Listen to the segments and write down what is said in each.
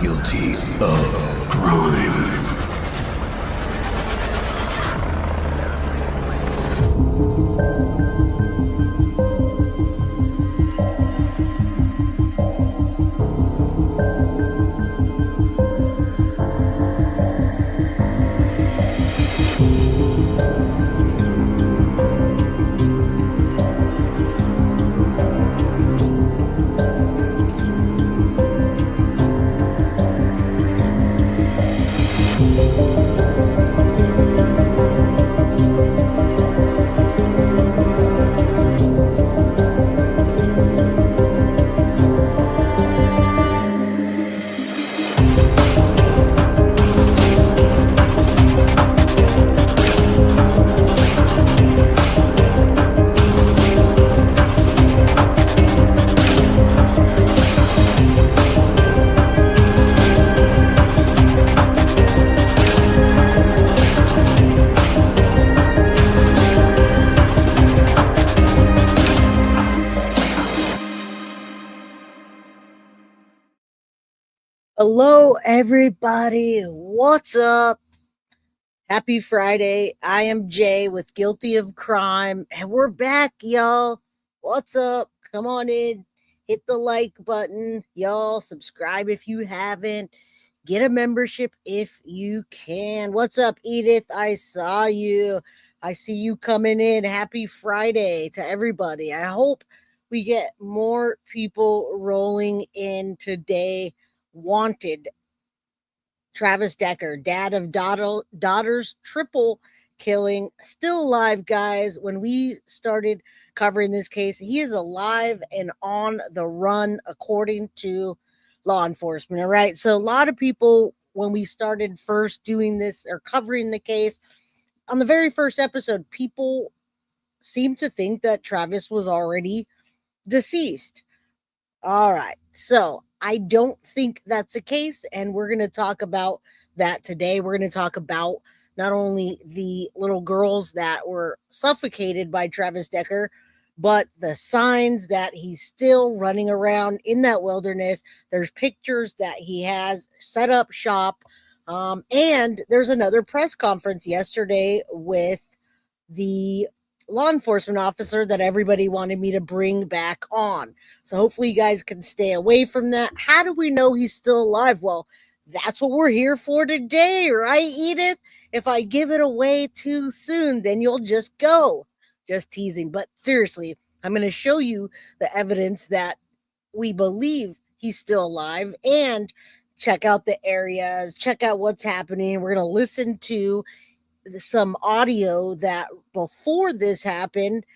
guilty of crime. Hello, everybody. What's up? Happy Friday. I am Jay with Guilty of Crime, and we're back, y'all. What's up? Come on in. Hit the like button, y'all. Subscribe if you haven't. Get a membership if you can. What's up, Edith? I saw you. I see you coming in. Happy Friday to everybody. I hope we get more people rolling in today. Wanted Travis Decker, dad of daughter's triple killing, still alive, guys. When we started covering this case, he is alive and on the run, according to law enforcement. All right. So a lot of people, when we started first doing this or covering the case, on the very first episode, people seemed to think that Travis was already deceased. All right. So I don't think that's the case. And we're going to talk about that today. We're going to talk about not only the little girls that were suffocated by Travis Decker, but the signs that he's still running around in that wilderness. There's pictures that he has set up shop. And there's another press conference yesterday with the law enforcement officer that everybody wanted me to bring back on. So hopefully you guys can stay away from that. How do we know he's still alive? Well, that's what we're here for today, right, Edith? If I give it away too soon, then you'll just go. Just teasing. But seriously, I'm going to show you the evidence that we believe he's still alive, and check out the areas, check out what's happening. We're going to listen to some audio that before this happened,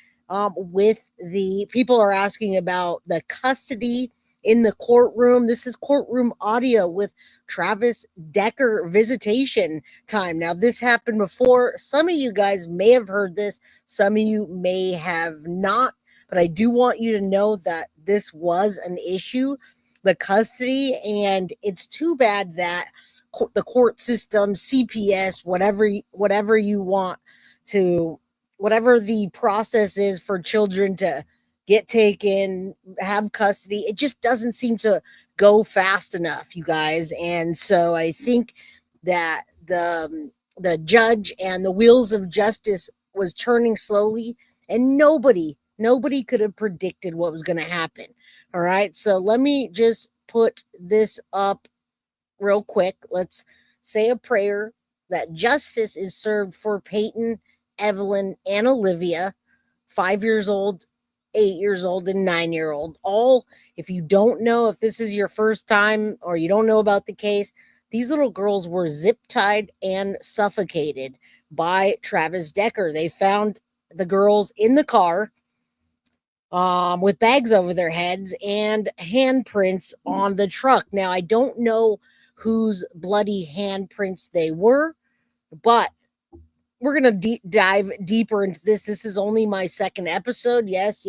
with the people are asking about the custody in the courtroom. This is courtroom audio with Travis Decker visitation time. Now, this happened before. Some of you guys may have heard this, some of you may have not, but I do want you to know that this was an issue, the custody, and it's too bad that the court system, CPS, whatever you want to, whatever the process is for children to get taken, have custody, it just doesn't seem to go fast enough, you guys. And so I think that the judge and the wheels of justice was turning slowly, and nobody could have predicted what was going to happen. All right. So let me just put this up real quick. Let's say a prayer that justice is served for Paityn, Evelyn, and Olivia, 5 years old, 8 years old, and 9-year-old. All, if you don't know, if this is your first time or you don't know about the case, these little girls were zip-tied and suffocated by Travis Decker. They found the girls in the car, with bags over their heads and handprints on the truck. Now, I don't know whose bloody handprints they were, but we're going to dive deeper into this. This is only my second episode. Yes.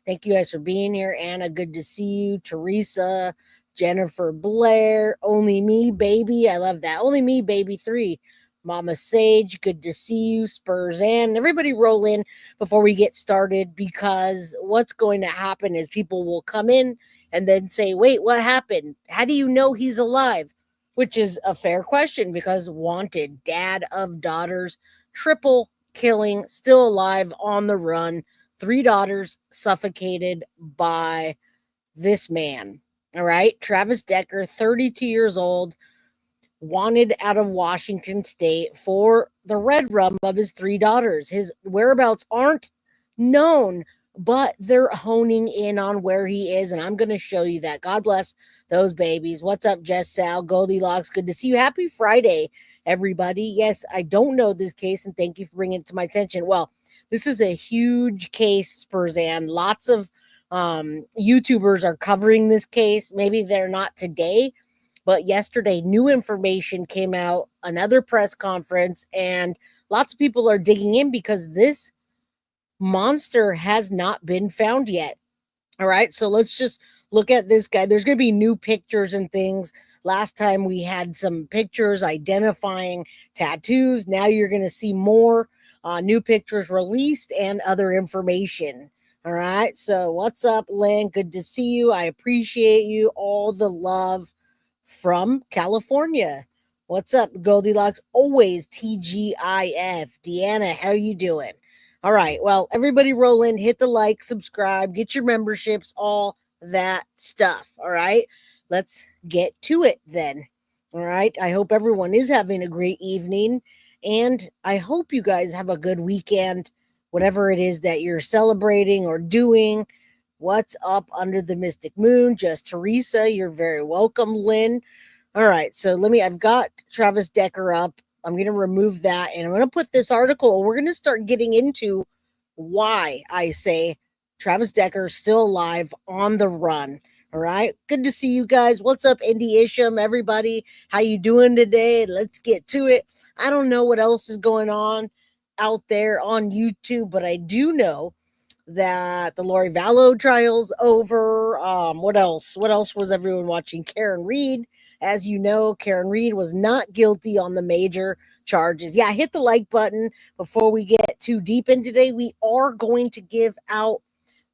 Thank you guys for being here. Anna, good to see you. Teresa, Jennifer Blair, Only Me, Baby. I love that. Only Me, Baby 3. Mama Sage, good to see you. Spurs and everybody roll in before we get started, because what's going to happen is people will come in and then say, wait, what happened? How do you know he's alive? Which is a fair question because wanted, dad of daughters, triple killing, still alive, on the run, 3 daughters suffocated by this man. All right. Travis Decker, 32 years old, wanted out of Washington state for the red rum of his 3 daughters. His whereabouts aren't known, but they're honing in on where he is, and I'm going to show you that. God bless those babies. What's up, Jess, Sal, Goldilocks? Good to see you. Happy Friday, everybody. Yes, I don't know this case, and thank you for bringing it to my attention. Well, this is a huge case, Spurzan. Lots of YouTubers are covering this case. Maybe they're not today, but yesterday, new information came out, another press conference, and lots of people are digging in because this monster has not been found yet. All right, so let's just look at this guy. There's going to be new pictures and things. Last time we had some pictures identifying tattoos. Now you're going to see more new pictures released and other information. All right, so what's up, Lynn? Good to see you. I appreciate you. All the love from California. What's up, Goldilocks? Always TGIF. Deanna, how you doing? All right. Well, everybody roll in, hit the like, subscribe, get your memberships, all that stuff. All right. Let's get to it then. All right. I hope everyone is having a great evening, and I hope you guys have a good weekend, whatever it is that you're celebrating or doing. What's up under the mystic moon? Just Teresa, you're very welcome, Lynn. All right, so I've got Travis Decker up. I'm going to remove that, and I'm going to put this article. We're going to start getting into why I say Travis Decker still alive, on the run. All right, good to see you guys. What's up, Indy Isham, everybody? How you doing today? Let's get to it. I don't know what else is going on out there on YouTube, but I do know that the Lori Vallow trial's over. What else? What else was everyone watching? Karen Reed. As you know, Karen Reed was not guilty on the major charges. Yeah, hit the like button before we get too deep in today. We are going to give out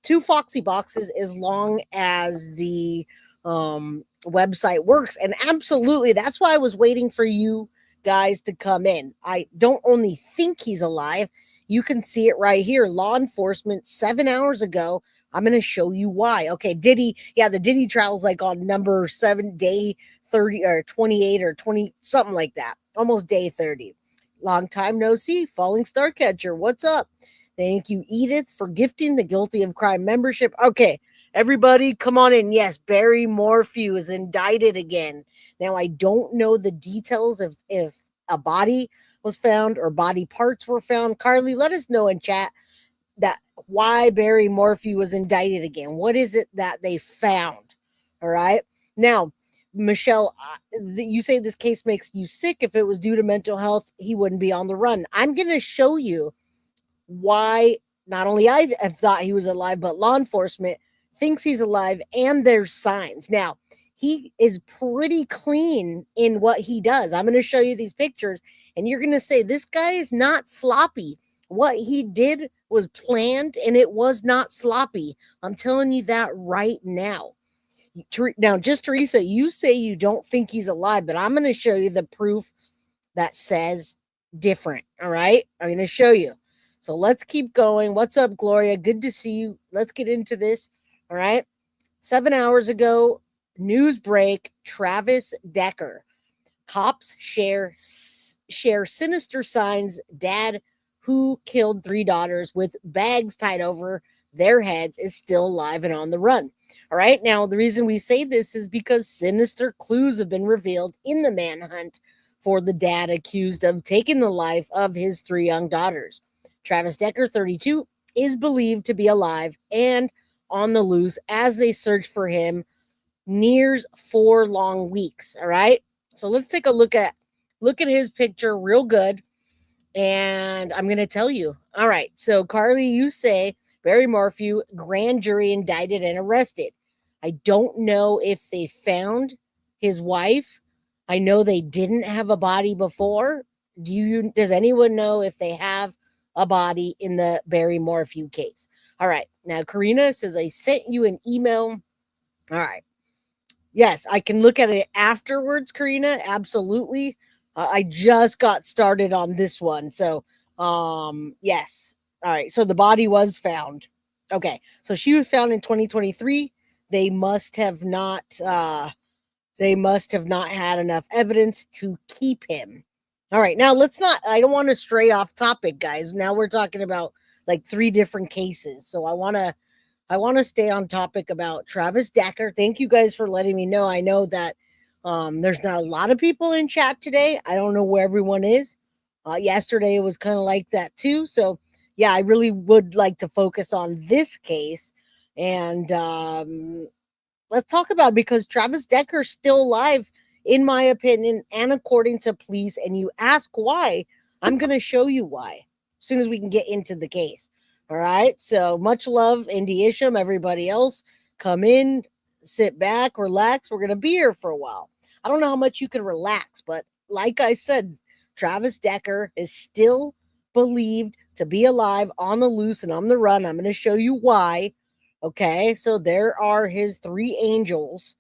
2 Foxy boxes as long as the website works. And absolutely, that's why I was waiting for you guys to come in. I don't only think he's alive. You can see it right here. Law enforcement 7 hours ago. I'm going to show you why. Okay, Diddy. Yeah, the Diddy trial is like on number 7, day 30 or 28 or 20, something like that. Almost day 30. Long time no see. Falling Star Catcher. What's up? Thank you, Edith, for gifting the Guilty of Crime membership. Okay, everybody, come on in. Yes, Barry Morphew is indicted again. Now, I don't know the details of if a body was found or body parts were found. Carly, let us know in chat that why Barry Morphew was indicted again. What is it that they found? All right. Now, Michelle, you say this case makes you sick. If it was due to mental health, he wouldn't be on the run. I'm going to show you why not only I have thought he was alive, but law enforcement thinks he's alive, and there's signs. Now, he is pretty clean in what he does. I'm going to show you these pictures, and you're going to say, this guy is not sloppy. What he did was planned, and it was not sloppy. I'm telling you that right now. Now, just Teresa, you say you don't think he's alive, but I'm going to show you the proof that says different. All right. I'm going to show you. So let's keep going. What's up, Gloria? Good to see you. Let's get into this. All right. 7 hours ago, news break, Travis Decker. Cops share sinister signs. Dad who killed 3 daughters with bags tied over their heads is still alive and on the run. All right. Now, the reason we say this is because sinister clues have been revealed in the manhunt for the dad accused of taking the life of his 3 young daughters. Travis Decker, 32, is believed to be alive and on the loose as they search for him nears 4 long weeks. All right. So let's take a look at his picture real good. And I'm going to tell you. All right. So Carly, you say Barry Morphew, grand jury indicted and arrested. I don't know if they found his wife. I know they didn't have a body before. Does anyone know if they have a body in the Barry Morphew case? All right. Now, Karina says, I sent you an email All right. Yes, I can look at it afterwards, Karina. Absolutely. I just got started on this one. So, yes. All right. So the body was found. Okay. So she was found in 2023. They must have not they must have not had enough evidence to keep him. All right. Now let's not I don't want to stray off topic, guys. Now we're talking about like three different cases. So I want to stay on topic about Travis Decker. Thank you guys for letting me know. I know that there's not a lot of people in chat today. I don't know where everyone is. Yesterday it was kind of like that too. So yeah, I really would like to focus on this case and let's talk about it because Travis Decker's still alive, in my opinion, and according to police. And you ask why, I'm going to show you why as soon as we can get into the case. All right. So much love, Indy Isham, everybody else. Come in, sit back, relax. We're going to be here for a while. I don't know how much you can relax, but like I said, Travis Decker is still believed to be alive, on the loose, and on the run. I'm going to show you why. Okay, so there are his three angels,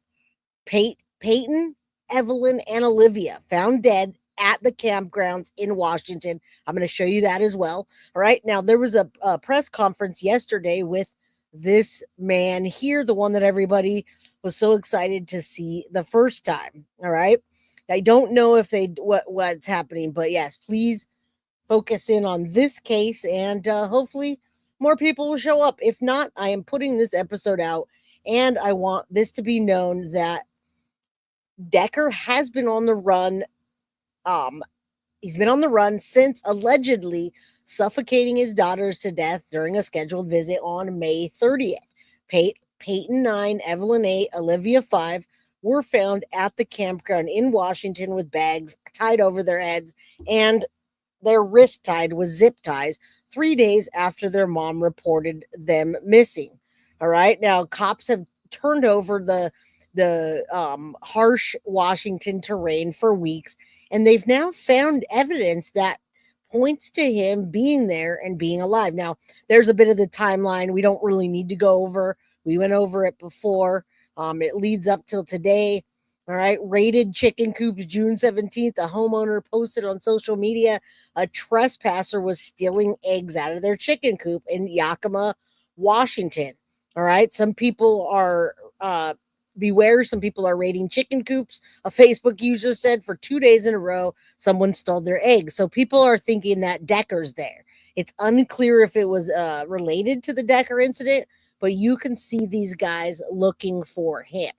Paityn, Evelyn, and Olivia, found dead at the campgrounds in Washington. I'm going to show you that as well. All right, now there was a press conference yesterday with this man here, the one that everybody was so excited to see the first time. All right, I don't know if what's happening, but yes, please focus in on this case and hopefully more people will show up. If not, I am putting this episode out and I want this to be known that Decker has been on the run. Um, he's been on the run since allegedly suffocating his daughters to death during a scheduled visit on May 30th. Paityn 9, Evelyn 8, Olivia 5 were found at the campground in Washington with bags tied over their heads and their wrist tied with zip ties 3 days after their mom reported them missing. All right. Now, cops have turned over the harsh Washington terrain for weeks, and they've now found evidence that points to him being there and being alive. Now, there's a bit of the timeline we don't really need to go over. We went over it before. It leads up till today. All right. Raided chicken coops June 17th. A homeowner posted on social media a trespasser was stealing eggs out of their chicken coop in Yakima, Washington. All right. Some people are beware. Some people are raiding chicken coops. A Facebook user said for 2 days in a row, someone stole their eggs. So people are thinking that Decker's there. It's unclear if it was related to the Decker incident, but you can see these guys looking for him.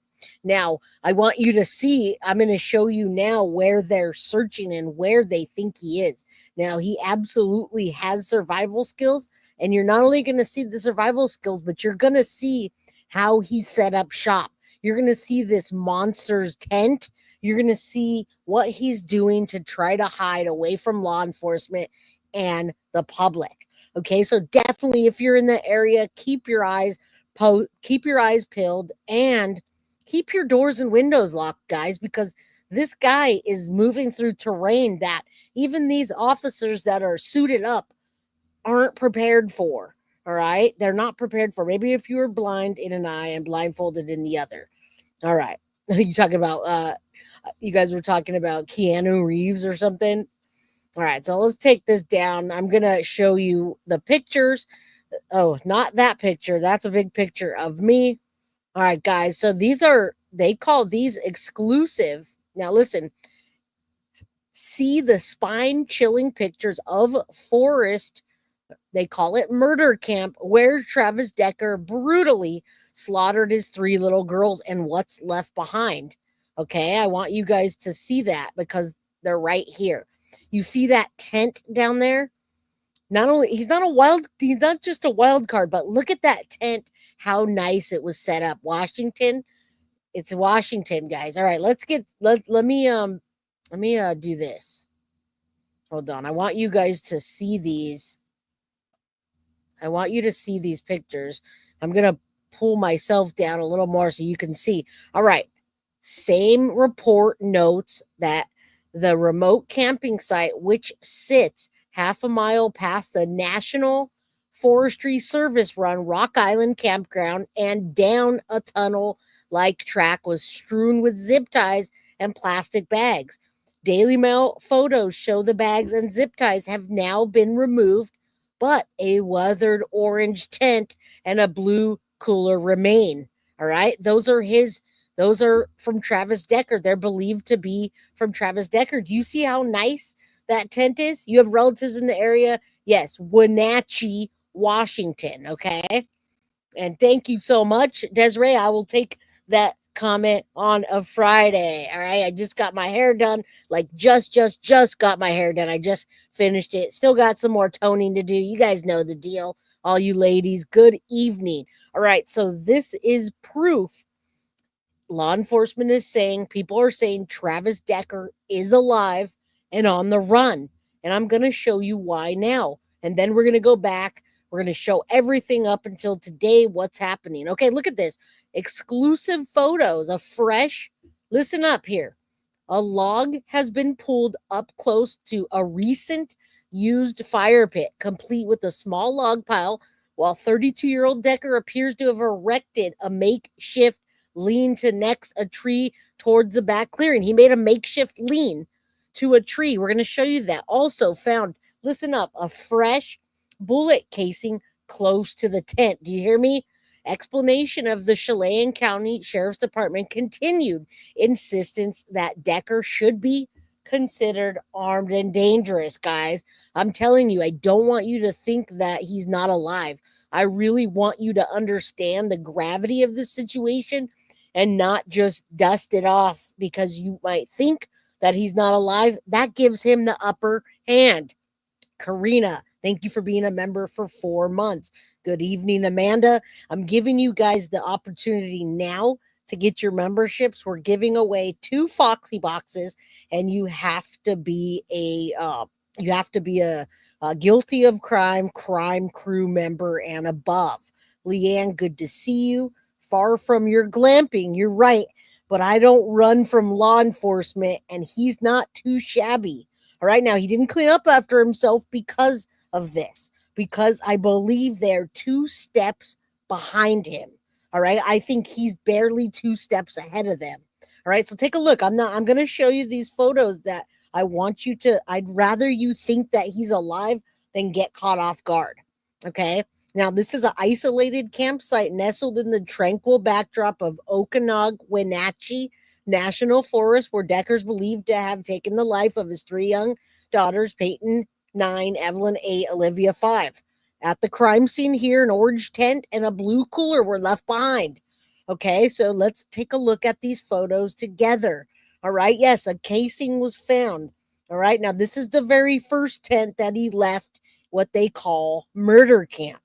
Now, I want you to see, I'm going to show you now where they're searching and where they think he is. Now, he absolutely has survival skills, and you're not only going to see the survival skills, but you're going to see how he set up shop. You're going to see this monster's tent. You're going to see what he's doing to try to hide away from law enforcement and the public. Okay, so definitely if you're in the area, keep your eyes peeled and keep your doors and windows locked, guys, because this guy is moving through terrain that even these officers that are suited up aren't prepared for. All right. They're not prepared for. Maybe if you were blind in an eye and blindfolded in the other. All right. You talking about you guys were talking about Keanu Reeves or something. All right. So let's take this down. I'm gonna show you the pictures. Oh, not that picture. That's a big picture of me. All right, guys. So they call these exclusive. Now, listen, see the spine chilling pictures of Forest. They call it murder camp, where Travis Decker brutally slaughtered his three little girls and what's left behind. Okay, I want you guys to see that because they're right here. You see that tent down there? Not only he's not just a wild card, but look at that tent, how nice it was set up. Washington, it's Washington, guys. All right, let me do this. Hold on. I want you guys to see these. I want you to see these pictures. I'm going to pull myself down a little more so you can see. All right. Same report notes that the remote camping site, which sits half a mile past the National Forestry Service run Rock Island Campground, and down a tunnel like track was strewn with zip ties and plastic bags. Daily Mail photos show the bags and zip ties have now been removed, but a weathered orange tent and a blue cooler remain. All right. Those are from Travis Decker. They're believed to be from Travis Decker. Do you see how nice that tent is? You have relatives in the area? Yes, Wenatchee, Washington. Okay. And thank you so much, Desiree. I will take that comment on a Friday. All right. I just got my hair done. Like just got my hair done. I just finished it. Still got some more toning to do. You guys know the deal. All you ladies, good evening. All right. So this is proof. Law enforcement is saying, people are saying Travis Decker is alive and on the run. And I'm going to show you why now. And then we're going to go back. We're going to show everything up until today, what's happening. Okay, look at this. Exclusive photos of fresh, listen up here. A log has been pulled up close to a recent used fire pit, complete with a small log pile, while 32-year-old Decker appears to have erected a makeshift lean to next a tree towards the back clearing. He made a makeshift lean to a tree. We're going to show you that. Also found, listen up, a fresh bullet casing close to the tent. Do you hear me? Explanation of the Chelan County Sheriff's Department continued insistence that Decker should be considered armed and dangerous, guys. I'm telling you, I don't want you to think that he's not alive. I really want you to understand the gravity of the situation and not just dust it off because you might think that he's not alive. That gives him the upper hand. Karina, thank you for being a member for 4 months. Good evening, Amanda. I'm giving you guys the opportunity now to get your memberships. We're giving away 2 Foxy boxes, and you have to be a guilty of crime crew member and above. Leanne, good to see you. Far from your glamping, you're right, but I don't run from law enforcement, and he's not too shabby. All right, now he didn't clean up after himself because of this, because I believe they're 2 steps behind him. All right, I think he's barely 2 steps ahead of them. All right, so take a look. I'm going to show you these photos that I'd rather you think that he's alive than get caught off guard. Okay, now this is an isolated campsite nestled in the tranquil backdrop of Okanagan, Wenatchee National Forest, where Decker's believed to have taken the life of his 3 young daughters, Paityn, 9, Evelyn, 8, Olivia, 5. At the crime scene here, an orange tent and a blue cooler were left behind. Okay, so let's take a look at these photos together. All right, yes, a casing was found. All right, now this is the very first tent that he left, what they call murder camp.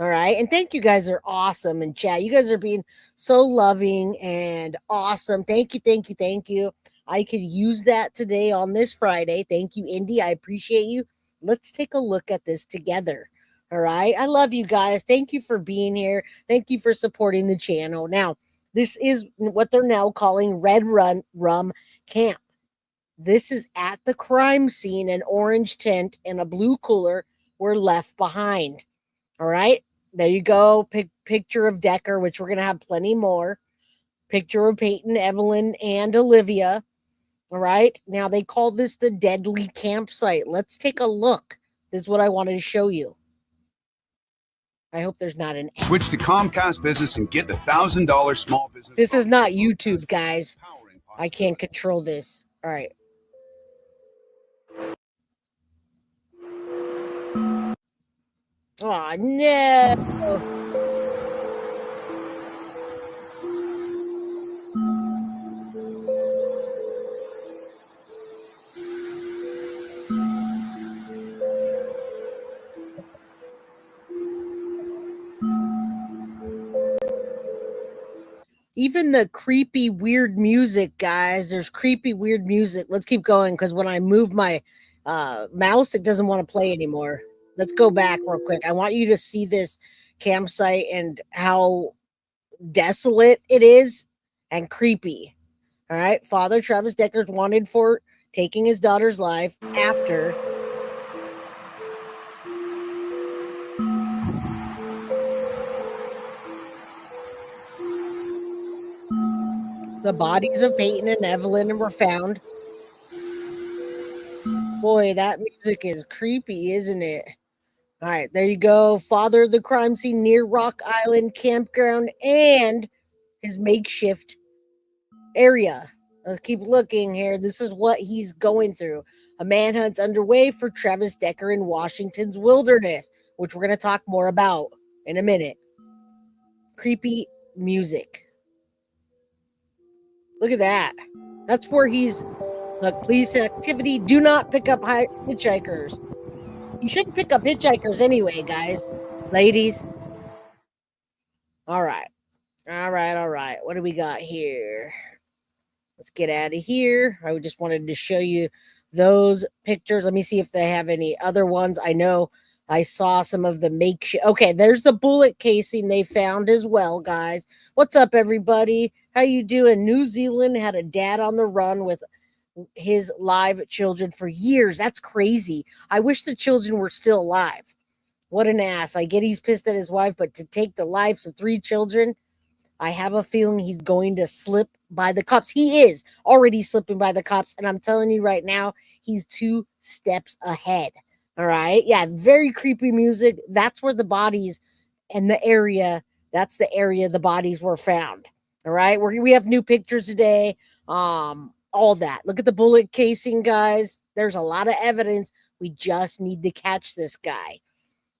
All right. And thank you guys are awesome in chat. You guys are being so loving and awesome. Thank you. Thank you. Thank you. I could use that today on this Friday. Thank you, Indy. I appreciate you. Let's take a look at this together. All right. I love you guys. Thank you for being here. Thank you for supporting the channel. Now, this is what they're now calling Red Rum Camp. This is at the crime scene. An orange tent and a blue cooler were left behind. All right, there you go. Picture of Decker, which we're going to have plenty more. Picture of Paityn, Evelyn, and Olivia. All right, now they call this the deadly campsite. Let's take a look. This is what I wanted to show you. I hope there's not an ad. Switch to Comcast Business and get the $1,000 small business. This is not YouTube, guys. I can't control this. All right. Oh, no. Even the creepy, weird music, guys. There's creepy, weird music. Let's keep going because when I move my mouse, it doesn't want to play anymore. Let's go back real quick. I want you to see this campsite and how desolate it is and creepy. All right. Father Travis Decker's wanted for taking his daughter's life after The bodies of Paityn and Evelyn were found. Boy, that music is creepy, isn't it? All right, there you go. Father of the crime scene near Rock Island Campground and his makeshift area. Let's keep looking here. This is what he's going through. A manhunt's underway for Travis Decker in Washington's wilderness, which we're going to talk more about in a minute. Creepy music. Look at that. That's where he's. Look, police activity. Do not pick up hitchhikers. You shouldn't pick up hitchhikers anyway, guys. Ladies. All right. All right. What do we got here? Let's get out of here. I just wanted to show you those pictures. Let me see if they have any other ones. I know I saw some of the makeshift. Okay, there's the bullet casing they found as well, guys. What's up, everybody? How you doing? New Zealand had a dad on the run with his live children for years. That's crazy. I wish the children were still alive. What an ass. I get he's pissed at his wife, but to take the lives of 3 children, I have a feeling he's going to slip by the cops. He is already slipping by the cops. And I'm telling you right now, he's 2 steps ahead. All right. Yeah. Very creepy music. That's where the bodies and the area, that's the area the bodies were found. All right. We have new pictures today. All that. Look at the bullet casing, guys. There's a lot of evidence. We just need to catch this guy.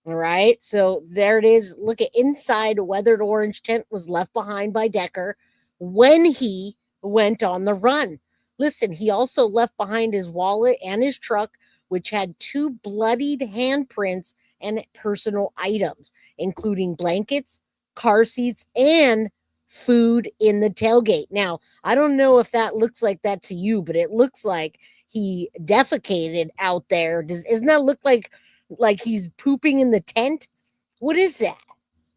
All right. So there it is. Look at inside. A weathered orange tent was left behind by Decker when he went on the run. Listen, he also left behind his wallet and his truck, which had 2 bloodied handprints and personal items, including blankets, car seats, and food in the tailgate. Now, I don't know if that looks like that to you, but it looks like he defecated out there. Doesn't that look like he's pooping in the tent? What is that?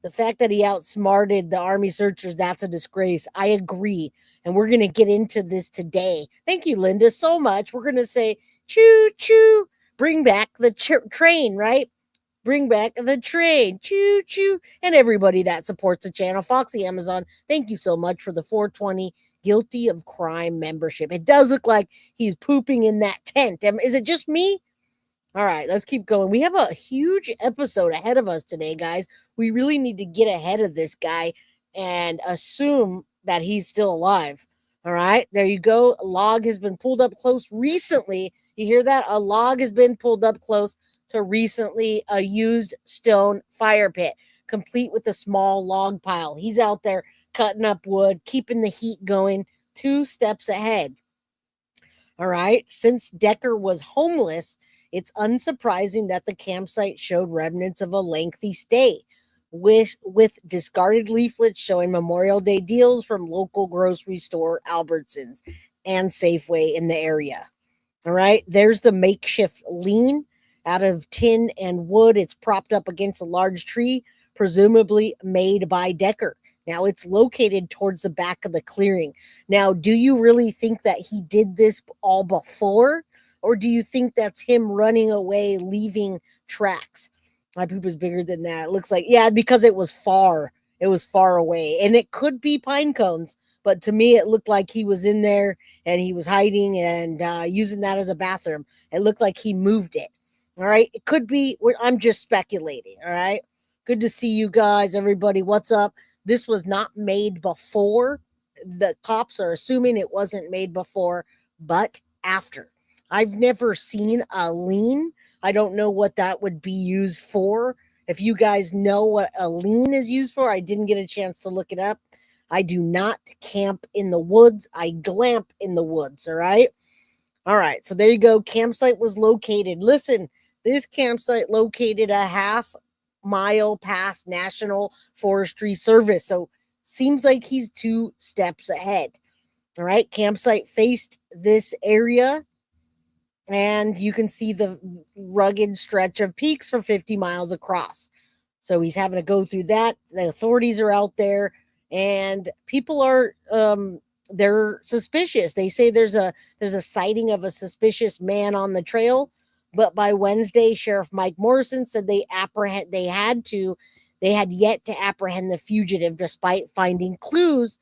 The fact that he outsmarted the army searchers, that's a disgrace. I agree. And we're going to get into this today. Thank you, Linda, so much. We're going to say, choo, choo, bring back the train, right? Bring back the train, choo, choo. And everybody that supports the channel, Foxy Amazon, thank you so much for the 420 Guilty of Crime membership. It does look like he's pooping in that tent. Is it just me? All right, let's keep going. We have a huge episode ahead of us today, guys. We really need to get ahead of this guy and assume that he's still alive. All right, there you go. A log has been pulled up close recently. You hear that? A log has been pulled up close to recently a used stone fire pit, complete with a small log pile. He's out there cutting up wood, keeping the heat going, 2 steps ahead. All right, since Decker was homeless, it's unsurprising that the campsite showed remnants of a lengthy stay, with discarded leaflets showing Memorial Day deals from local grocery store Albertsons and Safeway in the area. All right, there's the makeshift lean out of tin and wood. It's propped up against a large tree, presumably made by Decker. Now, it's located towards the back of the clearing. Now, do you really think that he did this all before? Or do you think that's him running away, leaving tracks? My poop is bigger than that. It looks like, yeah, because it was far. It was far away. And it could be pine cones. But to me, it looked like he was in there and he was hiding and using that as a bathroom. It looked like he moved it. All right. It could be. I'm just speculating. All right. Good to see you guys, everybody. What's up? This was not made before. The cops are assuming it wasn't made before, but after. I've never seen a lean. I don't know what that would be used for. If you guys know what a lean is used for, I didn't get a chance to look it up. I do not camp in the woods. I glamp in the woods, all right? All right, so there you go. Campsite was located. Listen, this campsite located a half-mile past National Forestry Service. So seems like he's 2 steps ahead. All right, campsite faced this area. And you can see the rugged stretch of peaks for 50 miles across. So he's having to go through that. The authorities are out there and people are they're suspicious. They say there's a sighting of a suspicious man on the trail, but by Wednesday, Sheriff Mike Morrison said they had yet to apprehend the fugitive despite finding clues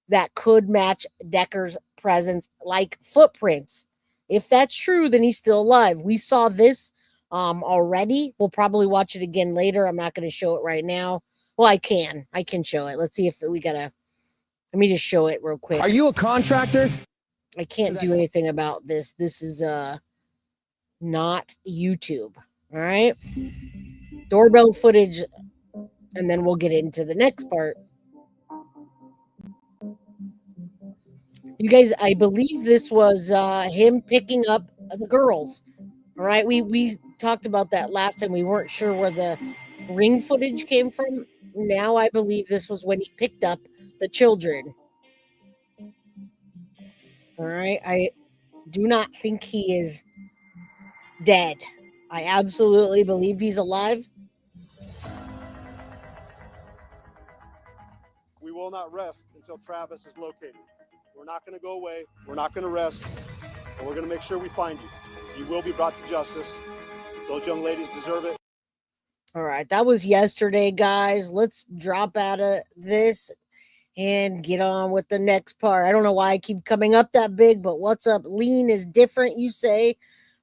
that could match Decker's presence, like footprints. If that's true, then he's still alive. We saw this already. We'll probably watch it again later. I'm not going to show it right now. Well, I can show it. Let's see if we gotta. Let me just show it real quick. Are you a contractor? I can't do anything about this. This is not YouTube. All right. Doorbell footage, and then we'll get into the next part. You guys, I believe this was him picking up the girls. All right. We talked about that last time. We weren't sure where the ring footage came from. Now I believe this was when he picked up the children. All right. I do not think he is dead. I absolutely believe he's alive. We will not rest until Travis is located. We're not going to go away. We're not going to rest. And we're going to make sure we find you. You will be brought to justice. Those young ladies deserve it. All right. That was yesterday, guys. Let's drop out of this and get on with the next part. I don't know why I keep coming up that big, but what's up? Lean is different, you say?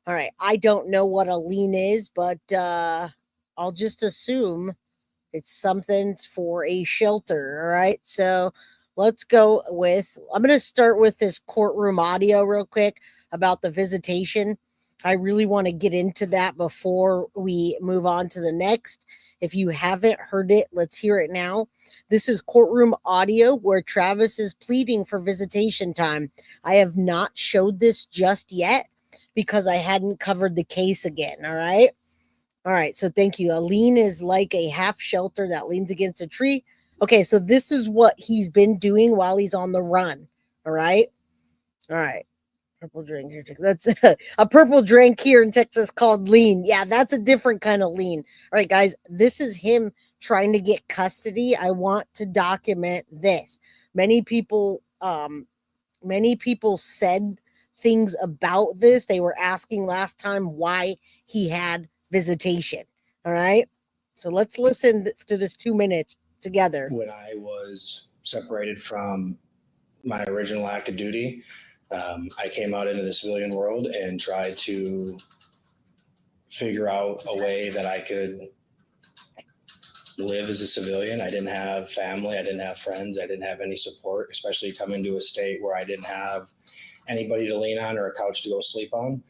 All right. I don't know what a lean is, but I'll just assume it's something for a shelter. All right. So let's go with, I'm going to start with this courtroom audio real quick about the visitation. I really want to get into that before we move on to the next. If you haven't heard it, let's hear it now. This is courtroom audio where Travis is pleading for visitation time. I have not showed this just yet because I hadn't covered the case again. All right. All right. So thank you. A lean is like a half shelter that leans against a tree. Okay. So this is what he's been doing while he's on the run. All right. All right. Purple drink. That's a purple drink here in Texas called lean. Yeah, that's a different kind of lean. All right, guys, this is him trying to get custody. I want to document this. Many people said things about this. They were asking last time why he had visitation. All right. So let's listen to this 2 minutes together. When I was separated from my original active duty, I came out into the civilian world and tried to figure out a way that I could live as a civilian. I didn't have family. I didn't have friends. I didn't have any support, especially coming to a state where I didn't have anybody to lean on or a couch to go sleep on.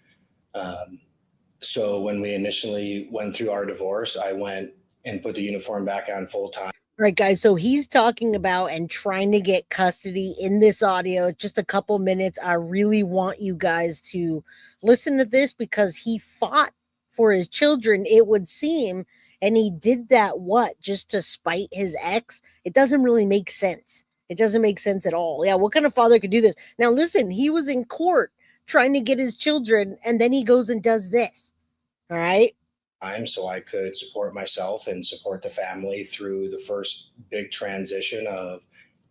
So when we initially went through our divorce, I went and put the uniform back on full time. All right, guys. So he's talking about and trying to get custody in this audio. Just a couple minutes. I really want you guys to listen to this because he fought for his children, it would seem. And he did that, just to spite his ex? It doesn't really make sense. It doesn't make sense at all. Yeah, what kind of father could do this? Now, listen, he was in court trying to get his children, and then he goes and does this. All right? So I could support myself and support the family through the first big transition of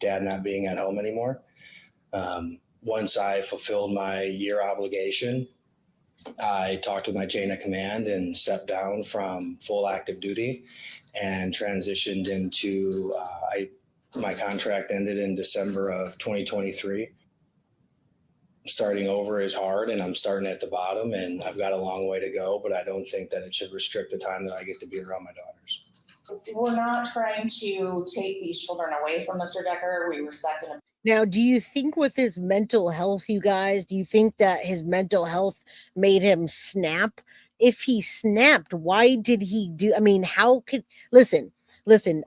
dad not being at home anymore. Once I fulfilled my year obligation, I talked with my chain of command and stepped down from full active duty and transitioned into, my contract ended in December of 2023. Starting over is hard and I'm starting at the bottom and I've got a long way to go, but I don't think that it should restrict the time that I get to be around my daughters. We're not trying to take these children away from Mr. Decker. We respect him. Now, do you think with his mental health, you guys, do you think that his mental health made him snap? If he snapped, why did he do? I mean, how could, listen,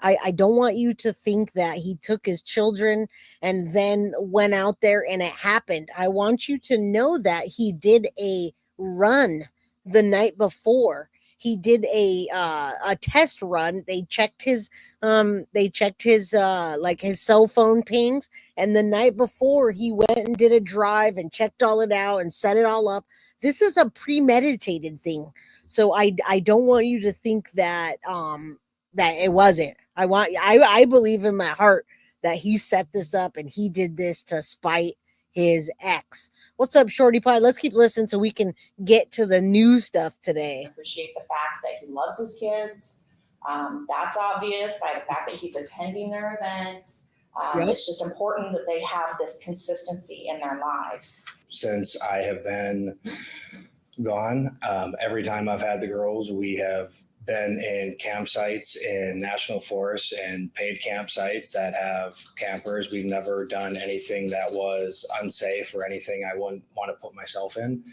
I don't want you to think that he took his children and then went out there and it happened. I want you to know that he did a run the night before. He did a test run. They checked his like his cell phone pings, and the night before he went and did a drive and checked all it out and set it all up. This is a premeditated thing. So I don't want you to think that that it wasn't. I believe in my heart that he set this up and he did this to spite his ex. What's up, Shorty Pie? Let's keep listening so we can get to the new stuff today. I appreciate the fact that he loves his kids. That's obvious by the fact that he's attending their events. Yep. It's just important that they have this consistency in their lives. Since I have been gone, every time I've had the girls, we have been in campsites in national forests and paid campsites that have campers. We've never done anything that was unsafe or anything I wouldn't want to put myself in.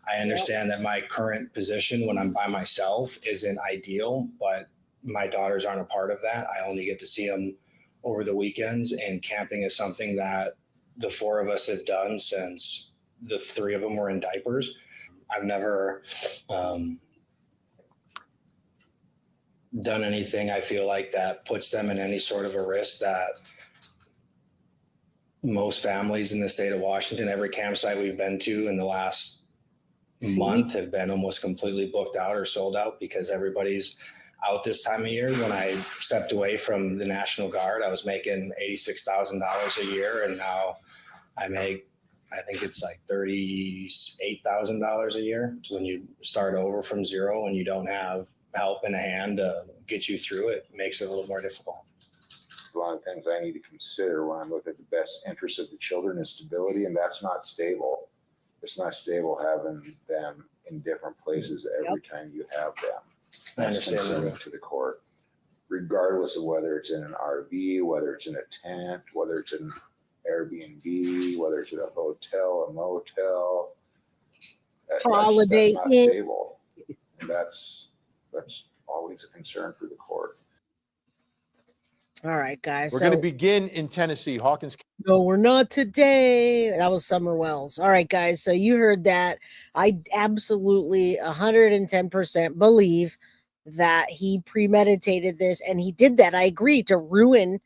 I understand that my current position when I'm by myself isn't ideal, but my daughters aren't a part of that. I only get to see them over the weekends, and camping is something that the four of us have done since the three of them were in diapers. I've never done anything I feel like that puts them in any sort of a risk that most families in the state of Washington, every campsite we've been to in the last month have been almost completely booked out or sold out because everybody's out this time of year. When I stepped away from the National Guard, I was making $86,000 a year, and now I make, I think it's like $38,000 a year. So when you start over from zero and you don't have help in a hand to get you through it, makes it a little more difficult. One of the things I need to consider when I look at the best interest of the children is stability, and that's not stable. It's not stable having them in different places every time you have them. I That's understand concerning that. to the court, regardless of whether it's in an RV, whether it's in a tent, whether it's an Airbnb, whether it's in a hotel, a motel. Holiday That's not Inn. stable. And that's always a concern for the court. All right, guys. We're going to begin in Tennessee, Hawkins. No, we're not today. That was Summer Wells. All right, guys. So you heard that. I absolutely 110% believe that he premeditated this, and he did that. I agree, to ruin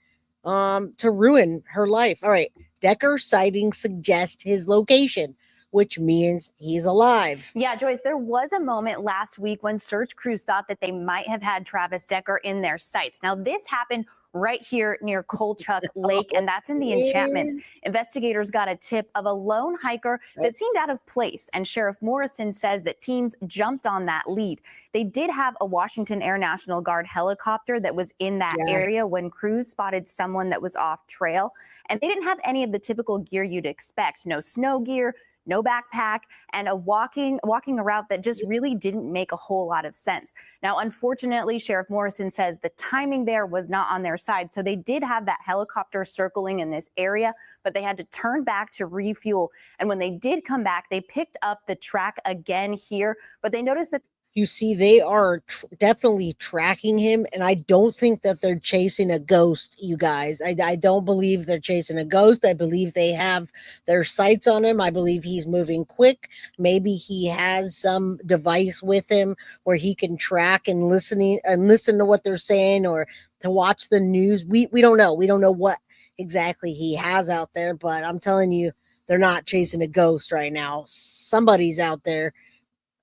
her life. All right. Decker sighting suggests his location, which means he's alive. Yeah, Joyce, there was a moment last week when search crews thought that they might have had Travis Decker in their sights. Now, this happened right here near Kolchak Lake, and that's in the Enchantments. Investigators got a tip of a lone hiker that seemed out of place, and Sheriff Morrison says that teams jumped on that lead. They did have a Washington Air National Guard helicopter that was in that area when crews spotted someone that was off trail, and they didn't have any of the typical gear you'd expect. No snow gear, no backpack, and walking a route that just really didn't make a whole lot of sense. Now, unfortunately, Sheriff Morrison says the timing there was not on their side. So they did have that helicopter circling in this area, but they had to turn back to refuel. And when they did come back, they picked up the track again here, but they noticed that You see, they are definitely tracking him, and I don't think that they're chasing a ghost, you guys. I don't believe they're chasing a ghost. I believe they have their sights on him. I believe he's moving quick. Maybe he has some device with him where he can track and listen to what they're saying, or to watch the news. We don't know. We don't know what exactly he has out there, but I'm telling you, they're not chasing a ghost right now. Somebody's out there.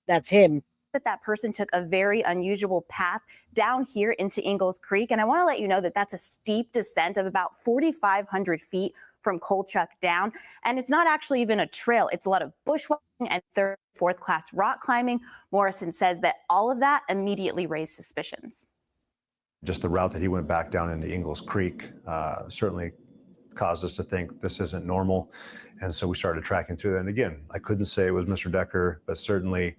That's him. that person took a very unusual path down here into Ingalls Creek. And I want to let you know that that's a steep descent of about 4,500 feet from Kolchak down. And it's not actually even a trail. It's a lot of bushwhacking and third, fourth class rock climbing. Morrison says that all of that immediately raised suspicions. Just the route that he went back down into Ingalls Creek certainly caused us to think this isn't normal. And so we started tracking through that. And again, I couldn't say it was Mr. Decker, but certainly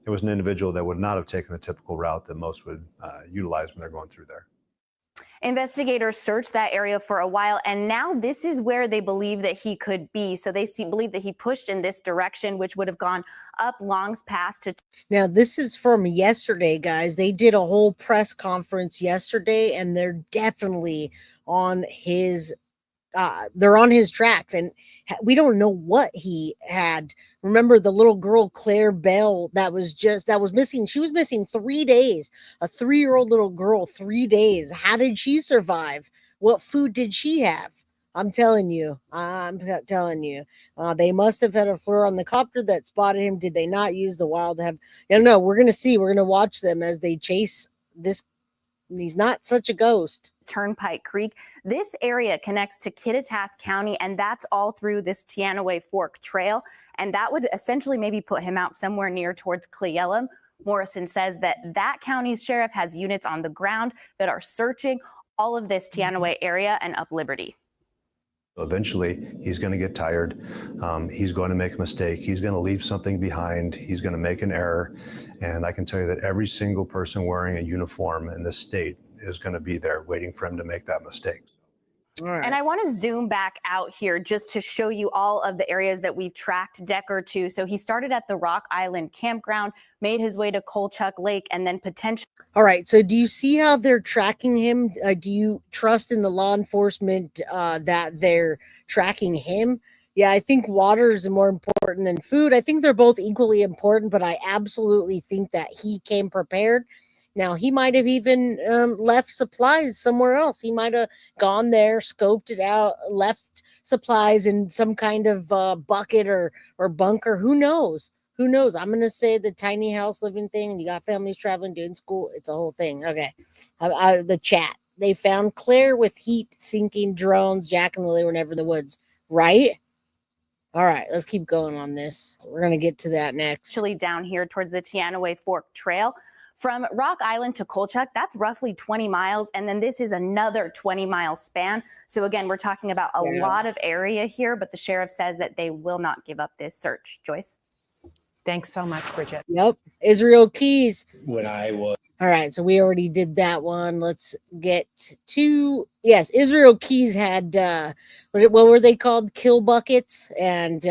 it was an individual that would not have taken the typical route that most would utilize when they're going through there. Investigators searched that area for a while, and now this is where they believe that he could be. So they believe that he pushed in this direction, which would have gone up Long's Pass to. Now, this is from yesterday, guys. They did a whole press conference yesterday, and they're definitely on his they're on his tracks, and we don't know what he had. Remember the little girl, Claire Bell, that was missing. She was missing 3 days, a 3-year-old little girl, 3 days. How did she survive? What food did she have? I'm telling you, they must have had a flare on the copter that spotted him. Did they not use the wild have? I don't know. We're going to see. We're going to watch them as they chase this. He's not such a ghost. Turnpike Creek. This area connects to Kittitas County, and that's all through this Teanaway Fork Trail. And that would essentially maybe put him out somewhere near towards Cle Elum. Morrison says that county's sheriff has units on the ground that are searching All of this Teanaway area and up Liberty. Eventually, he's going to get tired. He's going to make a mistake. He's going to leave something behind. He's going to make an error. And I can tell you that every single person wearing a uniform in this state is going to be there waiting for him to make that mistake. All right. And I want to zoom back out here just to show you all of the areas that we've tracked Decker to. So he started at the Rock Island Campground, made his way to Kolchuk Lake, and then potentially. All right. So do you see how they're tracking him? Do you trust in the law enforcement that they're tracking him? Yeah, I think water is more important than food. I think they're both equally important, but I absolutely think that he came prepared. Now, he might have even left supplies somewhere else. He might have gone there, scoped it out, left supplies in some kind of bucket or bunker. Who knows? Who knows? I'm going to say the tiny house living thing, and you got families traveling, doing school. It's a whole thing. Okay. The chat. They found Claire with heat sinking drones. Jack and Lily were never in the woods. Right? All right. Let's keep going on this. We're going to get to that next. Actually down here towards the Teanaway Fork Trail. From Rock Island to Kolchuk, that's roughly 20 miles. And then this is another 20-mile span. So again, we're talking about a lot of area here, but the sheriff says that they will not give up this search. Joyce? Thanks so much, Bridget. Yep. Israel Keys. When I was All right. So we already did that one. Let's get to, yes, Israel Keys had, what were they called? Kill buckets. And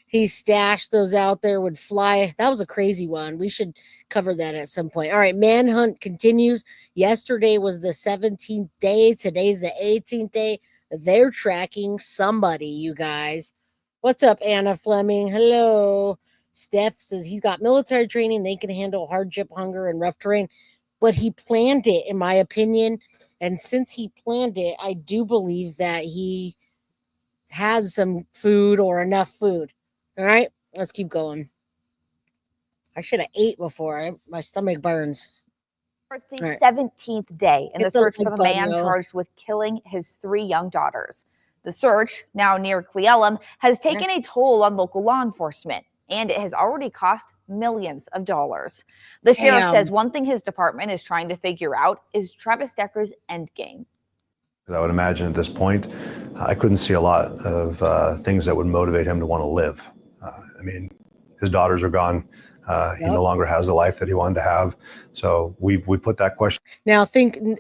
he stashed those out there, would fly. That was a crazy one. We should cover that at some point. All right. Manhunt continues. Yesterday was the 17th day. Today's the 18th day. They're tracking somebody, you guys. What's up, Anna Fleming? Hello. Steph says he's got military training. They can handle hardship, hunger, and rough terrain. But he planned it, in my opinion. And since he planned it, I do believe that he has some food or enough food. All right, let's keep going. I should have ate before. My stomach burns. It's the All right. 17th day in the Hit the search for like the man button, yo. charged with killing his 3 young daughters. The search, now near Cleellum, has taken a toll on local law enforcement, and it has already cost millions of dollars. The sheriff says one thing his department is trying to figure out is Travis Decker's endgame. I would imagine at this point, I couldn't see a lot of things that would motivate him to want to live. I mean, his daughters are gone. He no longer has the life that he wanted to have. So we put that question. Now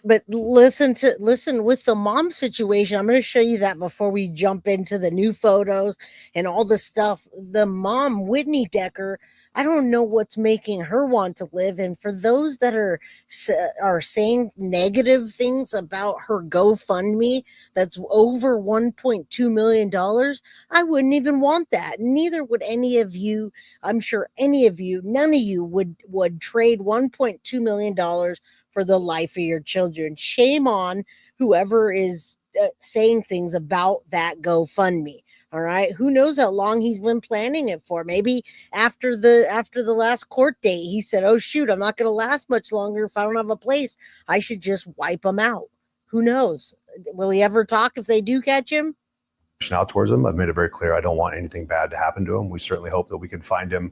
but listen with the mom situation. I'm going to show you that before we jump into the new photos and all the stuff. The mom, Whitney Decker, I don't know what's making her want to live. And for those that are saying negative things about her GoFundMe, that's over $1.2 million. I wouldn't even want that. Neither would any of you. I'm sure any of you, none of you would trade $1.2 million for the life of your children. Shame on whoever is saying things about that GoFundMe. All right. Who knows how long he's been planning it for? Maybe after the last court date, he said, oh, shoot, I'm not going to last much longer. If I don't have a place, I should just wipe him out. Who knows? Will he ever talk if they do catch him? Out towards him. I've made it very clear I don't want anything bad to happen to him. We certainly hope that we can find him,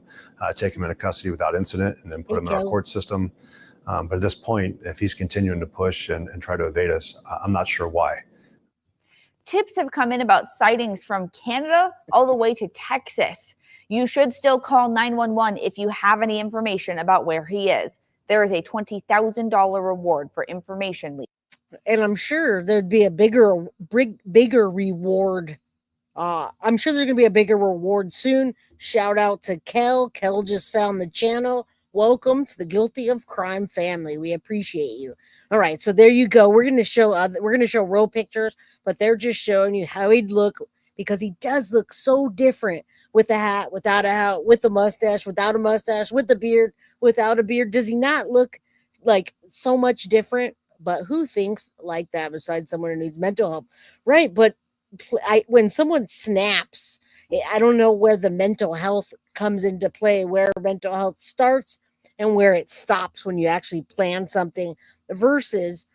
take him into custody without incident, and then put him in our court system. But at this point, if he's continuing to push and try to evade us, I'm not sure why. Tips have come in about sightings from Canada all the way to Texas. You should still call 911 if you have any information about where he is. There is a $20,000 reward for information. And I'm sure there'd be a bigger reward. I'm sure there's going to be a bigger reward soon. Shout out to Kel. Kel just found the channel. Welcome to the Guilty of Crime family. We appreciate you. All right, so there you go. We're going to show real pictures, but they're just showing you how he'd look, because he does look so different with a hat, without a hat, with a mustache, without a mustache, with the beard, without a beard. Does he not look like so much different? But who thinks like that besides someone who needs mental help, right? But when someone snaps, I don't know where the mental health comes into play, where mental health starts and where it stops when you actually plan something versus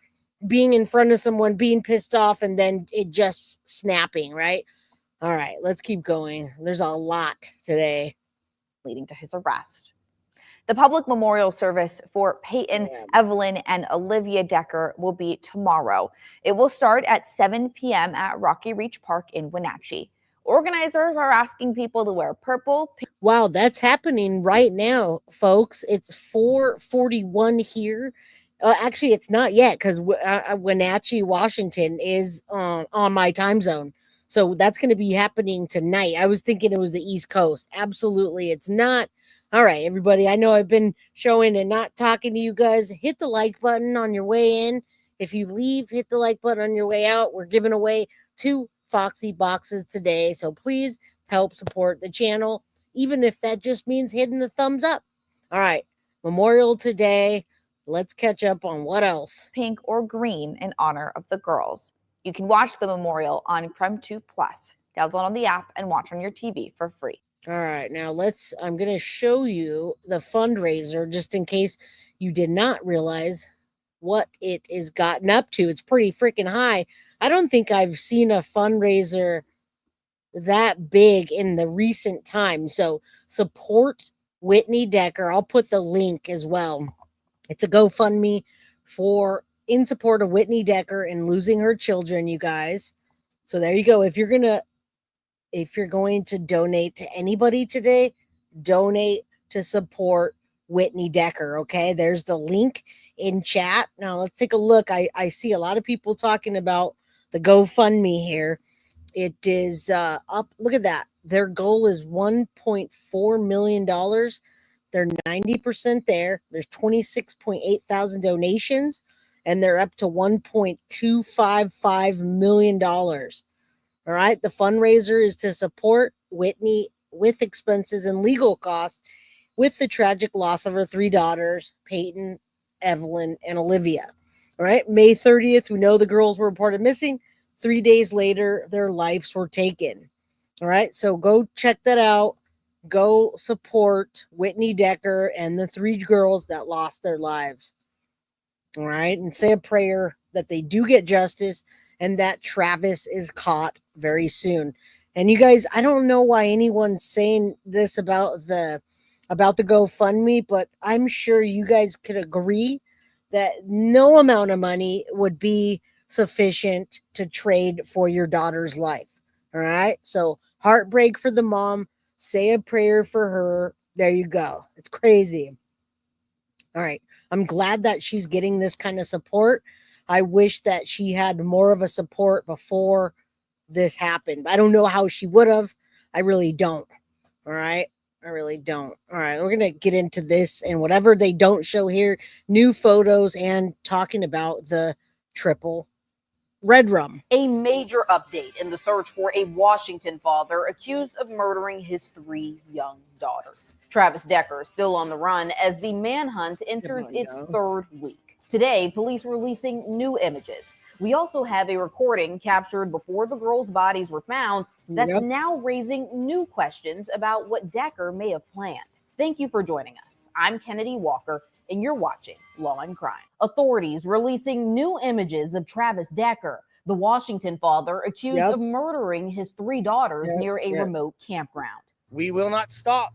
being in front of someone, being pissed off, and then it just snapping, right? All right, let's keep going. There's a lot today. Leading to his arrest. The public memorial service for Paityn, Evelyn, and Olivia Decker will be tomorrow. It will start at 7 p.m. at Rocky Reach Park in Wenatchee. Organizers are asking people to wear purple. Wow, that's happening right now, folks. It's 4:41 here. Actually, it's not yet because Wenatchee, Washington is on my time zone. So that's going to be happening tonight. I was thinking it was the East Coast. Absolutely, it's not. All right, everybody. I know I've been showing and not talking to you guys. Hit the like button on your way in. If you leave, hit the like button on your way out. We're giving away 2 Foxy boxes today. So please help support the channel, even if that just means hitting the thumbs up. All right, Memorial today. Let's catch up on what else. Pink or green in honor of the girls. You can watch the memorial on Prem 2 Plus. Download on the app and watch on your TV for free. All right, now I'm going to show you the fundraiser just in case you did not realize what it is gotten up to. It's pretty freaking high. I don't think I've seen a fundraiser that big in the recent time. So support Whitney Decker. I'll put the link as well. It's a GoFundMe in support of Whitney Decker and losing her children, you guys. So there you go. If you're going to donate to anybody today, donate to support Whitney Decker. Okay, there's the link in chat. Now let's take a look. I see a lot of people talking about the GoFundMe here. It is up. Look at that. Their goal is $1.4 million. They're 90% there. There's 26.8 thousand donations, and they're up to $1.255 million. All right. The fundraiser is to support Whitney with expenses and legal costs with the tragic loss of her 3 daughters, Paityn, Evelyn, and Olivia. All right. May 30th, we know the girls were reported missing. 3 days later, their lives were taken. All right. So go check that out. Go support Whitney Decker and the 3 girls that lost their lives. All right. And say a prayer that they do get justice and that Travis is caught very soon. And you guys, I don't know why anyone's saying this about the GoFundMe, but I'm sure you guys could agree that no amount of money would be sufficient to trade for your daughter's life. All right. So heartbreak for the mom. Say a prayer for her. There you go. It's crazy. All right. I'm glad that she's getting this kind of support. I wish that she had more of a support before this happened. I don't know how she would have. I really don't. All right. I really don't. All right. We're going to get into this and whatever they don't show here, new photos and talking about the triple red rum. A major update in the search for a Washington father accused of murdering his 3 young daughters. Travis Decker is still on the run as the manhunt enters its 3rd week. Today, police releasing new images. We also have a recording captured before the girls' bodies were found that's now raising new questions about what Decker may have planned. Thank you for joining us. I'm Kennedy Walker, and you're watching Law and Crime. Authorities releasing new images of Travis Decker, the Washington father accused of murdering his 3 daughters near a remote campground. We will not stop.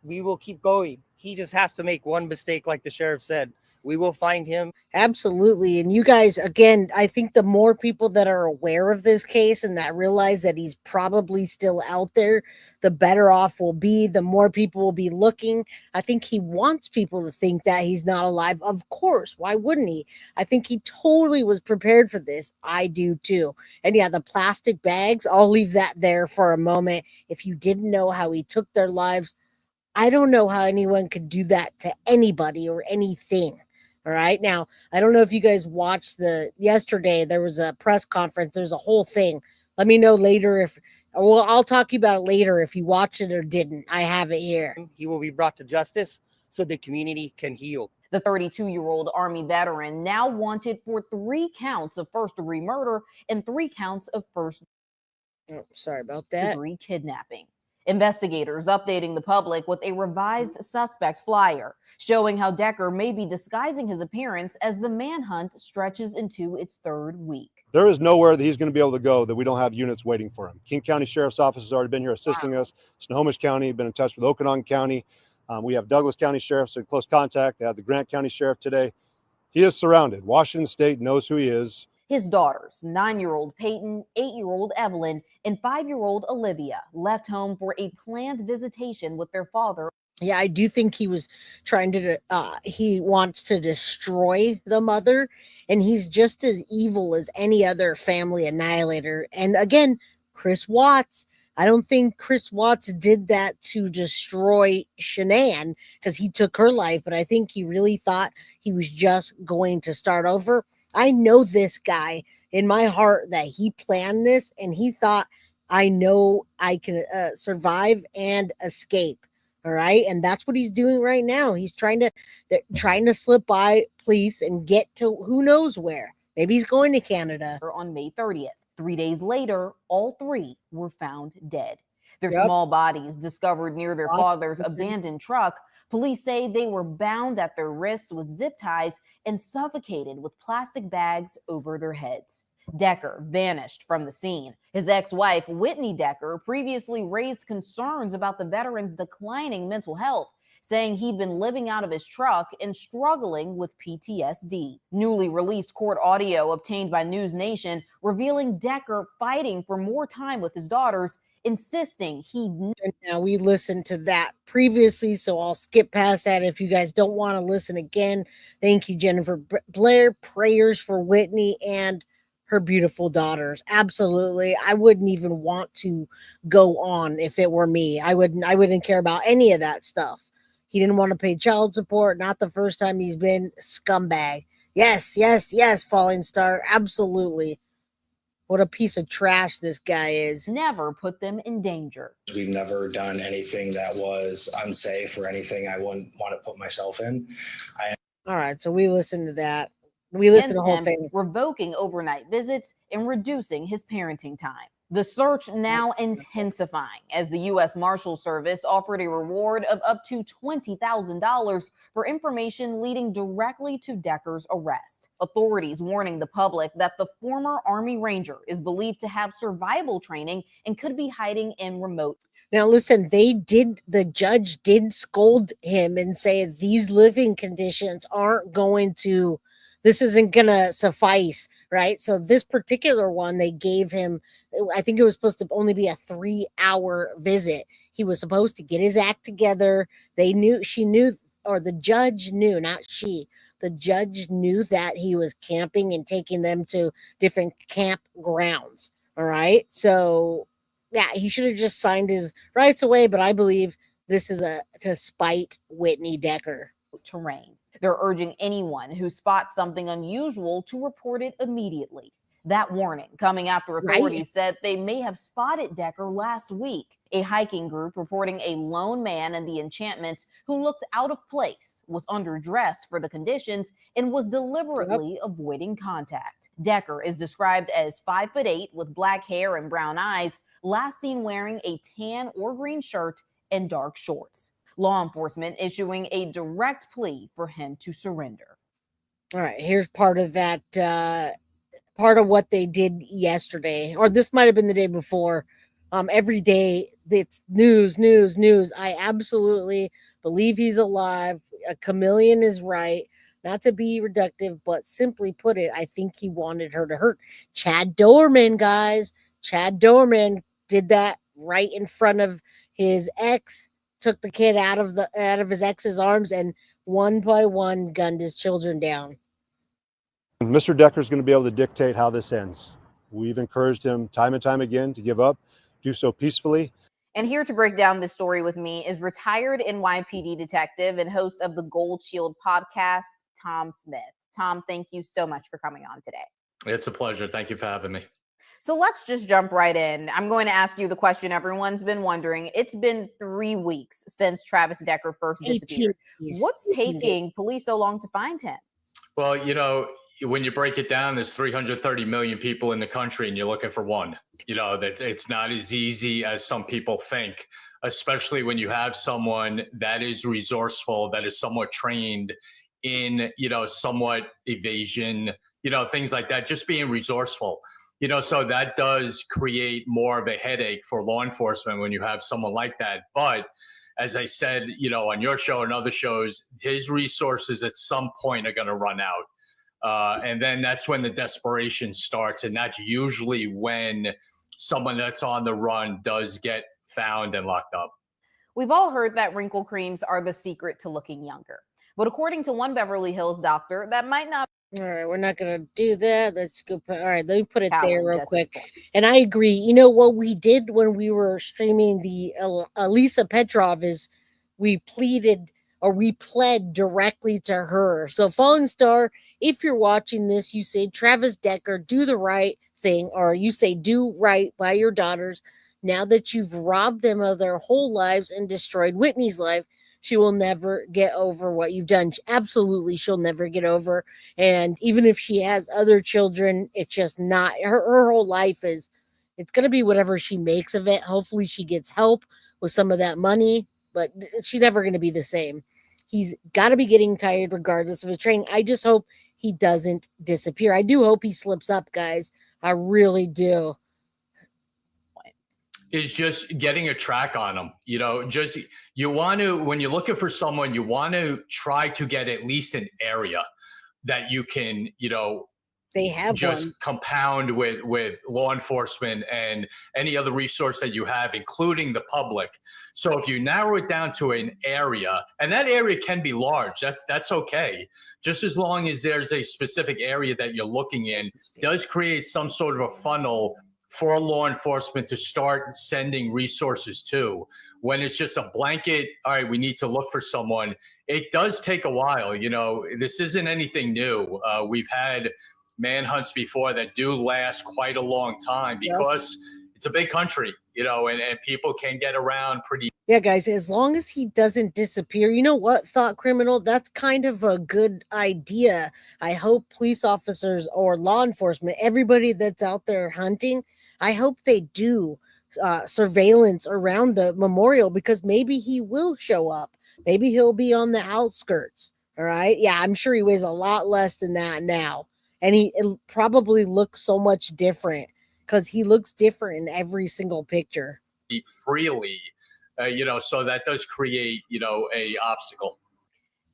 We will keep going. He just has to make one mistake, like the sheriff said. We will find him. Absolutely. And you guys, again, I think the more people that are aware of this case and that realize that he's probably still out there, the better off we'll be. The more people will be looking. I think he wants people to think that he's not alive. Of course. Why wouldn't he? I think he totally was prepared for this. I do too. And yeah, the plastic bags, I'll leave that there for a moment. If you didn't know how he took their lives, I don't know how anyone could do that to anybody or anything. All right. Now, I don't know if you guys watched yesterday, there was a press conference. There's a whole thing. Let me know later I'll talk to you about it later if you watched it or didn't. I have it here. He will be brought to justice so the community can heal. The 32-year-old Army veteran now wanted for 3 counts of first-degree murder and 3 counts of sorry about that. Degree kidnapping. Investigators updating the public with a revised suspects flyer showing how Decker may be disguising his appearance as the manhunt stretches into its 3rd week. There is nowhere that he's going to be able to go that we don't have units waiting for him. King County Sheriff's Office has already been here assisting us. Snohomish County, been in touch with Okanagan County. We have Douglas County Sheriff's in close contact. They have the Grant County Sheriff today. He is surrounded. Washington State knows who he is. His daughters, 9-year-old Paityn, 8-year-old Evelyn, and 5-year-old Olivia, left home for a planned visitation with their father. Yeah, I do think he was trying to, he wants to destroy the mother, and he's just as evil as any other family annihilator. And again, Chris Watts, I don't think Chris Watts did that to destroy Shanann because he took her life, but I think he really thought he was just going to start over. I know this guy in my heart that he planned this, and he thought, I know I can survive and escape. All right. And that's what he's doing right now. He's trying to slip by police and get to who knows where. Maybe he's going to Canada. On May 30th. 3 days later, all three were found dead. Their small bodies discovered near their father's abandoned truck. Police say they were bound at their wrists with zip ties and suffocated with plastic bags over their heads. Decker vanished from the scene. His ex-wife, Whitney Decker, previously raised concerns about the veteran's declining mental health, saying he'd been living out of his truck and struggling with PTSD. Newly released court audio obtained by News Nation revealing Decker fighting for more time with his daughters, insisting he... Now, we listened to that previously, so I'll skip past that if you guys don't want to listen again. Thank you, Jennifer Blair. Prayers for Whitney and her beautiful daughters. Absolutely. I wouldn't even want to go on if it were me. I wouldn't care about any of that stuff. He didn't want to pay child support. Not the first time he's been scumbag. Yes, yes, yes, Falling Star. Absolutely. What a piece of trash this guy is. Never put them in danger. We've never done anything that was unsafe or anything I wouldn't want to put myself in. All right, so we listened to that. We listened to the whole thing. Revoking overnight visits and reducing his parenting time. The search now intensifying as the U.S. Marshal Service offered a reward of up to $20,000 for information leading directly to Decker's arrest. Authorities warning the public that the former Army Ranger is believed to have survival training and could be hiding in remote. Now, listen, the judge did scold him and say these living conditions aren't going to, this isn't going to suffice, right? So this particular one, they gave him, I think it was supposed to only be a 3-hour visit. He was supposed to get his act together. She knew, or the judge knew, not she. The judge knew that he was camping and taking them to different campgrounds. All right. So yeah, he should have just signed his rights away. But I believe this is to spite Whitney Decker. Terrain. They're urging anyone who spots something unusual to report it immediately. That warning coming after authorities said they may have spotted Decker last week. A hiking group reporting a lone man in the enchantments who looked out of place, was underdressed for the conditions, and was deliberately avoiding contact. Decker is described as 5'8" with black hair and brown eyes, last seen wearing a tan or green shirt and dark shorts. Law enforcement issuing a direct plea for him to surrender. All right, here's part of that, part of what they did yesterday, or this might have been the day before. Every day it's news. I absolutely believe he's alive. A chameleon is right. Not to be reductive, but simply put it, I think he wanted her to hurt. Chad Doorman, guys. Chad Doorman did that right in front of his ex. Took the kid out of his ex's arms and one by one gunned his children down. Mr. Decker is going to be able to dictate how this ends. We've encouraged him time and time again to give up, do so peacefully. And here to break down this story with me is retired NYPD detective and host of the Gold Shield podcast, Tom Smith. Tom, thank you so much for coming on today. It's a pleasure. Thank you for having me. So let's just jump right in. I'm going to ask you the question everyone's been wondering. It's been 3 weeks since Travis Decker first disappeared. What's taking police so long to find him? Well, you know, when you break it down, there's 330 million people in the country and you're looking for one. You know, that it's not as easy as some people think, especially when you have someone that is resourceful, that is somewhat trained in, you know, somewhat evasion, you know, things like that, just being resourceful. You know, so that does create more of a headache for law enforcement when you have someone like that. But as I said, on your show and other shows, his resources at some point are going to run out. And then that's when the desperation starts. And that's usually when someone that's on the run does get found and locked up. We've all heard that wrinkle creams are the secret to looking younger. But according to one Beverly Hills doctor, that might not. All right, we're not going to do that. Let's go. All right, let me put it there challenge real at quick. this point. And I agree. You know what we did when we were streaming the Elisa Petrov is we pled directly to her. So Fallen Star, if you're watching this, you say, Travis Decker, do the right thing, or you say, do right by your daughters. Now that you've robbed them of their whole lives and destroyed Whitney's life, she will never get over what you've done. Absolutely, she'll never get over. And even if she has other children, it's just not her whole life is, it's going to be whatever she makes of it. Hopefully she gets help with some of that money, but she's never going to be the same. He's got to be getting tired regardless of his training. I just hope he doesn't disappear. I do hope he slips up, guys. I really do. Is just getting a track on them. You want to, when you're looking for someone, you want to try to get at least an area that you can, they have just one. Compound with law enforcement and any other resource that you have, including the public. So if you narrow it down to an area, and that area can be large, that's okay. Just as long as there's a specific area that you're looking in, does create some sort of a funnel for law enforcement to start sending resources to. When it's just a blanket, all right, we need to look for someone, it does take a while. This isn't anything new. We've had manhunts before that do last quite a long time because it's a big country, and people can get around pretty. Yeah, guys, as long as he doesn't disappear, you know what, Thought Criminal, that's kind of a good idea. I hope police officers or law enforcement, everybody that's out there hunting, I hope they do surveillance around the memorial, because maybe he will show up. Maybe he'll be on the outskirts. All right. Yeah, I'm sure he weighs a lot less than that now. And he probably looks so much different because he looks different in every single picture. Freely, so that does create, a obstacle.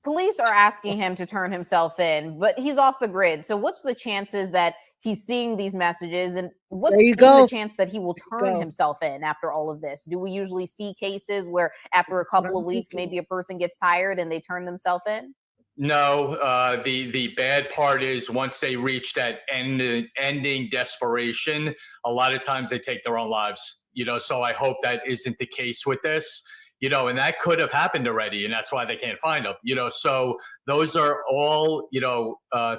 Police are asking him to turn himself in, but he's off the grid. So what's the chances that he's seeing these messages, and what's the chance that he will turn himself in after all of this? Do we usually see cases where after a couple of weeks, maybe a person gets tired and they turn themselves in? No, the bad part is once they reach that ending desperation, a lot of times they take their own lives, so I hope that isn't the case with this, and that could have happened already, and that's why they can't find them, so those are all,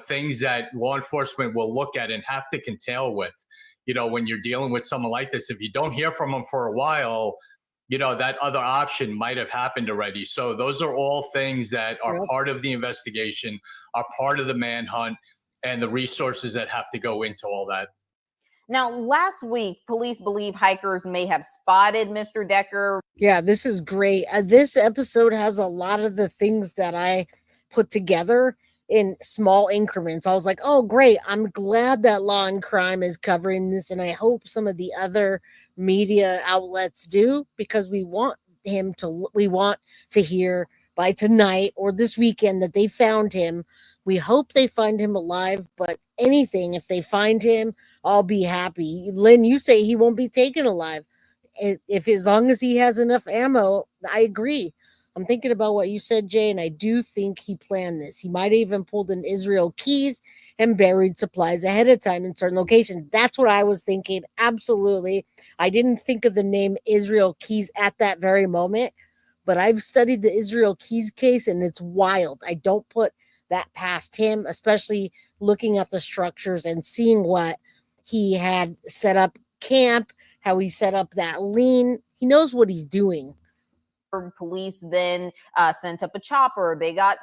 things that law enforcement will look at and have to contend with, when you're dealing with someone like this. If you don't hear from them for a while, that other option might have happened already. So those are all things that are part of the investigation, are part of the manhunt, and the resources that have to go into all that. Now, last week, police believe hikers may have spotted Mr. Decker. Yeah, this is great. This episode has a lot of the things that I put together in small increments. I was like, oh, great. I'm glad that Law and Crime is covering this. And I hope some of the other media outlets do, because we want to hear by tonight or this weekend that they found him. We hope they find him alive, but anything, if they find him, I'll be happy. Lynn, you say he won't be taken alive. If as long as he has enough ammo, I agree. I'm thinking about what you said, Jay, and I do think he planned this. He might have even pulled in Israel Keys and buried supplies ahead of time in certain locations. That's what I was thinking. Absolutely. I didn't think of the name Israel Keys at that very moment, but I've studied the Israel Keys case, and it's wild. I don't put that past him, especially looking at the structures and seeing what he had set up camp, how he set up that lean. He knows what he's doing. Police then sent up a chopper. They got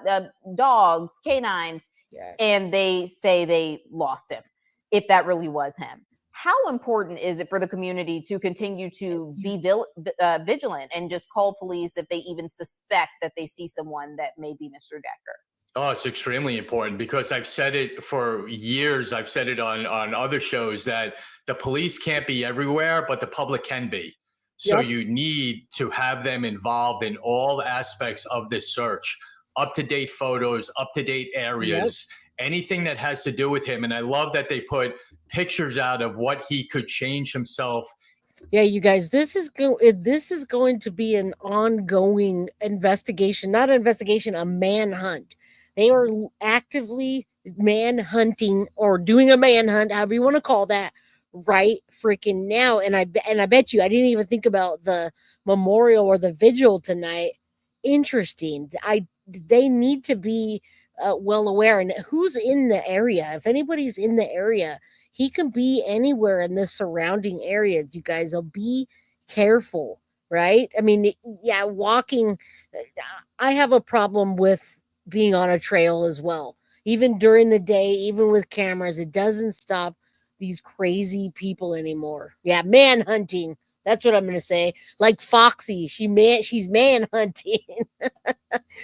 dogs, canines, and they say they lost him, if that really was him. How important is it for the community to continue to be vigilant and just call police if they even suspect that they see someone that may be Mr. Decker? Oh, it's extremely important, because I've said it for years. I've said it on other shows that the police can't be everywhere, but the public can be. So Yep. you need to have them involved in all aspects of this search, up-to-date photos, up-to-date areas, anything that has to do with him. And I love that they put pictures out of what he could change himself. Yeah, you guys, this is going to be an ongoing investigation, not an investigation, a manhunt. They are actively manhunting or doing a manhunt, however you want to call that, right freaking now. And I bet you I didn't even think about the memorial or the vigil tonight. Interesting. They need to be well aware, and who's in the area. If anybody's in the area, he can be anywhere in the surrounding areas. You guys will be careful, right? I mean, yeah, walking. I have a problem with being on a trail as well. Even during the day, even with cameras, it doesn't stop these crazy people anymore. Yeah, man hunting. That's what I'm going to say. Like Foxy, she's man hunting.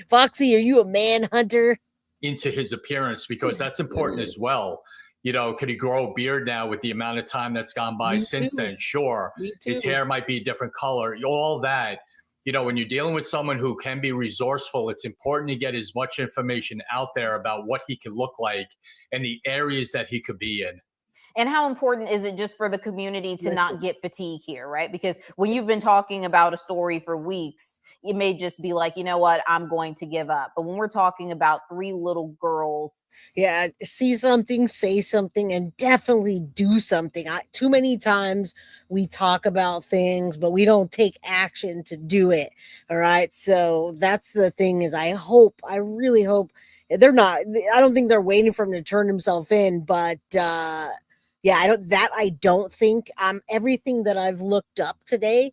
Foxy, are you a man hunter? Into his appearance, because that's important as well. You know, could he grow a beard now with the amount of time that's gone by since then? Sure. His hair might be a different color, all that. You know, when you're dealing with someone who can be resourceful, it's important to get as much information out there about what he could look like and the areas that he could be in. And how important is it just for the community to not get fatigue here, right? Because when you've been talking about a story for weeks, it may just be like, you know what, I'm going to give up. But when we're talking about 3 little girls. Yeah, see something, say something, and definitely do something. Too many times we talk about things, but we don't take action to do it. All right. So that's the thing is I really hope I don't think they're waiting for him to turn himself in, but yeah, I don't think everything that I've looked up today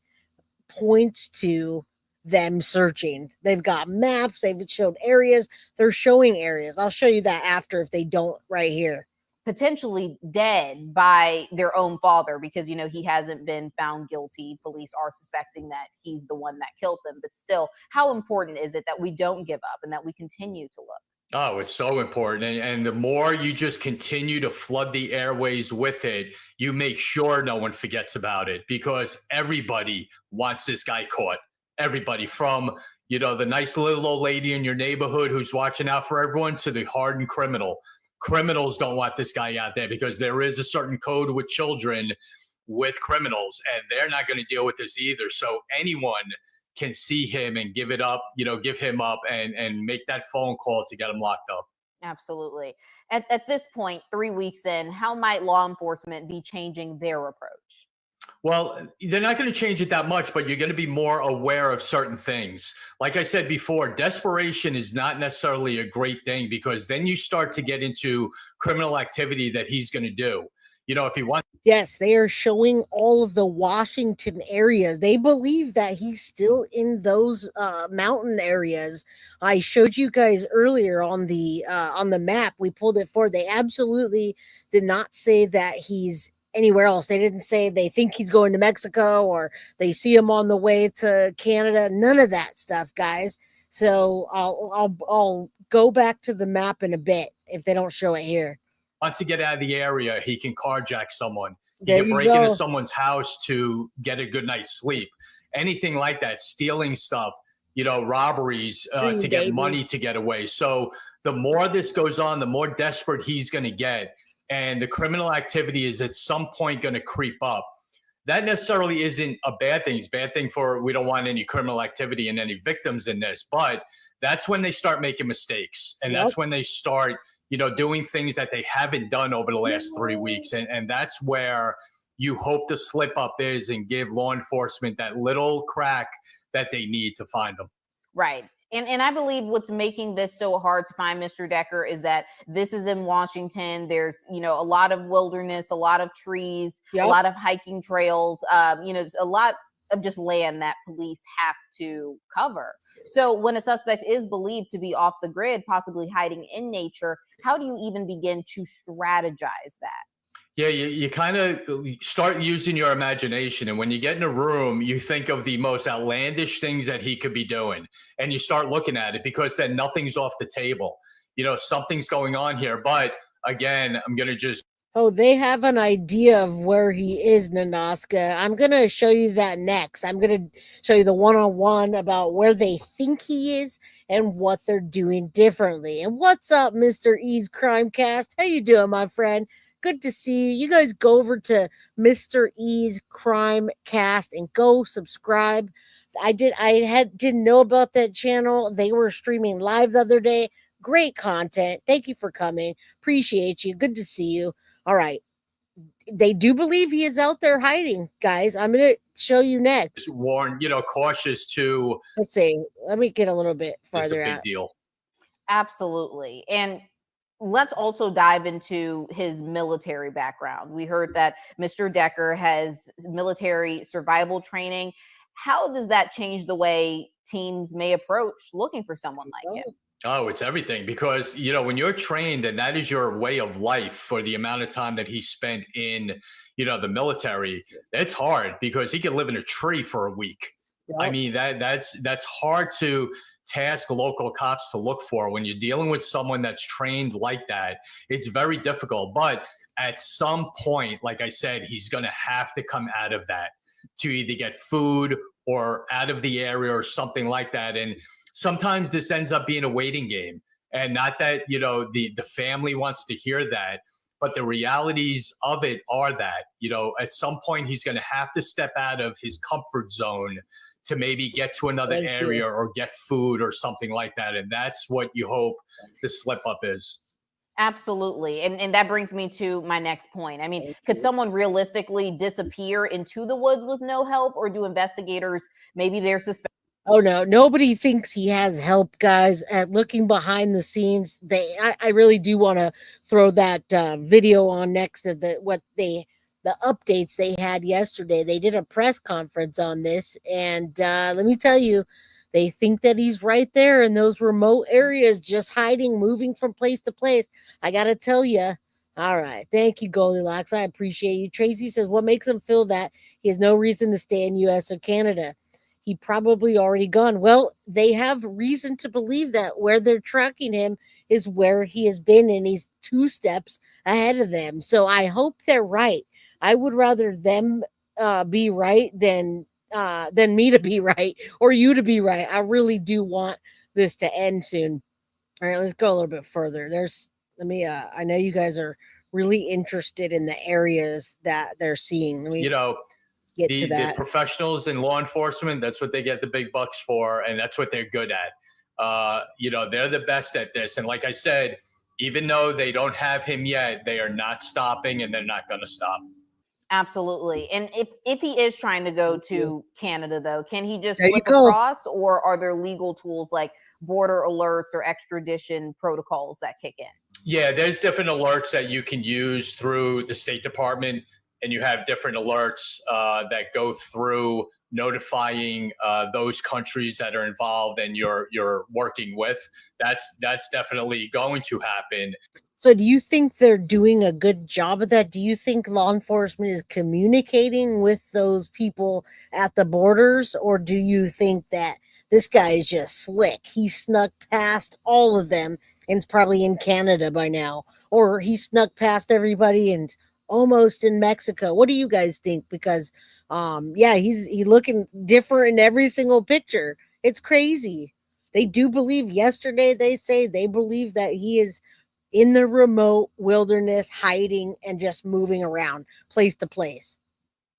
points to them searching. They've got maps, they've showed areas, they're showing areas. I'll show you that after if they don't right here. Potentially dead by their own father because, you know, he hasn't been found guilty. Police are suspecting that he's the one that killed them. But still, how important is it that we don't give up and that we continue to look? Oh, it's so important. And the more you just continue to flood the airways with it, you make sure no one forgets about it because everybody wants this guy caught. Everybody from, you know, the nice little old lady in your neighborhood who's watching out for everyone to the hardened criminal. Criminals don't want this guy out there because there is a certain code with children with criminals and they're not going to deal with this either. So anyone can see him and give it up, you know, give him up and make that phone call to get him locked up. Absolutely. At this point, 3 weeks in, how might law enforcement be changing their approach? Well, they're not going to change it that much, but you're going to be more aware of certain things. Like I said before, desperation is not necessarily a great thing because then you start to get into criminal activity that he's going to do. You know, if he wants. Yes, they are showing all of the Washington areas. They believe that he's still in those mountain areas. I showed you guys earlier on the map. We pulled it forward. They absolutely did not say that he's anywhere else. They didn't say they think he's going to Mexico or they see him on the way to Canada. None of that stuff, guys. So I'll go back to the map in a bit if they don't show it here. Wants to get out of the area, he can carjack someone. He can break into someone's house to get a good night's sleep. Anything like that, stealing stuff, you know, robberies to get money to get away. So the more this goes on, the more desperate he's going to get. And the criminal activity is at some point going to creep up. That necessarily isn't a bad thing. It's a bad thing for we don't want any criminal activity and any victims in this. But that's when they start making mistakes. And that's when they start, you know, doing things that they haven't done over the last 3 weeks. And that's where you hope the slip up is and give law enforcement that little crack that they need to find them. Right. And I believe what's making this so hard to find Mr. Decker is that this is in Washington. There's, you know, a lot of wilderness, a lot of trees, a lot of hiking trails, you know, a lot of just land that police have to cover. So when a suspect is believed to be off the grid, possibly hiding in nature, how do you even begin to strategize that? Yeah, you kind of start using your imagination. And when you get in a room, you think of the most outlandish things that he could be doing. And you start looking at it because then nothing's off the table. You know, something's going on here. But again, I'm going to just Oh, they have an idea of where he is, Nanaska. I'm going to show you that next. I'm going to show you the one-on-one about where they think he is and what they're doing differently. And what's up, Mr. E's Crimecast? How you doing, my friend? Good to see you. You guys go over to Mr. E's Crimecast and go subscribe. Didn't know about that channel. They were streaming live the other day. Great content. Thank you for coming. Appreciate you. Good to see you. All right. They do believe he is out there hiding, guys. I'm going to show you next. Just warn, cautious to. Let's see. Let me get a little bit farther It's a out. big deal. Absolutely. And let's also dive into his military background. We heard that Mr. Decker has military survival training. How does that change the way teams may approach looking for someone like him? Oh, it's everything because, when you're trained and that is your way of life for the amount of time that he spent in, the military, it's hard because he could live in a tree for a week. Yep. I mean, that's hard to task local cops to look for when you're dealing with someone that's trained like that. It's very difficult. But at some point, like I said, he's going to have to come out of that to either get food or out of the area or something like that. And sometimes this ends up being a waiting game, and not that, the family wants to hear that, but the realities of it are that, at some point he's going to have to step out of his comfort zone to maybe get to another area or get food or something like that. And that's what you hope the slip up is. Absolutely. And that brings me to my next point. I mean, could someone realistically disappear into the woods with no help, or do investigators, maybe they're suspecting? Oh no, nobody thinks he has help, guys. At looking behind the scenes, I really do want to throw that video on next to the updates they had yesterday. They did a press conference on this, and let me tell you, they think that he's right there in those remote areas, just hiding, moving from place to place. I gotta tell you. All right, thank you, Goldilocks. I appreciate you. Tracy says, what makes him feel that he has no reason to stay in U.S. or Canada? He probably already gone. Well, they have reason to believe that where they're tracking him is where he has been, and he's 2 steps ahead of them. So I hope they're right. I would rather them be right than me to be right, or you to be right. I really do want this to end soon. All right, let's go a little bit further. I know you guys are really interested in the areas that they're seeing. Let me get to that. The professionals in law enforcement, that's what they get the big bucks for, and that's what they're good at. They're the best at this. And like I said, even though they don't have him yet, they are not stopping, and they're not going to stop. Absolutely. And if he is trying to go to Canada, though, can he just slip across, or are there legal tools like border alerts or extradition protocols that kick in? Yeah, there's different alerts that you can use through the State Department, and you have different alerts that go through notifying those countries that are involved and you're working with. That's definitely going to happen. So do you think they're doing a good job of that? Do you think law enforcement is communicating with those people at the borders, or do you think that this guy is just slick? He snuck past all of them and is probably in Canada by now, or he snuck past everybody and almost in Mexico. What do you guys think? Because he's looking different in every single picture. It's crazy. They do believe yesterday, they believe that he is in the remote wilderness, hiding and just moving around place to place.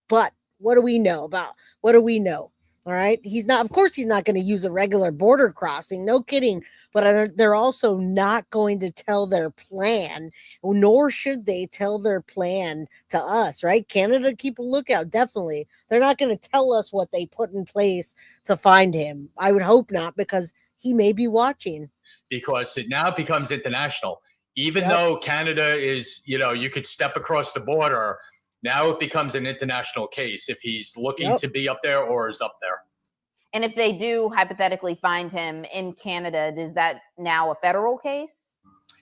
But what do we know? All right. Of course, he's not going to use a regular border crossing. No kidding. But they're also not going to tell their plan, nor should they tell their plan to us, right? Canada, keep a lookout. Definitely. They're not going to tell us what they put in place to find him. I would hope not, because he may be watching. Because it now becomes international. Even though Canada is, you could step across the border, now it becomes an international case if he's looking to be up there or is up there. And if they do hypothetically find him in Canada, is that now a federal case?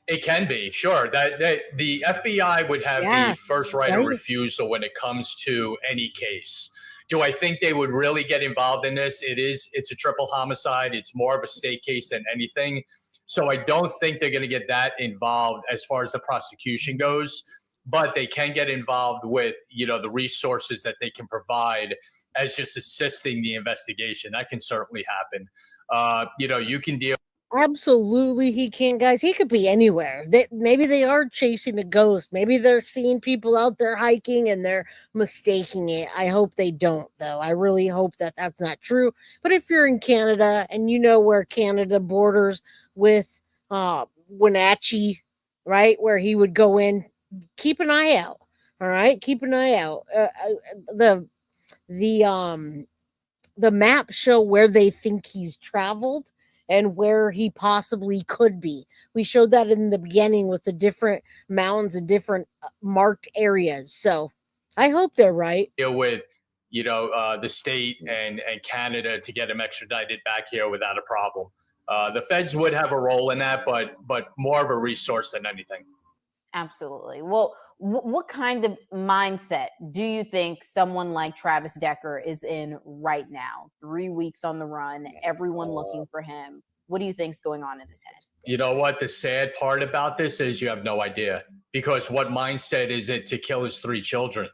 It can be, sure. That the FBI would have the first right of refusal when it comes to any case. Do I think they would really get involved in this? It's a triple homicide. It's more of a state case than anything. So I don't think they're going to get that involved as far as the prosecution goes. but they can get involved with, the resources that they can provide as just assisting the investigation. That can certainly happen. You can deal. Absolutely, he can, guys. He could be anywhere. Maybe they are chasing a ghost. Maybe they're seeing people out there hiking and they're mistaking it. I hope they don't, though. I really hope that that's not true. But if you're in Canada and you know where Canada borders with Wenatchee, right, where he would go in, keep an eye out. All right, keep an eye out. The maps show where they think he's traveled and where he possibly could be. We showed that in the beginning with the different mountains and different marked areas. So I hope they're right. Deal with, the state and Canada to get him extradited back here without a problem. The feds would have a role in that, but more of a resource than anything. Absolutely. Well, what kind of mindset do you think someone like Travis Decker is in right now? 3 weeks on the run, everyone looking for him. What do you think's going on in his head? You know what? The sad part about this is you have no idea, because what mindset is it to kill his 3 children?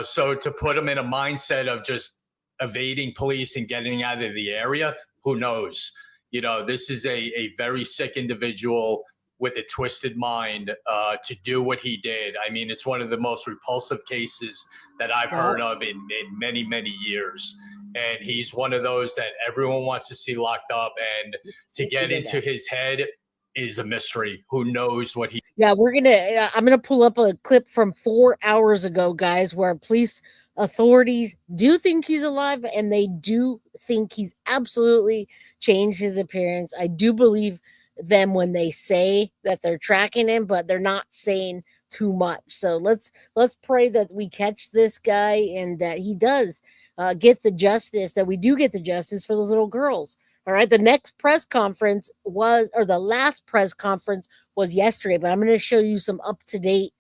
So to put him in a mindset of just evading police and getting out of the area, who knows? This is a very sick individual with a twisted mind to do what he did. I mean, it's one of the most repulsive cases that I've heard of in many, many years. And he's one of those that everyone wants to see locked up. And to get into his head is a mystery. Who knows what he... Yeah, I'm going to pull up a clip from 4 hours ago, guys, where police authorities do think he's alive and they do think he's absolutely changed his appearance. I do believe them when they say that they're tracking him, but they're not saying too much. So let's pray that we catch this guy and that he does get the justice, that we do get the justice for those little girls. All right. The next press conference the last press conference was yesterday, but I'm going to show you some up-to-date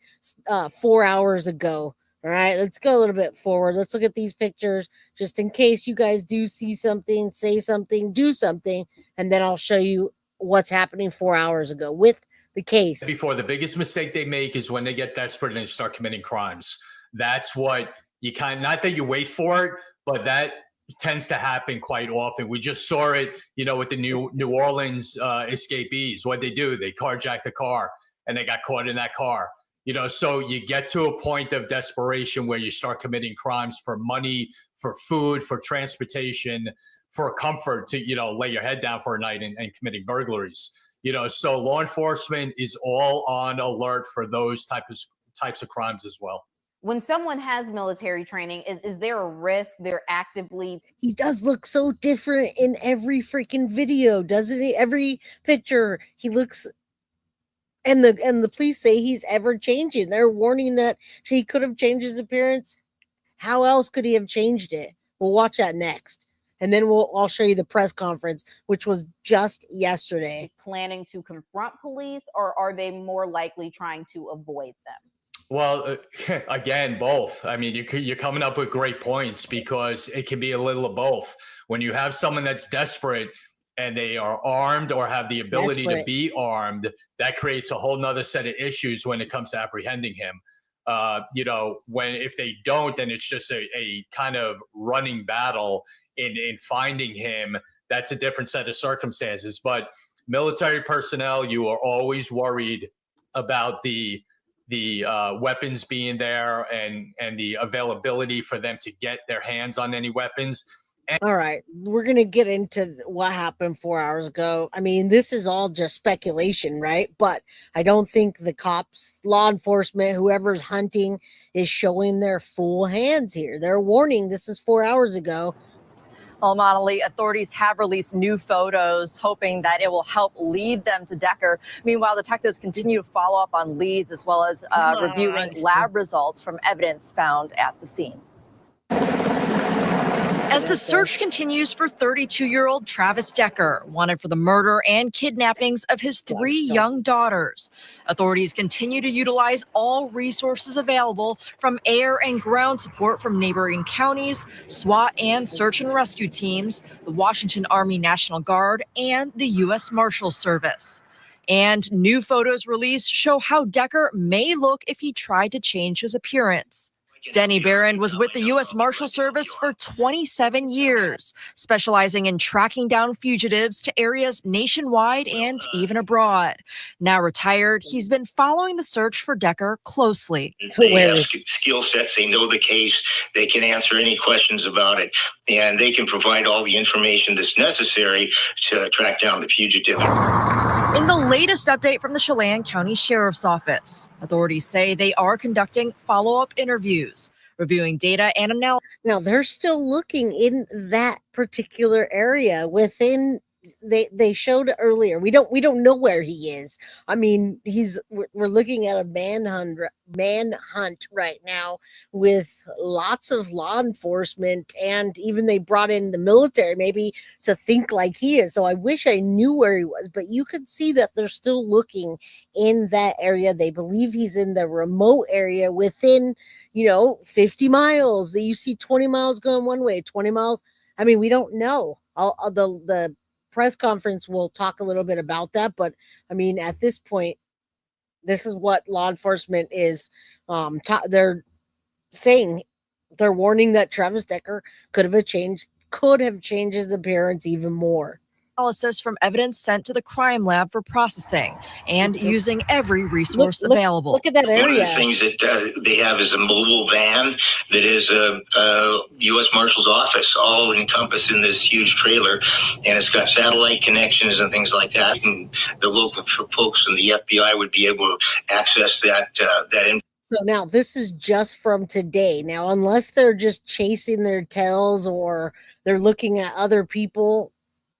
4 hours ago. All right, let's go a little bit forward. Let's look at these pictures just in case you guys do see something, say something, do something, and then I'll show you what's happening 4 hours ago with the case. Before, the biggest mistake they make is when they get desperate and they start committing crimes. That's what you not that you wait for it, but that tends to happen quite often. We just saw it, with the New Orleans escapees. What they do, they carjacked the car and they got caught in that car. So you get to a point of desperation where you start committing crimes for money, for food, for transportation, for comfort to, lay your head down for a night and committing burglaries. So law enforcement is all on alert for those types of crimes as well. When someone has military training, is there a risk they're actively... He does look so different in every freaking video, doesn't he? Every picture, he looks... And the police say he's ever changing. They're warning that he could have changed his appearance. How else could he have changed it? We'll watch that next. And then I'll show you the press conference, which was just yesterday. Planning to confront police, or are they more likely trying to avoid them? Well, again, both. I mean, you're coming up with great points, because it can be a little of both. When you have someone that's desperate and they are armed or have the ability to be armed, that creates a whole nother set of issues when it comes to apprehending him. If they don't, then it's just a kind of running battle in finding him. That's a different set of circumstances. But military personnel, you are always worried about the weapons being there and the availability for them to get their hands on any weapons. All right, we're going to get into what happened 4 hours ago. I mean, this is all just speculation, right? But I don't think the cops, law enforcement, whoever's hunting is showing their full hands here. They're warning, this is 4 hours ago. Well, Monali, authorities have released new photos, hoping that it will help lead them to Decker. Meanwhile, detectives continue to follow up on leads as well as reviewing lab results from evidence found at the scene. As the search continues for 32-year-old Travis Decker, wanted for the murder and kidnappings of his 3 young daughters, authorities continue to utilize all resources available, from air and ground support from neighboring counties, SWAT and search and rescue teams, the Washington Army National Guard, and the U.S. Marshals Service. And new photos released show how Decker may look if he tried to change his appearance. Denny Barron was with the U.S. Marshal Service for 27 years, specializing in tracking down fugitives to areas nationwide and even abroad. Now retired, he's been following the search for Decker closely. They have skill sets, they know the case, they can answer any questions about it, and they can provide all the information that's necessary to track down the fugitive. In the latest update from the Chelan County Sheriff's Office, authorities say they are conducting follow-up interviews, reviewing data and analysis. Now they're still looking in that particular area within. They showed earlier. We don't know where he is. I mean, we're looking at a manhunt right now with lots of law enforcement, and even they brought in the military maybe to think like he is. So I wish I knew where he was, but you could see that they're still looking in that area. They believe he's in the remote area within 50 miles. That you see 20 miles going one way, 20 miles. I mean, we don't know. The press conference will talk a little bit about that, but I mean, at this point, this is what law enforcement is. They're saying, they're warning that Travis Decker could have changed his appearance even more. Analysis from evidence sent to the crime lab for processing and using every resource available. Look at that area. One of the things that they have is a mobile van that is a U.S. Marshal's office, all encompassed in this huge trailer, and it's got satellite connections and things like that. And the local folks from the FBI would be able to access that information. So now this is just from today. Now, unless they're just chasing their tails or they're looking at other people,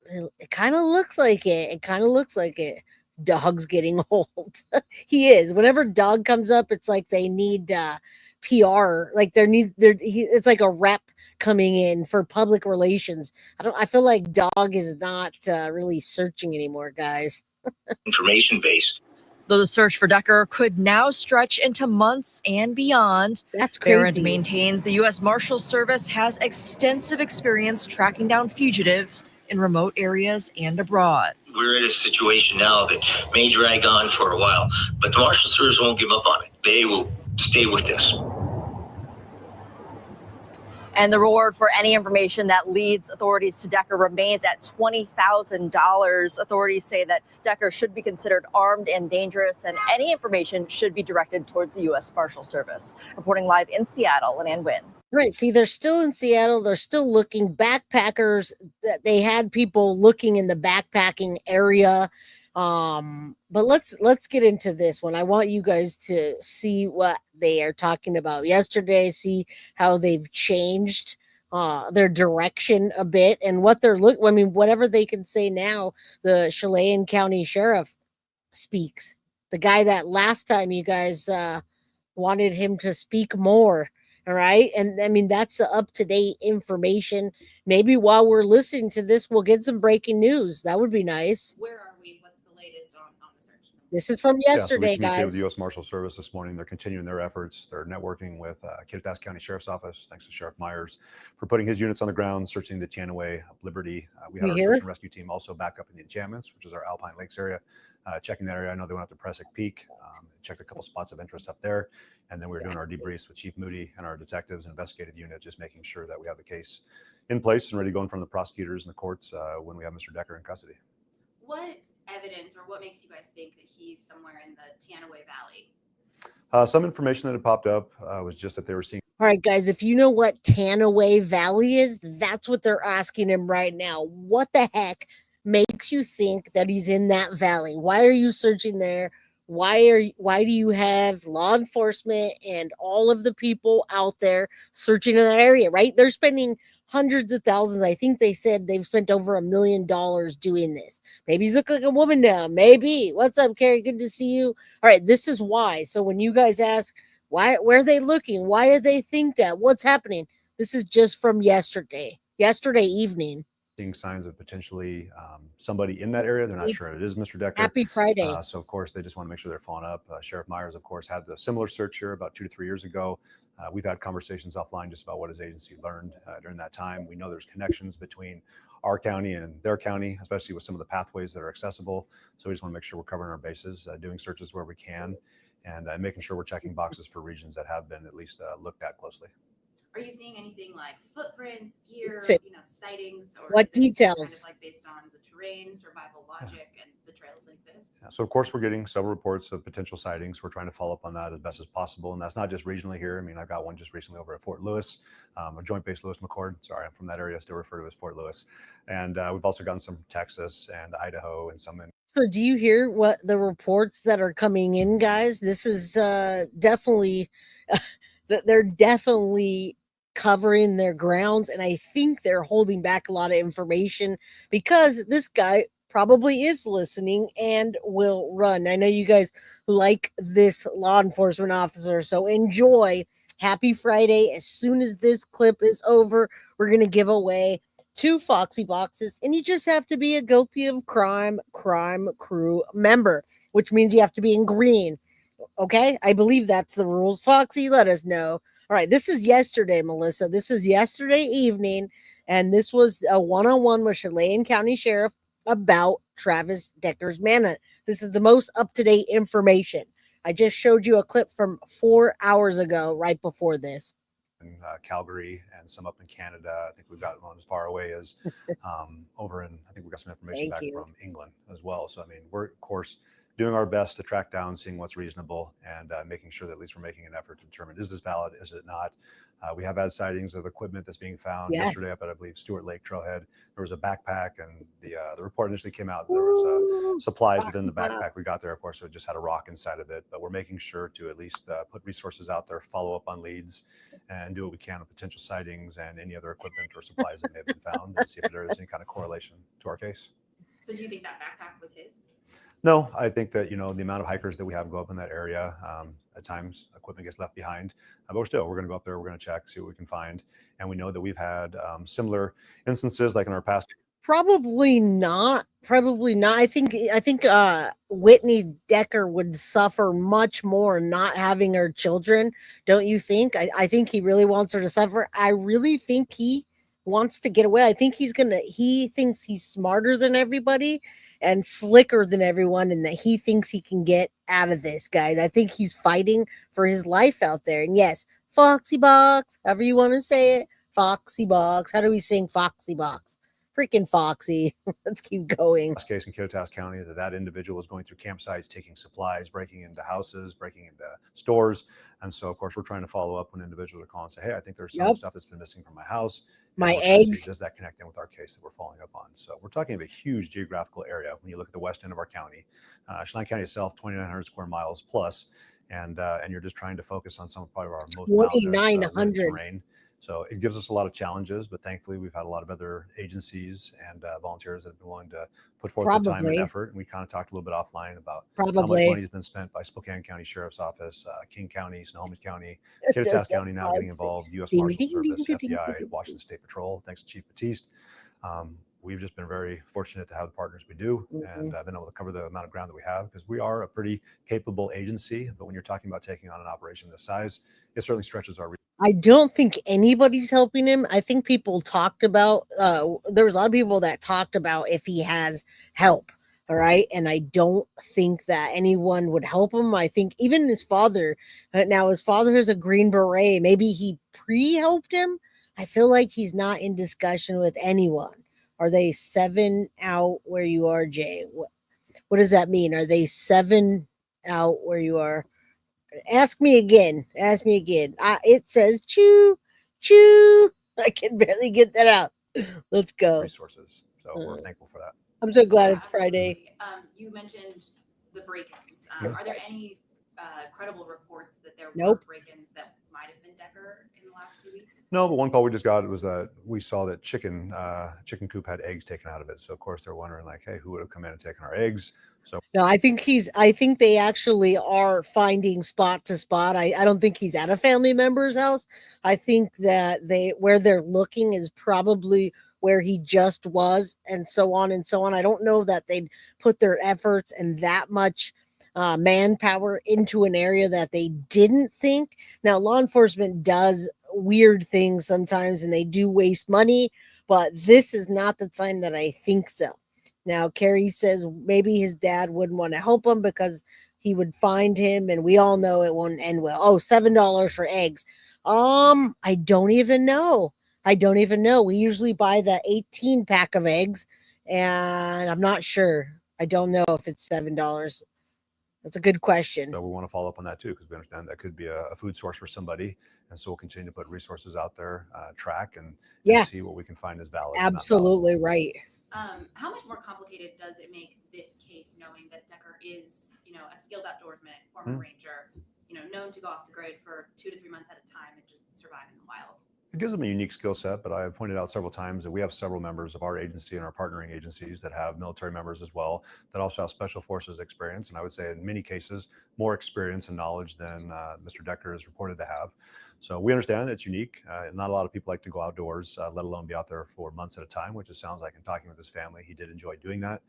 it kind of looks like it. Dog's getting old. He is. Whenever dog comes up, it's like they need PR. Like it's like a rep coming in for public relations. I feel like dog is not really searching anymore, guys. Information base. Though the search for Decker could now stretch into months and beyond, that's crazy. Barron maintains the U.S. Marshal Service has extensive experience tracking down fugitives in remote areas and abroad. We're in a situation now that may drag on for a while, but the Marshal Service won't give up on it. They will stay with this. And the reward for any information that leads authorities to Decker remains at $20,000. Authorities say that Decker should be considered armed and dangerous, and any information should be directed towards the U.S. Marshal Service. Reporting live in Seattle, Ann Wynn. Right. See, they're still in Seattle. They're still looking. Backpackers, they had people looking in the backpacking area. But let's get into this one. I want you guys to see what they are talking about yesterday, see how they've changed their direction a bit and what they're looking. I mean, whatever they can say now, the Chelan County Sheriff speaks. The guy that last time you guys wanted him to speak more. All right. And I mean, that's the up-to-date information. Maybe while we're listening to this, we'll get some breaking news. That would be nice. Where are we? What's the latest on the search? This is from yesterday, so we communicated guys. with the U.S. Marshal Service this morning. They're continuing their efforts. They're networking with Kittitas County Sheriff's Office. Thanks to Sheriff Myers for putting his units on the ground, searching the Tanaway up Liberty. We had our search and rescue team also back up in the enchantments, which is our Alpine Lakes area, checking that area. I know they went up to Presic Peak, checked a couple spots of interest up there. And then we were doing our debriefs with Chief Moody and our detectives and investigative unit, just making sure that we have the case in place and ready to go in front of the prosecutors and the courts when we have Mr. Decker in custody. What evidence or what makes you guys think that he's somewhere in the Tanaway Valley? Some information that had popped up was just that they were seeing. All right, guys, if you know what Tanaway Valley is, that's what they're asking him right now. What the heck makes you think that he's in that valley? Why are you searching there? Why do you have law enforcement and all of the people out there searching in that area, right? They're spending hundreds of thousands. I think they said they've spent over $1 million doing this. Maybe he's looking like a woman now. Maybe. What's up, Carrie? Good to see you. All right, this is why. So when you guys ask, where are they looking? Why do they think that? What's happening? This is just from yesterday evening. Seeing signs of potentially somebody in that area. They're not sure it is Mr. Decker. Happy Friday. So, of course, they just want to make sure they're following up. Sheriff Myers, of course, had the similar search here about 2 to 3 years ago. We've had conversations offline just about what his agency learned during that time. We know there's connections between our county and their county, especially with some of the pathways that are accessible. So we just want to make sure we're covering our bases, doing searches where we can, and making sure we're checking boxes for regions that have been at least looked at closely. Are you seeing anything like footprints, gear, Say- sightings, or What is it just kind details? of like based on the terrain, survival logic, and the trails that exist? Yeah, so of course we're getting several reports of potential sightings. We're trying to follow up on that as best as possible, and that's not just regionally here. I mean, I've got one just recently over at Fort Lewis, a Joint Base Lewis McChord. Sorry, I'm from that area, still refer to as Fort Lewis. And we've also gotten some from Texas and Idaho and some in. So do you hear what the reports that are coming in, guys? This is definitely that they're definitely covering their grounds, and I think they're holding back a lot of information because this guy probably is listening and will run. I know you guys like this law enforcement officer, so enjoy. Happy Friday. As soon as this clip is over, we're going to give away 2 Foxy boxes, and you just have to be a guilty of crime crew member, which means you have to be in green. Okay, I believe that's the rules. Foxy, let us know. All right, this is yesterday, Melissa. This is yesterday evening, and this was a one-on-one with Chelan County Sheriff about Travis Decker's manhunt. This is the most up-to-date information. I just showed you a clip from 4 hours ago, right before this. In Calgary and some up in Canada. I think we've got one as far away as over in, I think we've got some information back from England as well. So, I mean, we're, of course, doing our best to track down, seeing what's reasonable, and making sure that at least we're making an effort to determine, is this valid, is it not? We have had sightings of equipment that's being found. Yesterday up at, I believe, Stewart Lake Trailhead, there was a backpack, and the report initially came out, there was supplies within the backpack. We got there, of course, so it just had a rock inside of it, but we're making sure to at least put resources out there, follow up on leads, and do what we can with potential sightings and any other equipment or supplies that may have been found, and see if there is any kind of correlation to our case. So do you think that backpack was his? No, I think that, the amount of hikers that we have go up in that area, at times equipment gets left behind, but we're going to go up there, we're going to check, see what we can find. And we know that we've had similar instances like in our past. Probably not. I think Whitney Decker would suffer much more not having her children. Don't you think? I think he really wants her to suffer. I really think he wants to get away. I think he thinks he's smarter than everybody and slicker than everyone, and that he thinks he can get out of this, guys. I think he's fighting for his life out there. And yes, Foxy Box, however you want to say it, Foxy Box. How do we sing Foxy Box? Freaking Foxy. Let's keep going. Last case in Kittitas County, that individual was going through campsites, taking supplies, breaking into houses, breaking into stores. And so, of course, we're trying to follow up when individuals are calling and say, hey, I think there's some stuff that's been missing from my house. My eggs. Does that connect in with our case that we're following up on? So we're talking of a huge geographical area. When you look at the west end of our county, Chelan County itself, 2,900 square miles plus, and you're just trying to focus on some part of our most mountainous terrain. So it gives us a lot of challenges, but thankfully we've had a lot of other agencies and volunteers that have been willing to put forth the time and effort. And we kind of talked a little bit offline about how much money has been spent by Spokane County Sheriff's Office, King County, Snohomish County, Kittitas County now getting involved, U.S. Marshals Service, FBI, Washington State Patrol, thanks to Chief Batiste. We've just been very fortunate to have the partners we do, and been able to cover the amount of ground that we have, because we are a pretty capable agency. But when you're talking about taking on an operation this size, it certainly stretches our. I don't think anybody's helping him. I think people talked about, there was a lot of people that talked about if he has help. All right. And I don't think that anyone would help him. I think even his father, now his father is a Green Beret. Maybe he pre-helped him. I feel like he's not in discussion with anyone. Are they 7 out where you are, Jay? What does that mean? Are they 7 out where you are? Ask me again. It says choo, choo. I can barely get that out. Let's go. Resources. So we're thankful for that. I'm so glad it's Friday. You mentioned the break-ins. Are there any credible reports that there were break-ins that might have been Decker in the last few weeks? No, but one call we just got was that we saw that chicken coop had eggs taken out of it. So of course they're wondering like, hey, who would have come in and taken our eggs? So no, I think they actually are finding spot to spot. I don't think he's at a family member's house. I think that where they're looking is probably where he just was, and so on and so on. I don't know that they'd put their efforts and that much manpower into an area that they didn't think. Now, law enforcement does weird things sometimes, and they do waste money, but this is not the time that I think so. Now, Carrie says maybe his dad wouldn't want to help him because he would find him, and we all know it won't end well. Oh, $7 for eggs. I don't even know. We usually buy the 18 pack of eggs, and I'm not sure. I don't know if it's $7. That's a good question. So we want to follow up on that too, because we understand that could be a food source for somebody. And so we'll continue to put resources out there, track and see what we can find as valid. Absolutely right. How much more complicated does it make this case knowing that Decker is, a skilled outdoorsman, former ranger, known to go off the grid for 2 to 3 months at a time and just survive in the wild? It gives them a unique skill set, but I have pointed out several times that we have several members of our agency and our partnering agencies that have military members as well, that also have special forces experience. And I would say in many cases, more experience and knowledge than Mr. Decker is reported to have. So we understand it's unique. Not a lot of people like to go outdoors, let alone be out there for months at a time, which it sounds like in talking with his family, he did enjoy doing that.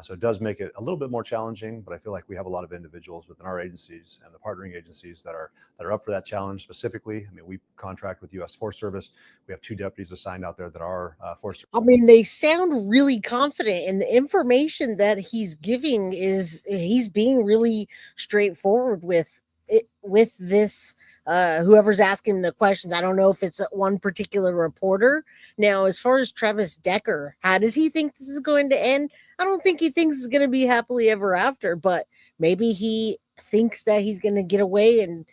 So it does make it a little bit more challenging, but I feel like we have a lot of individuals within our agencies and the partnering agencies that are up for that challenge specifically. I mean, we contract with U.S. Forest Service. We have 2 deputies assigned out there that are Forest Service. I mean, they sound really confident, and the information that he's giving is he's being really straightforward with it, with this. Whoever's asking the questions, I don't know if it's one particular reporter. Now, as far as Travis Decker, how does he think this is going to end? I don't think he thinks it's going to be happily ever after, but maybe he thinks that he's going to get away and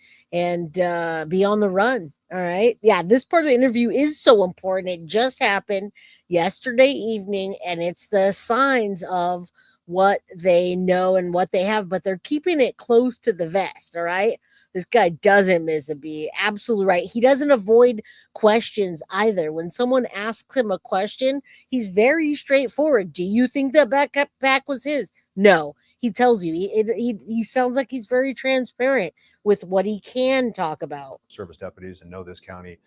be on the run. All right. Yeah, this part of the interview is so important. It just happened yesterday evening, and it's the signs of what they know and what they have, but they're keeping it close to the vest. All right. This guy doesn't miss a beat. Absolutely right. He doesn't avoid questions either. When someone asks him a question, he's very straightforward. Do you think that backpack was his? No. He tells you. He sounds like he's very transparent with what he can talk about. Service deputies and know this county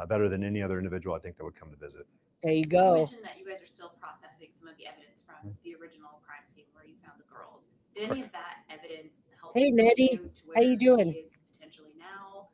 better than any other individual I think that would come to visit. There you You go. mentioned that you guys are still processing some of the evidence from the original crime scene where you found the girls. Did any of that evidence help? Hey, Nettie. How you doing? He is potentially now.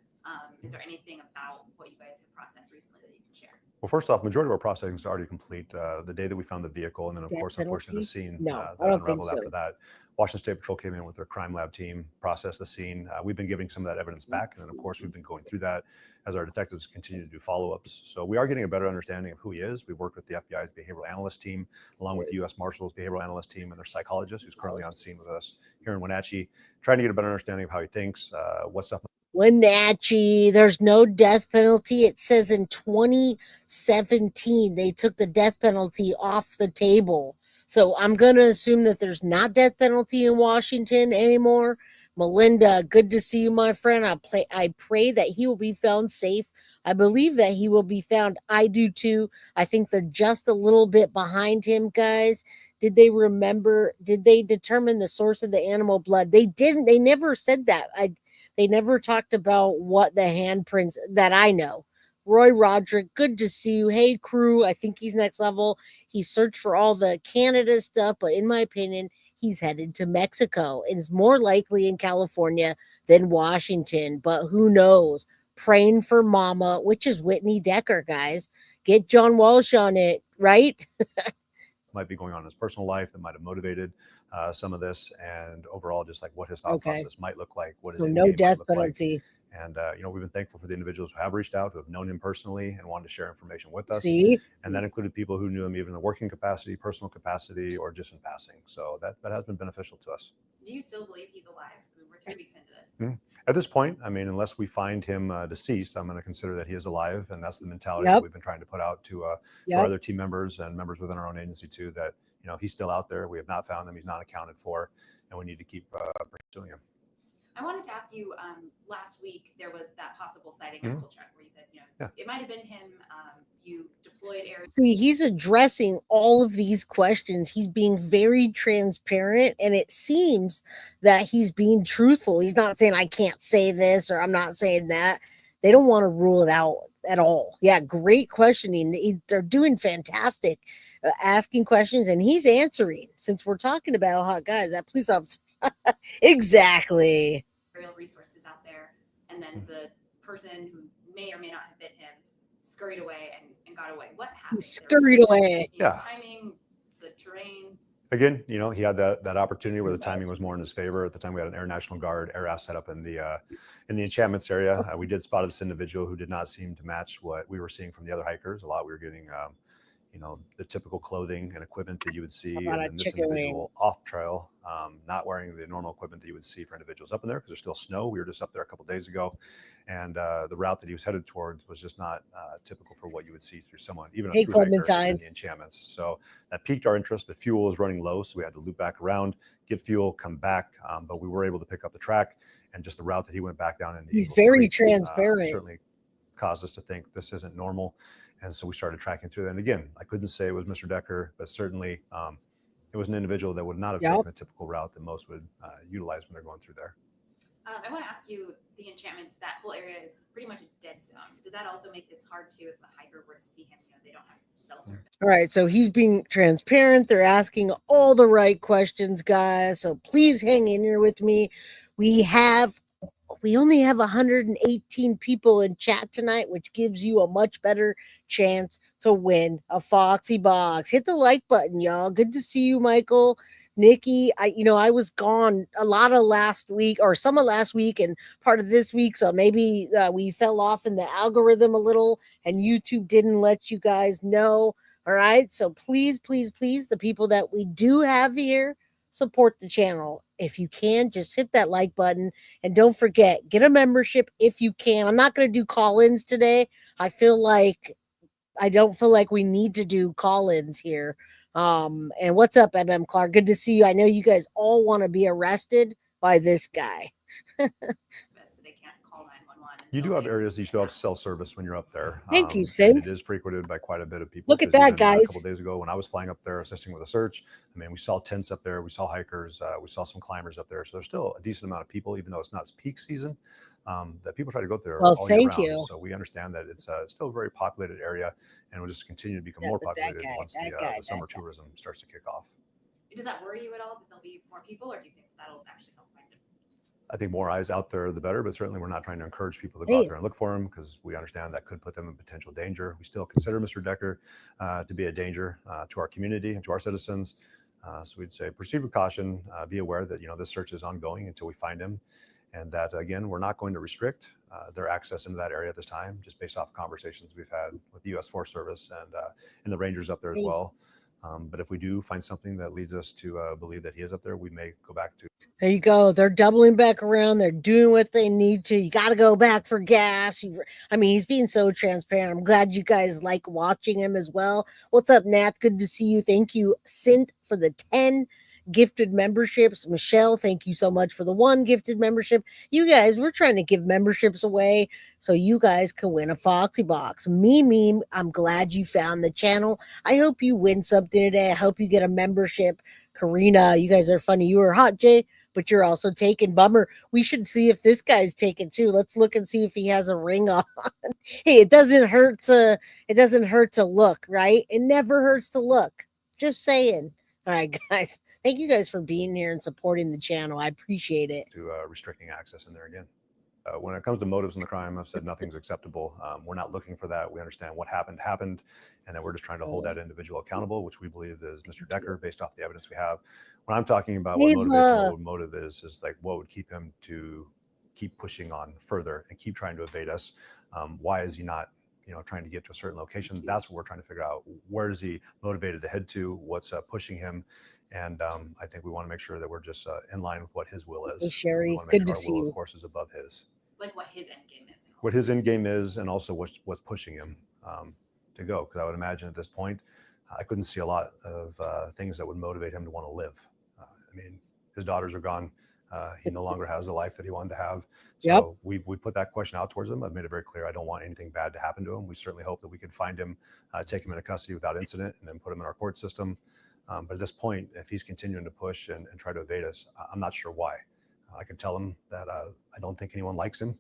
Is there anything about what you guys have processed recently that you can share? Well, first off, majority of our processing is already complete. The day that we found the vehicle, and then of Death course, unfortunately, the penalty? scene No, that I don't think unraveled so. after that. Washington State Patrol came in with their crime lab team, processed the scene. We've been giving some of that evidence back, and then of course we've been going through that as our detectives continue to do follow-ups. So we are getting a better understanding of who he is. We worked with the FBI's behavioral analyst team, along with the U.S. Marshals behavioral analyst team and their psychologist, who's currently on scene with us here in Wenatchee, trying to get a better understanding of how he thinks, what stuff. Wenatchee, there's no death penalty. It says in 2017 they took the death penalty off the table. So I'm going to assume that there's not death penalty in Washington anymore. Melinda, good to see you, my friend. I pray that he will be found safe. I believe that he will be found. I do too. I think they're just a little bit behind him, guys. Did they determine the source of the animal blood? They didn't. They never said that. They never talked about what the handprints that I know. Roy Roderick, good to see you. Hey, crew, I think he's next level. He searched for all the Canada stuff, but in my opinion, he's headed to Mexico and is more likely in California than Washington, but who knows? Praying for mama, which is Whitney Decker, guys. Get John Walsh on it, right? Might be going on in his personal life that might have motivated some of this, and overall just like what his thought process might look like. What So his no end game might death look like. penalty. And we've been thankful for the individuals who have reached out, who have known him personally and wanted to share information with us. See? And that included people who knew him even in a working capacity, personal capacity, or just in passing. So that has been beneficial to us. Do you still believe he's alive? I mean, we're 3 weeks into this. At this point, I mean, unless we find him deceased, I'm going to consider that he is alive, and that's the mentality that we've been trying to put out to our other team members and members within our own agency too. That he's still out there. We have not found him. He's not accounted for, and we need to keep pursuing him. I wanted to ask you, last week there was that possible sighting of Kolchak where you said, it might have been him. You deployed air. See, he's addressing all of these questions. He's being very transparent, and it seems that he's being truthful. He's not saying, I can't say this, or I'm not saying that. They don't want to rule it out at all. Yeah, great questioning. They're doing fantastic, asking questions, and he's answering. Since we're talking about hot guys, that police officer. Exactly. Real resources out there, and then the person who may or may not have been him scurried away and got away. What He happened? scurried away. Timing, the terrain. Again, he had that opportunity where the timing was more in his favor. At the time, we had an Air National Guard air ass set up in the enchantments area. We did spot this individual who did not seem to match what we were seeing from the other hikers. A lot we were getting, the typical clothing and equipment that you would see, and then this individual off trail, not wearing the normal equipment that you would see for individuals up in there because there's still snow. We were just up there a couple days ago, and the route that he was headed towards was just not typical for what you would see through someone, even a through hiker in the enchantments. So that piqued our interest. The fuel was running low, so we had to loop back around, get fuel, come back, but we were able to pick up the track, and just the route that he went back down. He's very transparent. Certainly caused us to think this isn't normal. And so we started tracking through that. And again, I couldn't say it was Mr. Decker, but certainly it was an individual that would not have taken the typical route that most would utilize when they're going through there. I want to ask you, the enchantments, that whole area is pretty much a dead zone. Does that also make this hard too if a hiker were to see him? They don't have cell service. All right, so he's being transparent. They're asking all the right questions, guys. So please hang in here with me. We only have 118 people in chat tonight, which gives you a much better chance to win a Foxy box. Hit the like button, y'all. Good to see you, Michael. Nikki, I was gone a lot of last week, or some of last week and part of this week, so maybe we fell off in the algorithm a little and YouTube didn't let you guys know. All right, so please, the people that we do have here, support the channel. If you can, just hit that like button, and don't forget, get a membership if you can. I'm not going to do call-ins today. I don't feel like we need to do call-ins here. And what's up, MM Clark? Good to see you. I know you guys all want to be arrested by this guy. You do have areas that you still have cell service when you're up there. Thank you, Sid. It is frequented by quite a bit of people. Look at that, guys. A couple days ago when I was flying up there assisting with a search, we saw tents up there. We saw hikers. We saw some climbers up there. So there's still a decent amount of people, even though it's not peak season, that people try to go up there all year round. So we understand that it's still a very populated area, and will just continue to become more populated once the summer tourism starts to kick off. Does that worry you at all that there'll be more people, or do you think that'll actually help find him? I think more eyes out there, the better, but certainly we're not trying to encourage people to go out there and look for him because we understand that could put them in potential danger. We still consider Mr. Decker to be a danger to our community and to our citizens. So we'd say proceed with caution, be aware that, this search is ongoing until we find him. And that, again, we're not going to restrict their access into that area at this time, just based off conversations we've had with the U.S. Forest Service and the Rangers up there as well. But if we do find something that leads us to believe that he is up there, we may go back to. There you go. They're doubling back around. They're doing what they need to. You got to go back for gas. He's being so transparent. I'm glad you guys like watching him as well. What's up, Nat? Good to see you. Thank you, Sint, for the 10 gifted memberships. Michelle, thank you so much for the 1 gifted membership. You guys, we're trying to give memberships away so you guys can win a Foxy box. Meme, I'm glad you found the channel. I hope you win something today. I hope you get a membership. Karina, you guys are funny. You were hot, Jay, but you're also taking. Bummer. We should see if this guy's taken too. Let's look and see if he has a ring on. Hey, it doesn't hurt to look, right? It never hurts to look. Just saying. All right, guys. Thank you guys for being here and supporting the channel. I appreciate it. To restricting access in there again. When it comes to motives in the crime, I've said nothing's acceptable. We're not looking for that. We understand what happened, and that we're just trying to hold that individual accountable, which we believe is Mr. Decker, based off the evidence we have. When I'm talking about what motivates him, what motive is like what would keep him to keep pushing on further and keep trying to evade us. Why is he not trying to get to a certain location? That's what we're trying to figure out. Where is he motivated to head to? What's pushing him? And I think we want to make sure that we're just in line with what his will is. Hey, Sherry, good to see you. Of course, is above his. Like what his end game is. What his end game is, and also what's pushing him to go. Because I would imagine at this point, I couldn't see a lot of things that would motivate him to want to live. His daughters are gone. He no longer has the life that he wanted to have. So we put that question out towards him. I've made it very clear I don't want anything bad to happen to him. We certainly hope that we could find him, take him into custody without incident, and then put him in our court system. But at this point, if he's continuing to push and try to evade us, I'm not sure why. I could tell him that I don't think anyone likes him.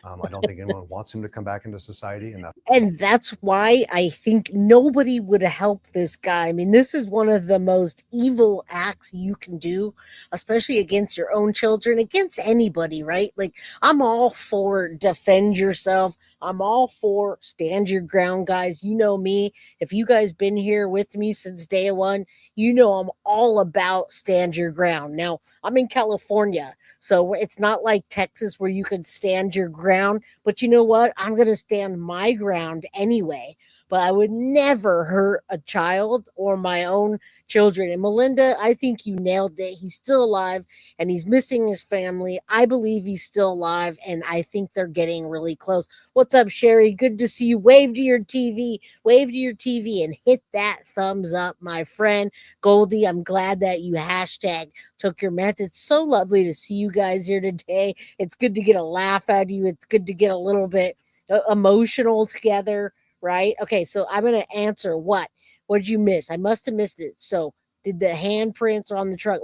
I don't think anyone wants him to come back into society. And that's why I think nobody would help this guy. I mean, this is one of the most evil acts you can do, especially against your own children, against anybody, right? Like, I'm all for defend yourself. I'm all for stand your ground, guys. You know me. If you guys been here with me since day one, you know I'm all about stand your ground. Now, I'm in California, so it's not like Texas where you can stand your ground. But you know what? I'm going to stand my ground anyway. But I would never hurt a child or my own children. And Melinda, I think you nailed it. He's still alive and he's missing his family. I believe he's still alive, and I think they're getting really close. What's up, Sherry? Good to see you. Wave to your TV, and hit that thumbs up, my friend. Goldie, I'm glad that you hashtag took your meds. It's so lovely to see you guys here today. It's good to get a laugh out of you. It's good to get a little bit emotional together, right? Okay, so I'm going to answer what? What did you miss? I must have missed it. So did the handprints on the truck?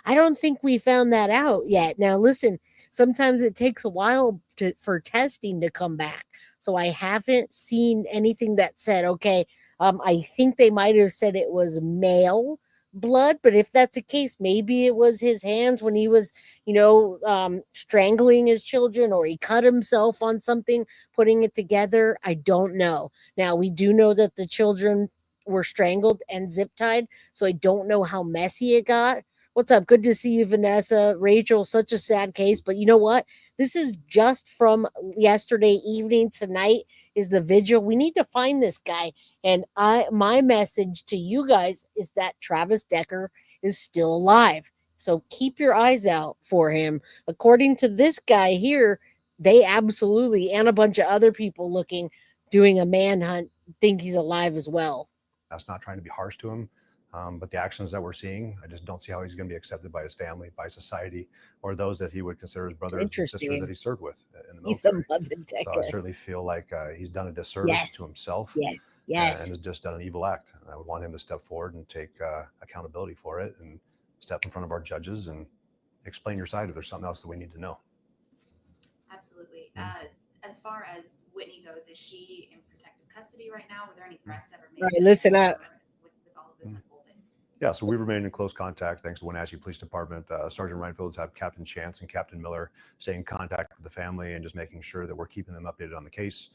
I don't think we found that out yet. Now, listen, sometimes it takes a while for testing to come back. So I haven't seen anything that said, okay, I think they might have said it was male blood, but if that's the case, maybe it was his hands when he was, strangling his children, or he cut himself on something, putting it together. I don't know. Now, we do know that the children were strangled and zip tied, so I don't know how messy it got. What's up? Good to see you, Vanessa. Rachel, such a sad case, but you know what? This is just from yesterday evening. Tonight is the vigil. We need to find this guy. And my message to you guys is that Travis Decker is still alive. So keep your eyes out for him. According to this guy here, they absolutely, and a bunch of other people doing a manhunt, think he's alive as well. That's not trying to be harsh to him. But the actions that we're seeing, I just don't see how he's going to be accepted by his family, by society, or those that he would consider his brothers and sisters that he served with in the military. He's a so I certainly feel like he's done a disservice to himself. Yes. And has just done an evil act. And I would want him to step forward and take accountability for it, and step in front of our judges and explain your side if there's something else that we need to know. Absolutely. As far as Whitney goes, is she in protective custody right now? Were there any threats ever made? All right, listen, with all of this unfolding? Yeah, so we've remained in close contact thanks to Wenatchee Police Department. Sergeant Reinfeld's have Captain Chance and Captain Miller stay in contact with the family and just making sure that we're keeping them updated on the case.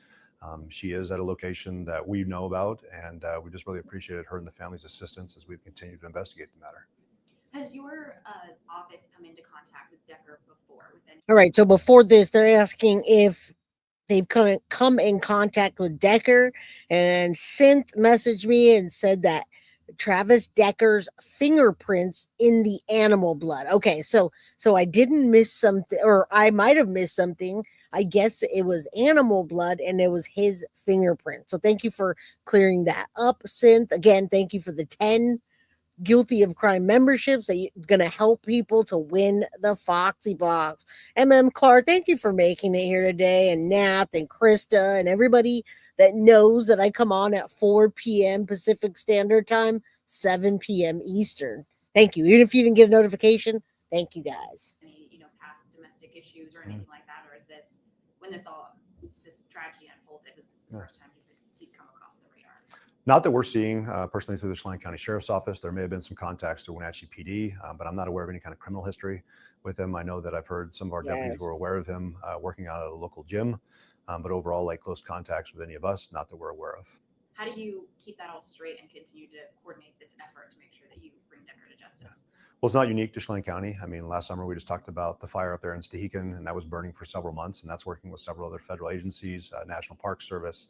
She is at a location that we know about, and we just really appreciated her and the family's assistance as we've continued to investigate the matter. Has your office come into contact with Decker before? All right, so before this, they're asking if they've come in contact with Decker, and Synth messaged me and said that Travis Decker's fingerprints in the animal blood. Okay, so I didn't miss something, or I might have missed something. I guess it was animal blood and it was his fingerprint. So thank you for clearing that up, Synth. Again, thank you for the 10 guilty of crime memberships that you're going to help people to win the Foxy Box. Clark, thank you for making it here today, and Nat and Krista and everybody that knows that I come on at 4 p.m. Pacific Standard Time, 7 p.m. Eastern. Thank you. Even if you didn't get a notification, thank you guys. Any, past domestic issues or anything like that, or is this when this tragedy unfolded? Was this the first time he'd come across the radar? Not that we're seeing personally through the Chelan County Sheriff's Office. There may have been some contacts through Wenatchee PD, but I'm not aware of any kind of criminal history with him. I know that I've heard some of our deputies were aware of him working out at a local gym, but overall, like close contacts with any of us, not that we're aware of. How do you keep that all straight and continue to coordinate this effort to make sure that you bring Decker to justice? Well, it's not unique to Chelan County. I mean, last summer we just talked about the fire up there in Stehekin, and that was burning for several months, and that's working with several other federal agencies, National Park Service.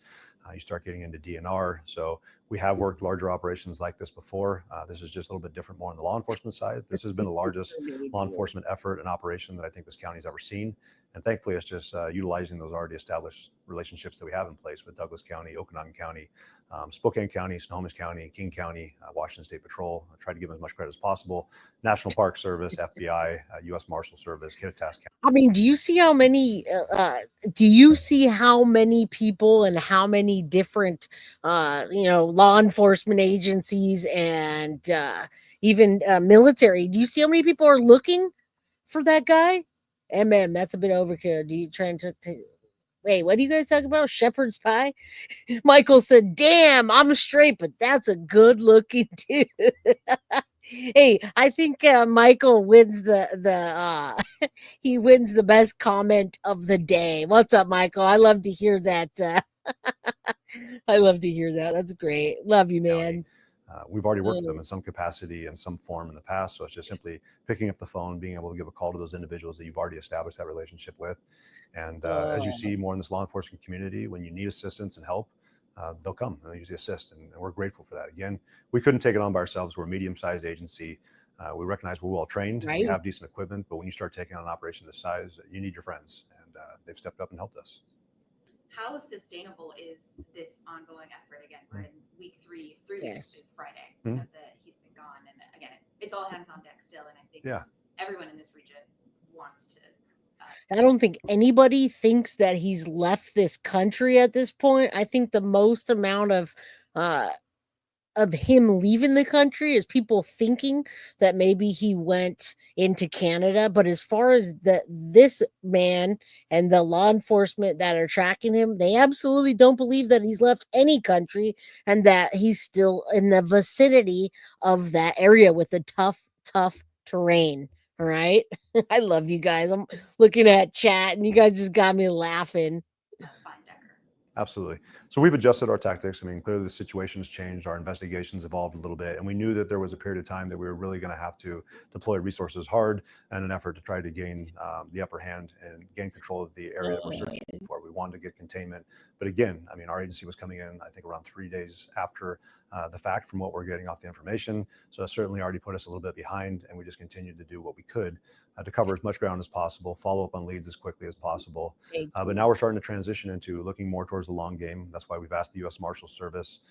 You start getting into DNR. So we have worked larger operations like this before. This is just a little bit different, more on the law enforcement side. This has been the largest law enforcement effort and operation that I think this county's ever seen. And thankfully, it's just utilizing those already established relationships that we have in place with Douglas County, Okanagan County, Spokane County, Snohomish County, King County, Washington State Patrol. I try to give them as much credit as possible. National Park Service, FBI, U.S. Marshal Service, Kittitas County. I mean, do you see how many people and how many different, law enforcement agencies and even military? Do you see how many people are looking for that guy? That's a bit overkill. Do you trying to wait, what are you guys talking about? Shepherd's pie? Michael said, damn, I'm straight, but that's a good looking dude. Hey, I think Michael wins the he wins the best comment of the day. What's up, Michael? I love to hear that. I love to hear that. That's great. Love you, man. We've already worked with them in some capacity, in some form in the past. So it's just simply picking up the phone, being able to give a call to those individuals that you've already established that relationship with. And as you see more in this law enforcement community, when you need assistance and help, they'll come and they usually assist. And we're grateful for that. Again, we couldn't take it on by ourselves. We're a medium-sized agency. We recognize we're well trained. Right. We have decent equipment. But when you start taking on an operation this size, you need your friends. And they've stepped up and helped us. How sustainable is this ongoing effort? Again, we're in week 3. 3 weeks is Friday that he's been gone, and again, it's all hands on deck still. And I think everyone in this region wants to. I don't think anybody thinks that he's left this country at this point. I think the most amount of him leaving the country is people thinking that maybe he went into Canada. But as far as this man and the law enforcement that are tracking him, they absolutely don't believe that he's left any country and that he's still in the vicinity of that area with the tough terrain. All right. I love you guys. I'm looking at chat and you guys just got me laughing. Absolutely. So we've adjusted our tactics. I mean, clearly the situation has changed. Our investigations evolved a little bit, and we knew that there was a period of time that we were really going to have to deploy resources hard in an effort to try to gain the upper hand and gain control of the area that we're searching for. We wanted to get containment. But again, I mean, our agency was coming in, I think, around 3 days after the fact from what we're getting off the information. So that certainly already put us a little bit behind, and we just continued to do what we could to cover as much ground as possible, follow up on leads as quickly as possible. But now we're starting to transition into looking more towards the long game. That's why we've asked the U.S. Marshals Service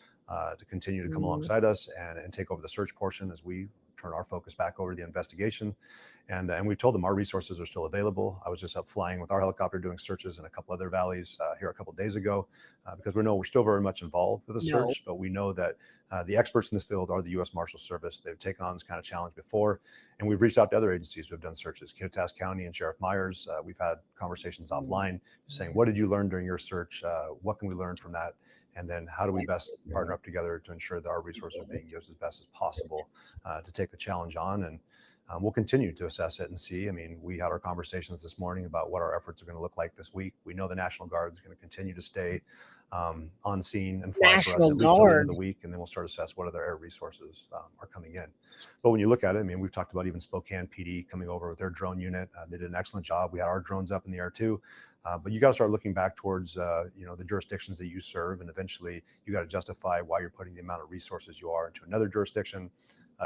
to continue to come alongside us and take over the search portion as we turn our focus back over to the investigation. And we told them our resources are still available. I was just up flying with our helicopter doing searches in a couple other valleys here a couple of days ago because we know we're still very much involved with the search, but we know that the experts in this field are the U.S. Marshals Service. They've taken on this kind of challenge before, and we've reached out to other agencies who have done searches, Kittitas County and Sheriff Myers. We've had conversations offline saying, what did you learn during your search? What can we learn from that? And then how do we best partner up together to ensure that our resources are being used as best as possible to take the challenge on? And we'll continue to assess it and see. I mean, we had our conversations this morning about what our efforts are going to look like this week. We know the National Guard is going to continue to stay on scene and fly for us at least till the end of the week, and then we'll start to assess what other air resources are coming in. But when you look at it, I mean, we've talked about even Spokane PD coming over with their drone unit. They did an excellent job. We had our drones up in the air too. But you got to start looking back towards, the jurisdictions that you serve, and eventually you got to justify why you're putting the amount of resources you are into another jurisdiction.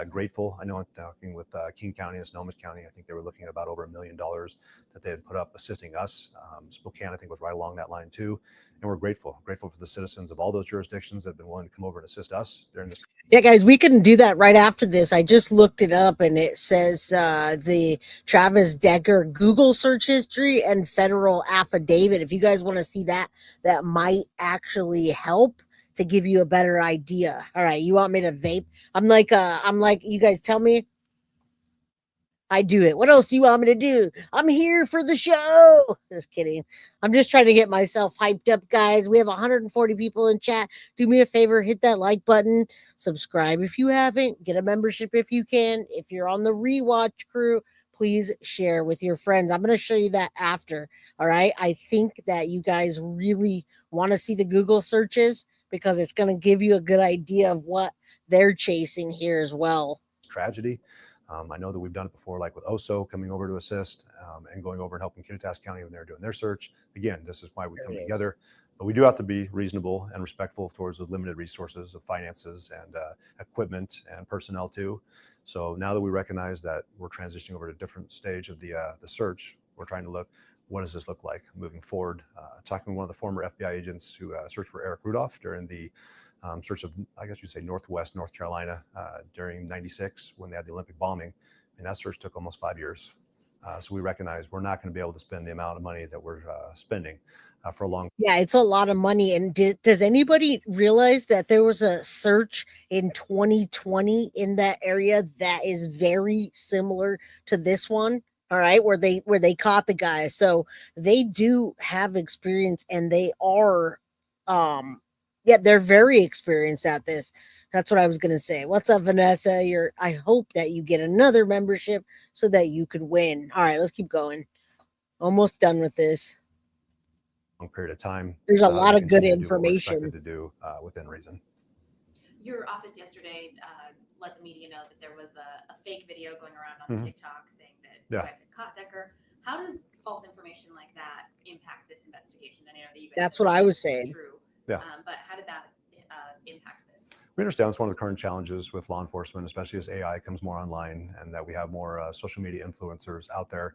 Grateful. I know I'm talking with King County and Sonoma County. I think they were looking at about over $1 million that they had put up assisting us. Spokane, I think, was right along that line too. And we're grateful for the citizens of all those jurisdictions that have been willing to come over and assist us during this. Yeah, guys, we can do that right after this. I just looked it up and it says the Travis Decker Google search history and federal affidavit. If you guys want to see that, that might actually help to give you a better idea. All right, you want me to vape? I'm like, you guys tell me. I do it. What else do you want me to do? I'm here for the show. Just kidding. I'm just trying to get myself hyped up, guys. We have 140 people in chat. Do me a favor, hit that like button. Subscribe if you haven't. Get a membership if you can. If you're on the rewatch crew, please share with your friends. I'm going to show you that after. All right. I think that you guys really want to see the Google searches because it's going to give you a good idea of what they're chasing here as well. Tragedy. I know that we've done it before, like with OSO coming over to assist and going over and helping Kittitas County when they're doing their search. Again, this is why we come together. But we do have to be reasonable and respectful towards the limited resources of finances and equipment and personnel too. So now that we recognize that we're transitioning over to a different stage of the search, we're trying to look, what does this look like moving forward? Talking with one of the former FBI agents who searched for Eric Rudolph during the search of, I guess you'd say, Northwest North Carolina during '96 when they had the Olympic bombing. And that search took almost 5 years. So we recognize we're not going to be able to spend the amount of money that we're spending for a long. Yeah, it's a lot of money. And does anybody realize that there was a search in 2020 in that area that is very similar to this one? All right, where they caught the guy. So they do have experience, and they are, yeah, they're very experienced at this. That's what I was gonna say. What's up, Vanessa? I hope that you get another membership so that you could win. All right, let's keep going. Almost done with this. Long period of time. There's a lot we of good continue to do what we're information. expected to do within reason. Your office yesterday let the media know that there was a fake video going around on TikTok saying that you guys had caught Decker. How does false information like that impact this investigation? I know that you guys. That's what I was saying. True. Yeah. But how did that impact this? We understand it's one of the current challenges with law enforcement, especially as AI comes more online and that we have more social media influencers out there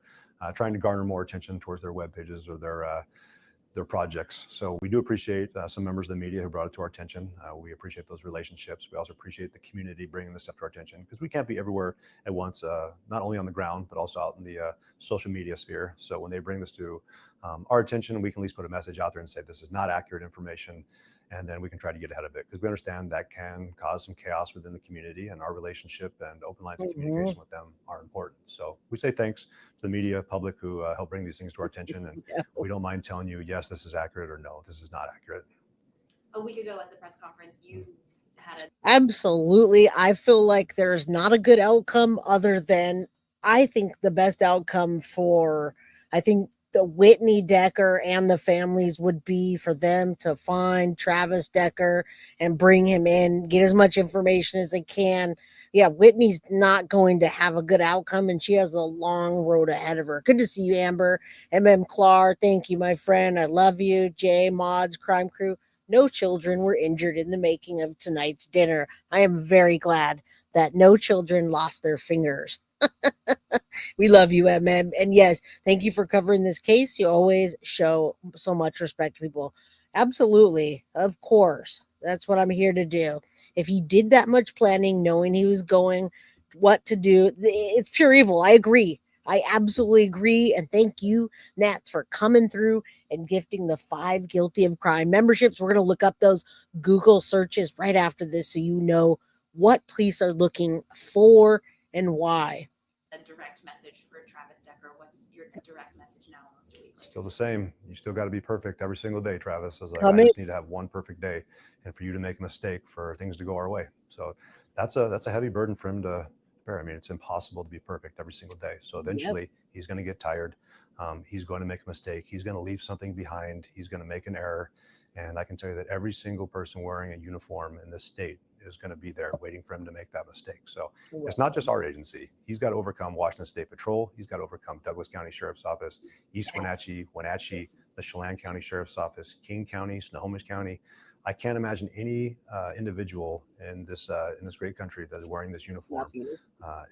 trying to garner more attention towards their web pages or their projects. So we do appreciate some members of the media who brought it to our attention. We appreciate those relationships. We also appreciate the community bringing this stuff to our attention because we can't be everywhere at once, not only on the ground, but also out in the social media sphere. So when they bring this to our attention, we can at least put a message out there and say, this is not accurate information. And then we can try to get ahead of it because we understand that can cause some chaos within the community, and our relationship and open lines of communication with them are important. So we say thanks to the media public who help bring these things to our attention. And we don't mind telling you, yes, this is accurate, or no, this is not accurate. A week ago at the press conference, you had Absolutely. I feel like there's not a good outcome other than, I think the best outcome for, I think, the Whitney Decker and the families would be for them to find Travis Decker and bring him in, get as much information as they can. Yeah, Whitney's not going to have a good outcome, and she has a long road ahead of her. Good to see you, Amber. Clark, thank you, my friend. I love you. Jay, Mods, Crime Crew. No children were injured in the making of tonight's dinner. I am very glad that no children lost their fingers. We love you, MM. And yes, thank you for covering this case. You always show so much respect to people. Absolutely. Of course. That's what I'm here to do. If he did that much planning, knowing he was going, what to do, it's pure evil. I agree. I absolutely agree. And thank you, Nats, for coming through and gifting the 5 guilty of crime memberships. We're going to look up those Google searches right after this so you know what police are looking for and why. A direct message for Travis Decker. What's your direct message now? Almost a week later? Still the same. You still got to be perfect every single day, Travis. I was like, I just need to have one perfect day, and for you to make a mistake, for things to go our way. So that's a heavy burden for him to bear. I mean, it's impossible to be perfect every single day. So eventually he's going to get tired. He's going to make a mistake. He's going to leave something behind. He's going to make an error. And I can tell you that every single person wearing a uniform in this state is going to be there waiting for him to make that mistake. So it's not just our agency. He's got to overcome Washington State Patrol. He's got to overcome Douglas County Sheriff's Office, East Wenatchee, the Chelan County Sheriff's Office, King County, Snohomish County. I can't imagine any individual in this great country that is wearing this uniform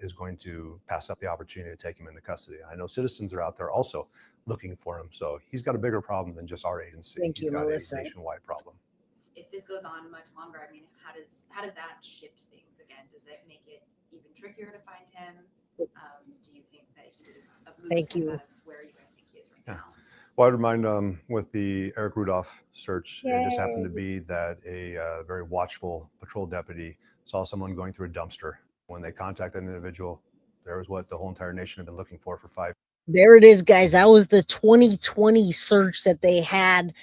is going to pass up the opportunity to take him into custody. I know citizens are out there also looking for him. So he's got a bigger problem than just our agency. Thank you, Melissa. Melissa. A nationwide problem. If this goes on much longer, I mean, how does that shift things again? Does it make it even trickier to find him? Do you think that he would have moved Thank you. out of where you guys think he is right now? Well, I'd remind with the Eric Rudolph search, it just happened to be that a very watchful patrol deputy saw someone going through a dumpster. When they contacted an individual, there was what the whole entire nation had been looking for 5. There it is, guys. That was the 2020 search that they had,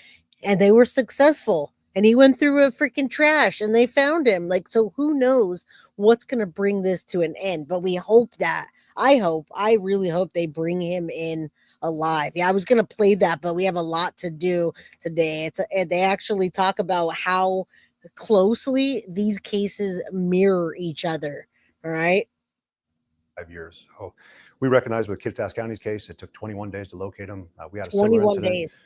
and they were successful. And he went through a freaking trash, and they found him. Like, so who knows what's going to bring this to an end? But we hope that. I really hope they bring him in alive. Yeah, I was going to play that, but we have a lot to do today. They actually talk about how closely these cases mirror each other. All right. 5 years. So we recognize with Kittitas County's case, it took 21 days to locate him. We had a 21 days.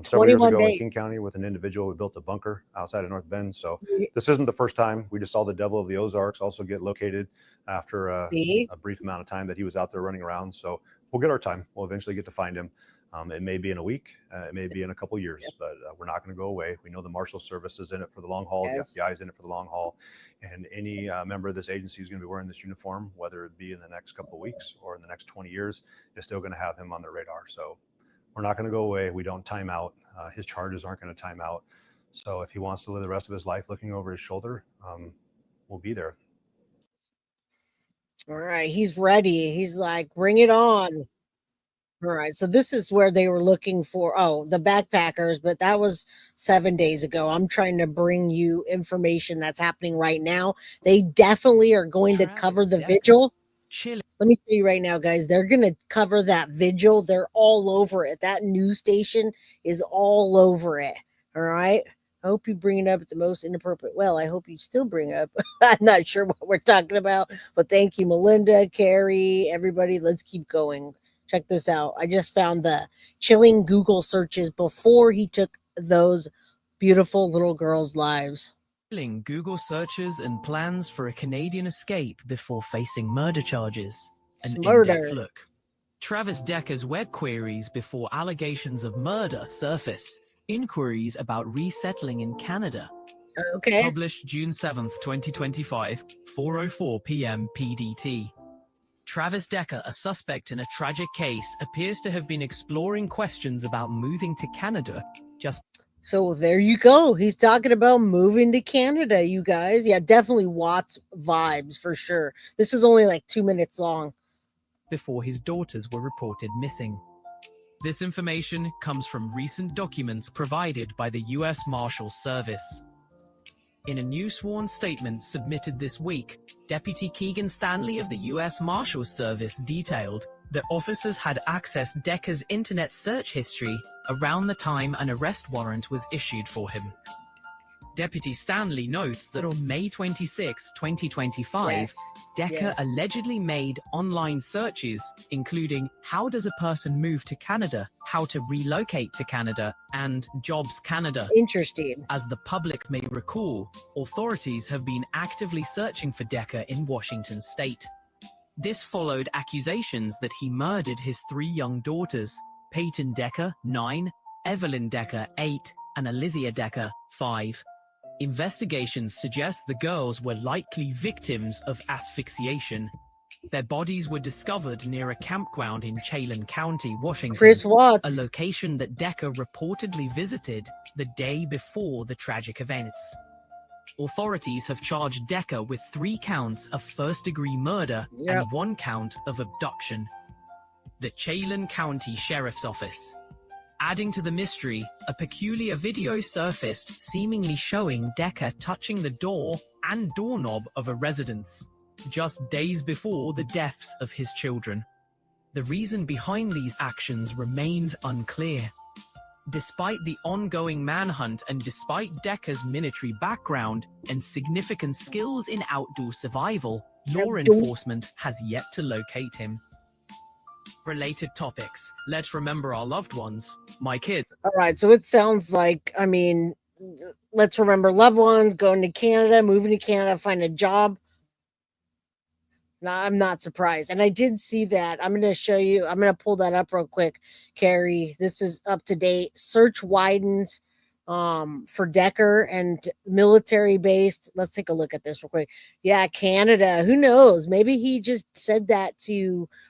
Several years ago in King County with an individual who built a bunker outside of North Bend. So this isn't the first time. We just saw the devil of the Ozarks also get located after a brief amount of time that he was out there running around. So we'll get our time. We'll eventually get to find him. It may be in a week. It may be in a couple of years, but we're not going to go away. We know the Marshal Service is in it for the long haul. The FBI is in it for the long haul. And any member of this agency who's going to be wearing this uniform, whether it be in the next couple of weeks or in the next 20 years, is still going to have him on their radar. So we're not going to go away. We don't time out. His charges aren't going to time out. So if he wants to live the rest of his life looking over his shoulder, we'll be there. All right. He's ready. He's like, bring it on. All right. So this is where they were looking for, the backpackers, but that was 7 days ago. I'm trying to bring you information that's happening right now. They definitely are going to cover the vigil. Let me tell you right now, guys, they're going to cover that vigil. They're all over it. That news station is all over it. All right. I hope you bring it up at the most inappropriate. Well, I hope you still bring it up. I'm not sure what we're talking about, but thank you, Melinda, Carrie, everybody. Let's keep going. Check this out. I just found the chilling Google searches before he took those beautiful little girls' lives. Google searches and plans for a Canadian escape before facing murder charges. An in-depth look. Travis Decker's web queries before allegations of murder surface. Inquiries about resettling in Canada. Okay. Published June 7th, 2025, 4:04 p.m. PDT. Travis Decker, a suspect in a tragic case, appears to have been exploring questions about moving to Canada just. So there you go. He's talking about moving to Canada, you guys. Yeah, definitely Watts vibes for sure. This is only like 2 minutes long. Before his daughters were reported missing. This information comes from recent documents provided by the U.S. Marshals Service. In a new sworn statement submitted this week, Deputy Keegan Stanley of the U.S. Marshals Service detailed that officers had accessed Decker's internet search history around the time an arrest warrant was issued for him. Deputy Stanley notes that on May 26, 2025, Decker allegedly made online searches, including how does a person move to Canada, how to relocate to Canada, and Jobs Canada. Interesting. As the public may recall, authorities have been actively searching for Decker in Washington state. This followed accusations that he murdered his 3 young daughters, Paityn Decker, 9, Evelyn Decker, 8, and Olivia Decker, 5. Investigations suggest the girls were likely victims of asphyxiation. Their bodies were discovered near a campground in Chelan County, Washington, Chris Watts, a location that Decker reportedly visited the day before the tragic events. Authorities have charged Decker with 3 counts of first-degree murder and 1 count of abduction. The Chelan County Sheriff's Office. Adding to the mystery, a peculiar video surfaced seemingly showing Decker touching the door and doorknob of a residence, just days before the deaths of his children. The reason behind these actions remained unclear. Despite the ongoing manhunt and despite Decker's military background and significant skills in outdoor survival, law enforcement has yet to locate him. Related topics. Let's remember our loved ones. My kids. All right. So it sounds like, let's remember loved ones, going to Canada, moving to Canada, find a job. No, I'm not surprised. And I did see that. I'm going to show you. I'm going to pull that up real quick, Carrie. This is up to date. Search widens for Decker and military based. Let's take a look at this real quick. Yeah, Canada. Who knows? Maybe he just said that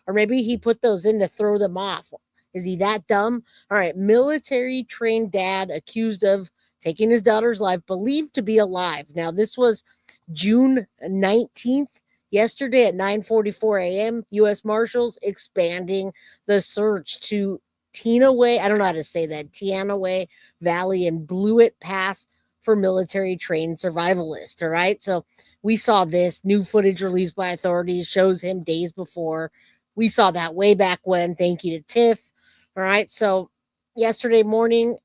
or maybe he put those in to throw them off. Is he that dumb? All right. Military trained dad accused of taking his daughter's life, believed to be alive. Now, this was June 19th. Yesterday at 9:44 a.m., U.S. Marshals expanding the search to Teanaway, I don't know how to say that, Teanaway Valley and Blewett Pass for military trained survivalists. All right. So we saw this new footage released by authorities, shows him days before. We saw that way back when. Thank you to Tiff. All right. So yesterday morning,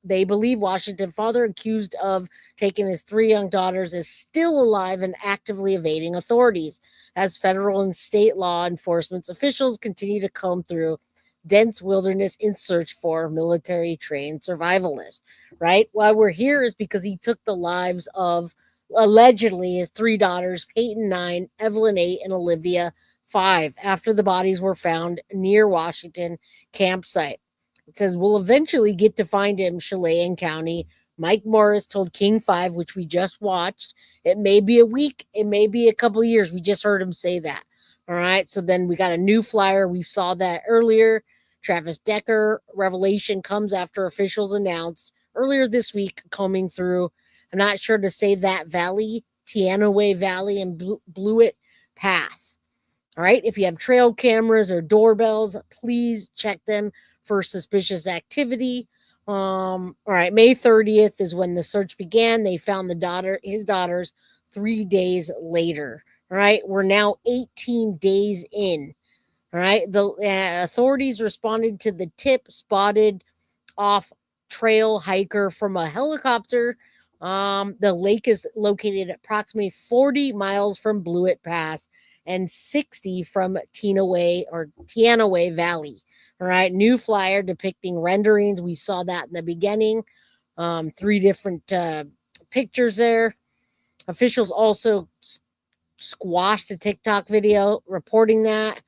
they believe Washington father accused of taking his 3 young daughters is still alive and actively evading authorities as federal and state law enforcement officials continue to comb through dense wilderness in search for military trained survivalists, right? Why we're here is because he took the lives of allegedly his 3 daughters, Paityn 9, Evelyn 8, and Olivia 5, after the bodies were found near Washington campsite. It says, we'll eventually get to find him, Chelan County. Mike Morris told King 5, which we just watched. It may be a week. It may be a couple of years. We just heard him say that. All right. So then we got a new flyer. We saw that earlier. Travis Decker revelation comes after officials announced earlier this week combing through. I'm not sure to say that valley, Teanaway Valley and Blewett Pass. All right. If you have trail cameras or doorbells, please check them for suspicious activity. All right. May 30th is when the search began. They found his daughters 3 days later. All right. We're now 18 days in. All right. The authorities responded to the tip spotted off trail hiker from a helicopter. The lake is located approximately 40 miles from Blewett Pass and 60 from Teanaway Valley. All right. New flyer depicting renderings. We saw that in the beginning. 3 different pictures there. Officials also squashed a TikTok video reporting that.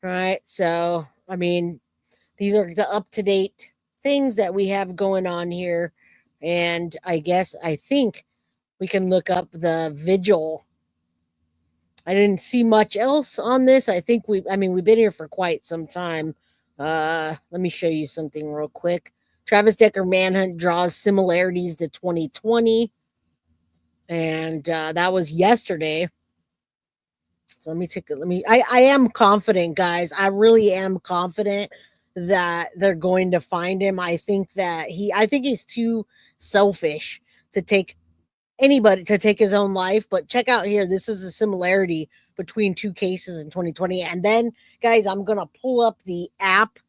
All right. So, I mean, these are the up-to-date things that we have going on here. And I think we can look up the vigil. I didn't see much else on this. I think we've been here for quite some time. Let me show you something real quick. Travis Decker manhunt draws similarities to 2020. And that was yesterday. So I am confident, guys. I really am confident that they're going to find him. I think he's too selfish to take his own life. But check out here. This is a similarity between 2 cases in 2020. And then, guys, I'm going to pull up the app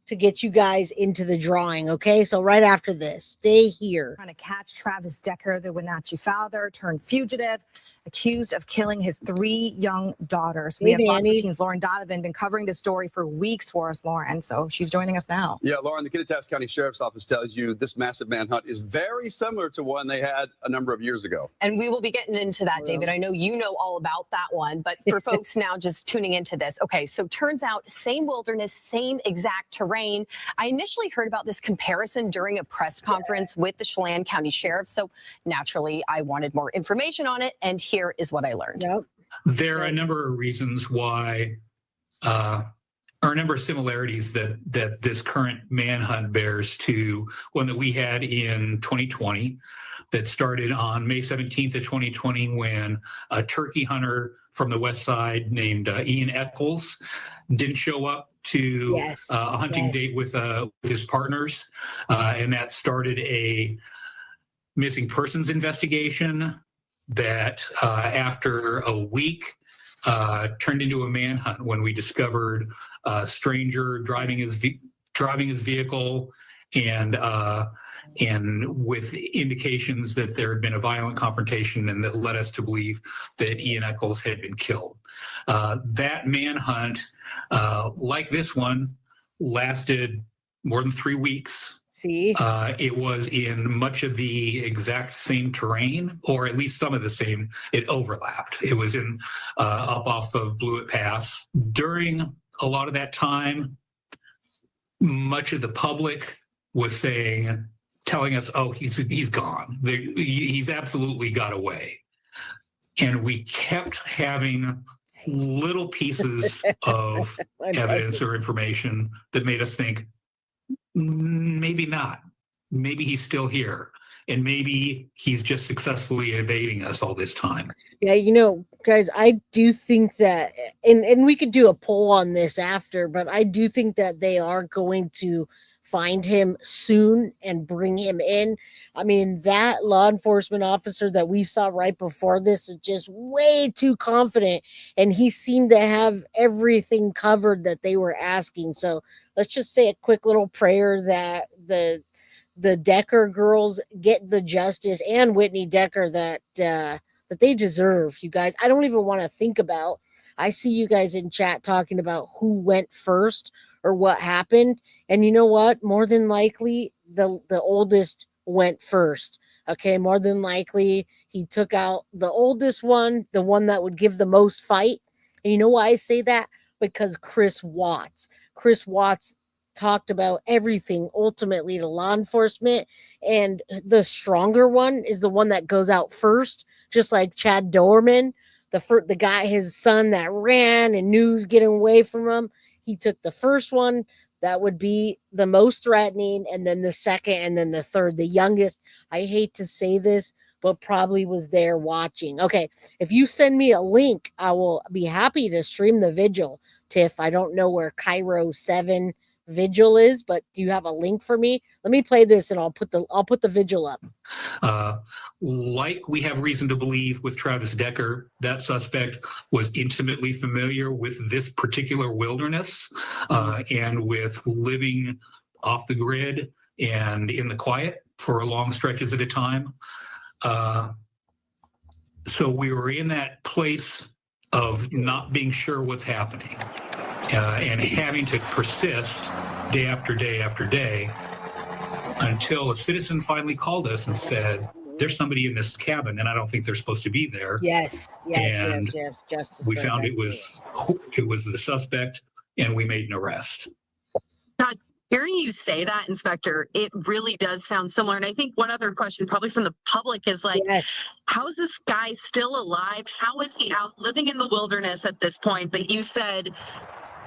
to get you guys into the drawing. Okay. So right after this, stay here. Trying to catch Travis Decker, the Wenatchee father turned fugitive, accused of killing his 3 young daughters. We have Fox 15's Lauren Donovan been covering this story for weeks for us, Lauren. So she's joining us now. Yeah, Lauren, the Kittitas County Sheriff's Office tells you this massive manhunt is very similar to one they had a number of years ago. And we will be getting into that, David. I know you know all about that one, but for folks now just tuning into this. Okay, so turns out same wilderness, same exact terrain. I initially heard about this comparison during a press conference with the Chelan County Sheriff. So naturally, I wanted more information on it. And here is what I learned. There are a number of reasons why, or a number of similarities that this current manhunt bears to one that we had in 2020 that started on May 17th of 2020 when a turkey hunter from the west side named Ian Eccles didn't show up to a hunting date with his partners. And that started a missing persons investigation that after a week turned into a manhunt when we discovered a stranger driving his vehicle and with indications that there had been a violent confrontation and that led us to believe that Ian Eccles had been killed. That manhunt, like this one, lasted more than 3 weeks. It was in much of the exact same terrain, or at least some of the same. It overlapped. It was in up off of Blewett Pass. During a lot of that time, much of the public was telling us, "Oh, he's gone. He's absolutely got away," and we kept having little pieces of evidence or information that made us think, maybe not. Maybe he's still here. And maybe he's just successfully evading us all this time. Yeah, guys, I do think that, and we could do a poll on this after, but I do think that they are going to find him soon and bring him in. I mean, that law enforcement officer that we saw right before this is just way too confident, and he seemed to have everything covered that they were asking. So let's just say a quick little prayer that the Decker girls get the justice, and Whitney Decker that they deserve. You guys, I don't even want to think about. I see you guys in chat talking about who went first or what happened. And you know what? More than likely, the oldest went first. Okay, more than likely, he took out the oldest one, the one that would give the most fight. And you know why I say that? Because Chris Watts talked about everything ultimately to law enforcement. And the stronger one is the one that goes out first, just like Chad Dorman, the guy, his son that ran and knew was getting away from him. He took the first one that would be the most threatening, and then the second, and then the third, the youngest. I hate to say this, but probably was there watching. Okay, if you send me a link, I will be happy to stream the vigil. Tiff, I don't know where Cairo 7 vigil is, but do you have a link for me? Let me play this and I'll put the vigil up. Like we have reason to believe with Travis Decker, that suspect was intimately familiar with this particular wilderness and with living off the grid and in the quiet for long stretches at a time. So we were in that place of not being sure what's happening and having to persist day after day after day until a citizen finally called us and said, there's somebody in this cabin and I don't think they're supposed to be there. Yes. Justice. We found it was the suspect and we made an arrest. God, hearing you say that, Inspector, it really does sound similar. And I think one other question probably from the public is like, how is this guy still alive? How is he out living in the wilderness at this point? But you said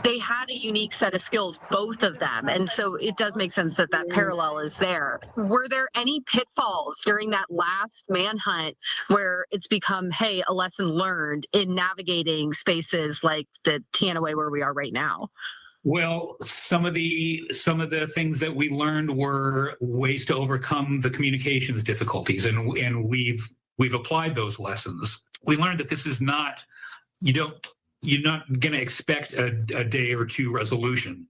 they had a unique set of skills, both of them. And so it does make sense that that parallel is there. Were there any pitfalls during that last manhunt where it's become, hey, a lesson learned in navigating spaces like the Teanaway where we are right now? Well, some of the things that we learned were ways to overcome the communications difficulties, and we've applied those lessons. We learned that this is not, you're not going to expect a day or two resolution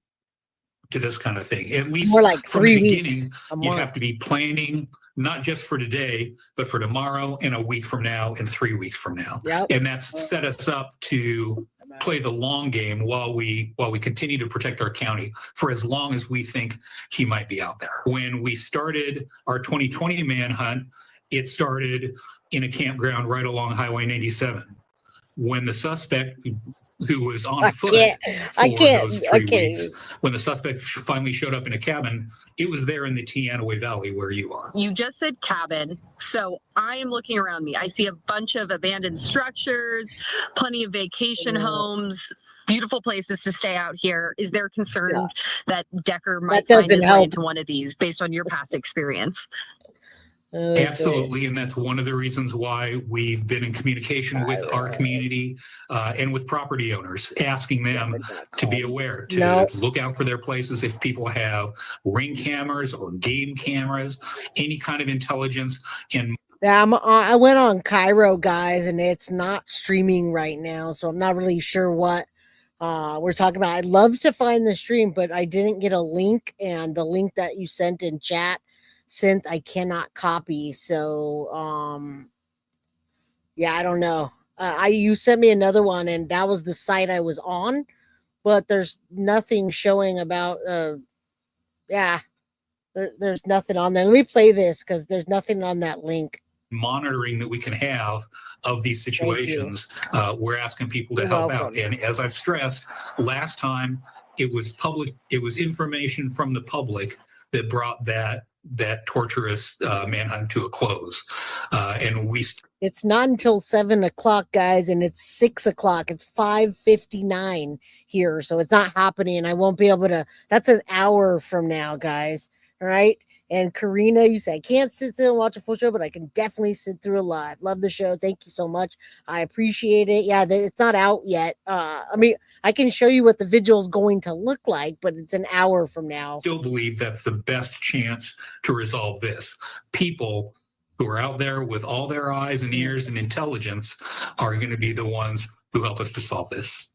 to this kind of thing. At least more like from 3 the weeks, beginning, you have to be planning not just for today, but for tomorrow and a week from now and 3 weeks from now. And that's set us up to play the long game while we continue to protect our county for as long as we think he might be out there. When we started our 2020 manhunt, it started in a campground right along Highway 97. When the suspect, who was on foot for those 3 weeks, when the suspect finally showed up in a cabin, it was there in the Teanaway Valley where you are. You just said cabin, so I am looking around me. I see a bunch of abandoned structures, plenty of vacation homes, beautiful places to stay out here. Is there concern that Decker might find his way into one of these based on your past experience? Absolutely, and that's one of the reasons why we've been in communication with our community and with property owners, asking them to be aware, to look out for their places if people have ring cameras or game cameras, any kind of intelligence. And I went on Cairo, guys, and it's not streaming right now, so I'm not really sure what we're talking about. I'd love to find the stream, but I didn't get a link, and the link that you sent in chat I cannot copy. So yeah, I don't know. You sent me another one and that was the site I was on, but there's nothing showing about there's nothing on there. Let me play this because there's nothing on that link. Monitoring that we can have of these situations, we're asking people to help out. And as I've stressed, last time it was information from the public that brought that torturous manhunt to a close. And it's not until 7 o'clock, guys, and it's 6 o'clock. It's 5:59 here, so it's not happening. I won't be able to. That's an hour from now, guys. All right. And Karina, you say I can't sit still and watch a full show, but I can definitely sit through a live. Love the show. Thank you so much. I appreciate it. Yeah, it's not out yet. I mean, I can show you what the vigil is going to look like, but it's an hour from now. Still believe that's the best chance to resolve this. People who are out there with all their eyes and ears and intelligence are going to be the ones who help us to solve this.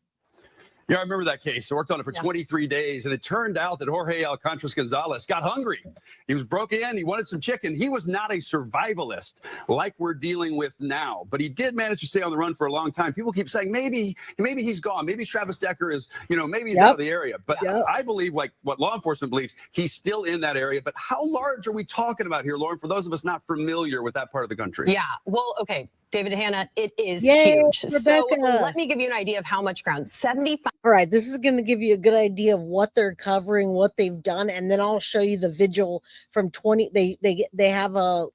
Yeah, I remember that case. I worked on it for 23 days, and it turned out that Jorge Alcantras Gonzalez got hungry. He was broken in. He wanted some chicken. He was not a survivalist like we're dealing with now, but he did manage to stay on the run for a long time. People keep saying maybe he's gone. Maybe Travis Decker is, maybe he's out of the area. But I believe, like what law enforcement believes, he's still in that area. But how large are we talking about here, Lauren, for those of us not familiar with that part of the country? Yeah, well, okay. David and Hannah, it is Yay, huge. Rebecca. So let me give you an idea of how much ground. 75. All right, this is going to give you a good idea of what they're covering, what they've done, and then I'll show you the vigil from 20. They have a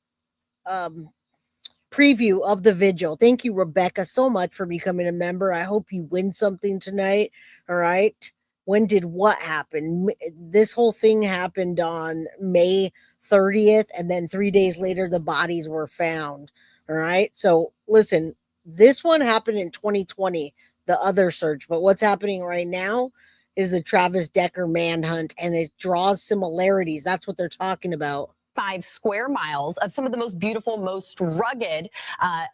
preview of the vigil. Thank you, Rebecca, so much for becoming a member. I hope you win something tonight. All right. when did what happen? This whole thing happened on May 30th, and then 3 days later, the bodies were found. All right. So listen, this one happened in 2020, the other search, but what's happening right now is the Travis Decker manhunt, and it draws similarities. That's what they're talking about. 5 square miles of some of the most beautiful, most rugged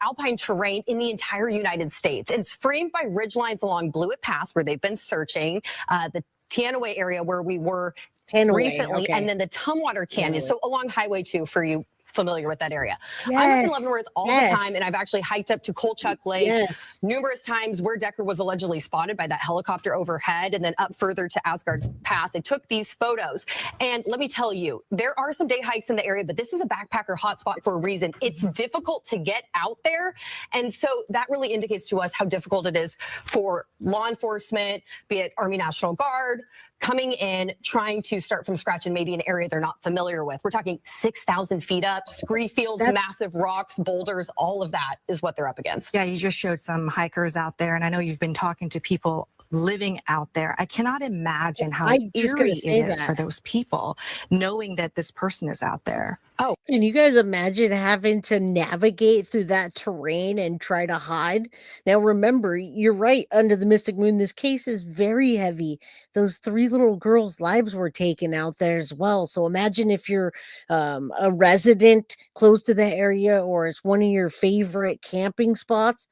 alpine terrain in the entire United States. It's framed by ridgelines along Blewett Pass, where they've been searching, the Teanaway area where we were recently, okay. and then the Tumwater Canyon. Teanaway. So along Highway 2 for you familiar with that area. I'm up Yes. in Leavenworth all Yes. the time, and I've actually hiked up to Kolchak Lake Yes. numerous times where Decker was allegedly spotted by that helicopter overhead, and then up further to Asgard Pass. I took these photos, and let me tell you, there are some day hikes in the area, but this is a backpacker hotspot for a reason. It's difficult to get out there, and so that really indicates to us how difficult it is for law enforcement, be it Army National Guard, coming in, trying to start from scratch in maybe an area they're not familiar with. We're talking 6,000 feet up, scree fields, massive rocks, boulders, all of that is what they're up against. Yeah, you just showed some hikers out there, and I know you've been talking to people living out there. I cannot imagine how I'm just gonna eerie say it is that. for those people knowing that this person is out there. Oh, can you guys imagine having to navigate through that terrain and try to hide? Now, remember, you're right. Under the Mystic Moon, this case is very heavy. Those 3 little girls' lives were taken out there as well. So imagine if you're a resident close to the area, or it's one of your favorite camping spots.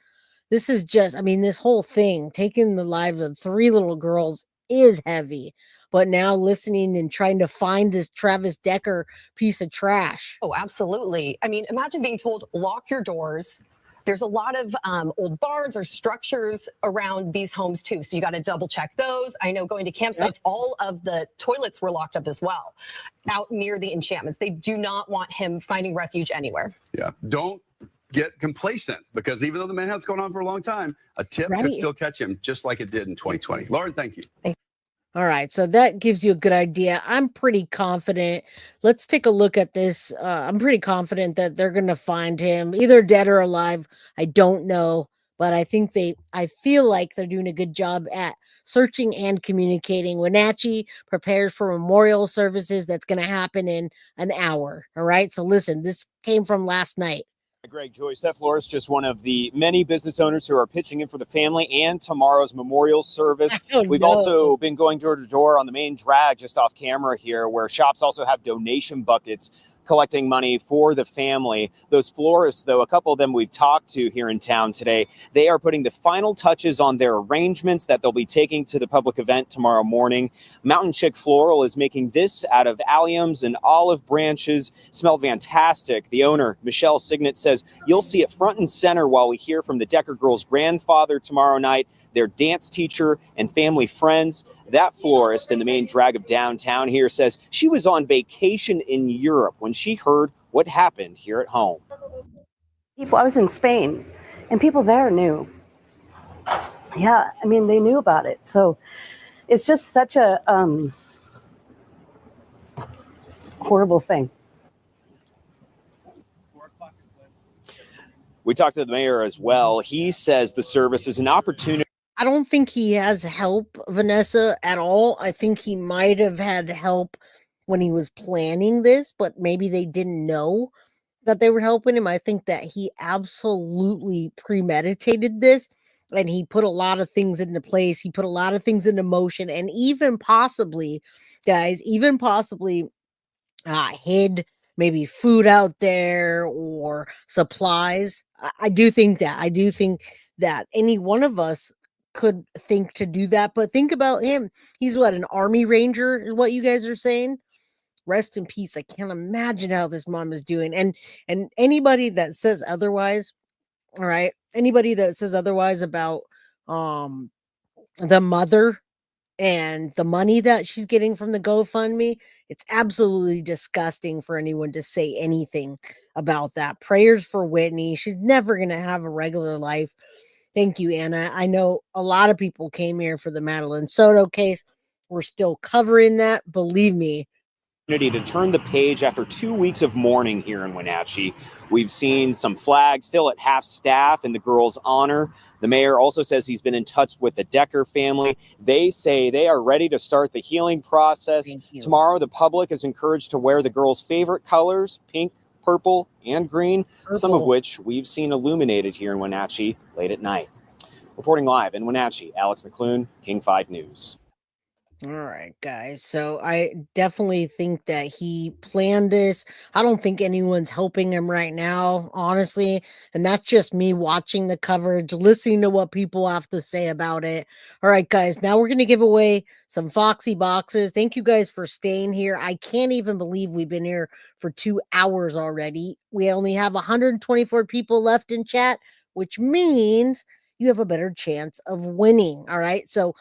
This is just, I mean, this whole thing, taking the lives of 3 little girls, is heavy. But now listening and trying to find this Travis Decker piece of trash. Oh, absolutely. I mean, imagine being told, lock your doors. There's a lot of old barns or structures around these homes too. So you got to double check those. I know going to campsites, all of the toilets were locked up as well out near the enchantments. They do not want him finding refuge anywhere. Yeah. Don't get complacent, because even though the manhunt's going on for a long time, a tip could Right. still catch him just like it did in 2020. Lauren, thank you. All right, so that gives you a good idea. I'm pretty confident. Let's take a look at this. I'm pretty confident that they're going to find him, either dead or alive. I don't know, but I feel like they're doing a good job at searching and communicating. Wenatchee prepares for memorial services. That's going to happen in an hour. All right, so listen, this came from last night. Greg Joyce, that Flores, just one of the many business owners who are pitching in for the family and tomorrow's memorial service. We've also been going door to door on the main drag just off camera here, where shops also have donation buckets collecting money for the family. Those florists, though, a couple of them we've talked to here in town today, they are putting the final touches on their arrangements that they'll be taking to the public event tomorrow morning. Mountain Chick Floral is making this out of alliums and olive branches. Smell fantastic. The owner, Michelle Signet, says you'll see it front and center while we hear from the Decker girls' grandfather tomorrow night, their dance teacher, and family friends. That florist in the main drag of downtown here says she was on vacation in Europe when she heard what happened here at home. I was in Spain, and people there knew. Yeah, I mean, they knew about it. So it's just such a horrible thing. We talked to the mayor as well. He says the service is an opportunity. I don't think he has help, Vanessa, at all. I think he might have had help when he was planning this, but maybe they didn't know that they were helping him. I think that he absolutely premeditated this, and he put a lot of things into place. He put a lot of things into motion, and even possibly, guys, hid maybe food out there or supplies. I do think that any one of us could think to do that, but think about him. He's what, an Army Ranger is what you guys are saying? Rest in peace. I can't imagine how this mom is doing. And anybody that says otherwise, all right, anybody that says otherwise about the mother and the money that she's getting from the GoFundMe, it's absolutely disgusting for anyone to say anything about that. Prayers for Whitney. She's never going to have a regular life. Thank you, Anna. I know a lot of people came here for the Madeline Soto case. We're still covering that. Believe me, To turn the page after 2 weeks of mourning here in Wenatchee. We've seen some flags still at half staff in the girls' honor. The mayor also says he's been in touch with the Decker family. They say they are ready to start the healing process. Tomorrow, the public is encouraged to wear the girls' favorite colors, pink, purple, and green, some of which we've seen illuminated here in Wenatchee late at night. Reporting live in Wenatchee, Alex McClune, King 5 News. All right, guys. So I definitely think that he planned this. I don't think anyone's helping him right now, honestly. And that's just me watching the coverage, listening to what people have to say about it. All right, guys. Now we're going to give away some Foxy boxes. Thank you guys for staying here. I can't even believe we've been here for 2 hours already. We only have 124 people left in chat, which means you have a better chance of winning. All right. So,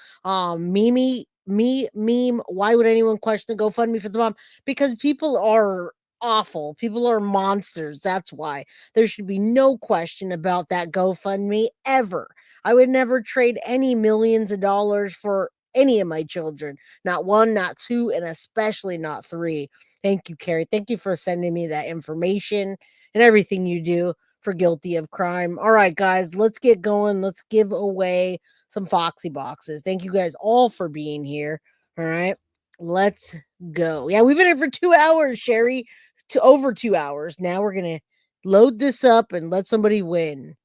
meme, why would anyone question the GoFundMe for the mom? Because people are awful. People are monsters. That's why. There should be no question about that GoFundMe ever. I would never trade any millions of dollars for any of my children. Not one, not two, and especially not three. Thank you, Carrie. Thank you for sending me that information and everything you do for Guilty of Crime. All right, guys, let's get going. Let's give away some Foxy boxes. Thank you guys all for being here. All right, let's go. Yeah, we've been here for 2 hours, Sherry, to over 2 hours. Now we're going to load this up and let somebody win.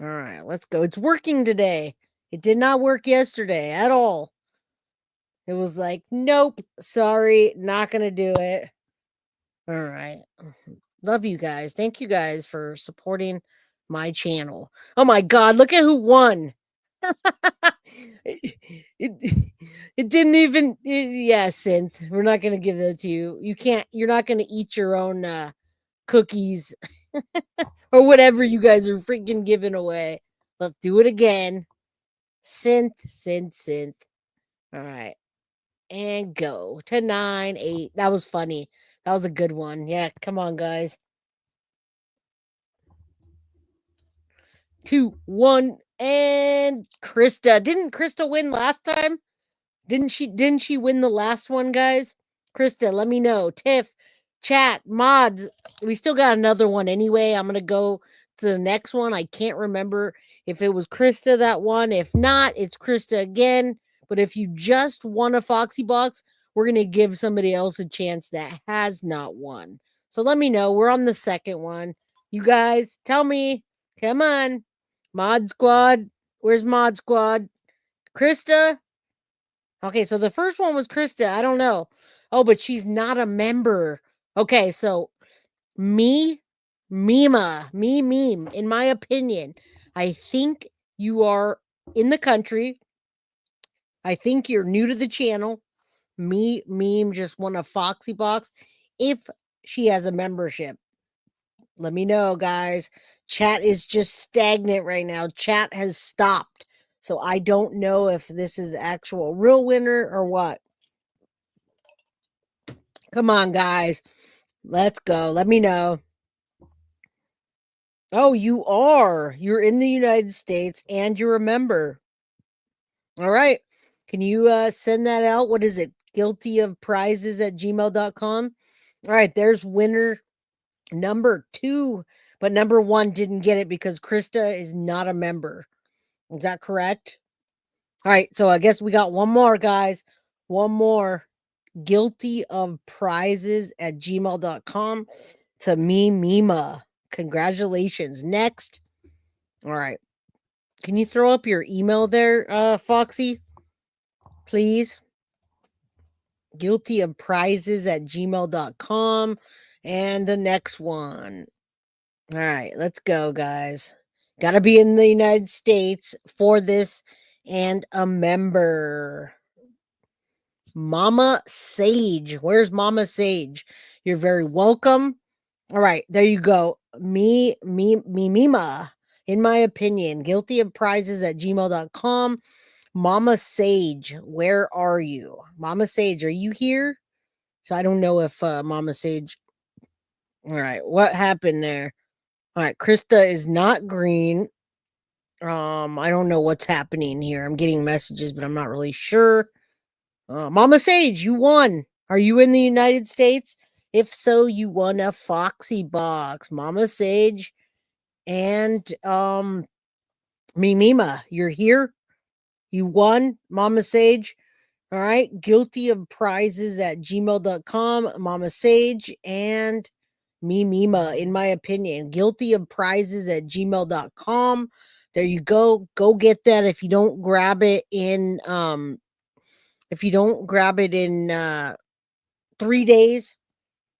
All right, let's go. It's working today. It did not work yesterday at all. It was like, nope, sorry, not going to do it. All right. Love you guys. Thank you guys for supporting my channel. Oh my God, look at who won. it didn't even, yeah, Synth. We're not going to give that to you. You're not going to eat your own cookies or whatever you guys are freaking giving away. Let's do it again. Synth. All right. And go to 9, 8. That was funny. That was a good one. Yeah, come on, guys. 2, 1, and Krista. Didn't Krista win last time? Didn't she win the last one, guys? Krista, let me know. Tiff, chat, mods. We still got another one anyway. I'm gonna go to the next one. I can't remember if it was Krista that won. If not, it's Krista again. But if you just won a Foxy box, we're gonna give somebody else a chance that has not won. So let me know. We're on the second one. You guys, tell me. Come on. Mod Squad. Where's Mod Squad? Krista? Okay, so the first one was Krista. I don't know. Oh, but she's not a member. Okay, so Meme, in my opinion, I think you are in the country. I think you're new to the channel. Meme just won a Foxy box. If she has a membership, let me know, guys. Chat is just stagnant right now. Chat has stopped. So I don't know if this is actual real winner or what. Come on, guys. Let's go. Let me know. Oh, you are. You're in the United States and you're a member. All right. Can you send that out? What is it? guiltyofprizes@gmail.com. All right. There's winner number 2. But number 1 didn't get it because Krista is not a member. Is that correct? All right. So I guess we got one more, guys. One more. guiltyofprizes@gmail.com to Mima. Congratulations. Next. All right. Can you throw up your email there, Foxy? Please. guiltyofprizes@gmail.com. And the next one. All right. Let's go, guys. Got to be in the United States for this and a member. Mama Sage. Where's Mama Sage? You're very welcome. All right, there you go. Mima, in my opinion, guiltyofprizes@gmail.com. Mama Sage, where are you? Mama Sage, are you here? So I don't know if Mama Sage. All right, what happened there? All right, Krista is not green. I don't know what's happening here. I'm getting messages, but I'm not really sure. Mama Sage, you won. Are you in the United States? If so, you won a Foxy box. Mama Sage and Mimima, you're here. You won, Mama Sage. All right. Guilty of prizes at gmail.com, Mama Sage and Mimima, in my opinion. Guilty of prizes at gmail.com. There you go. Go get that. If you don't grab it in 3 days,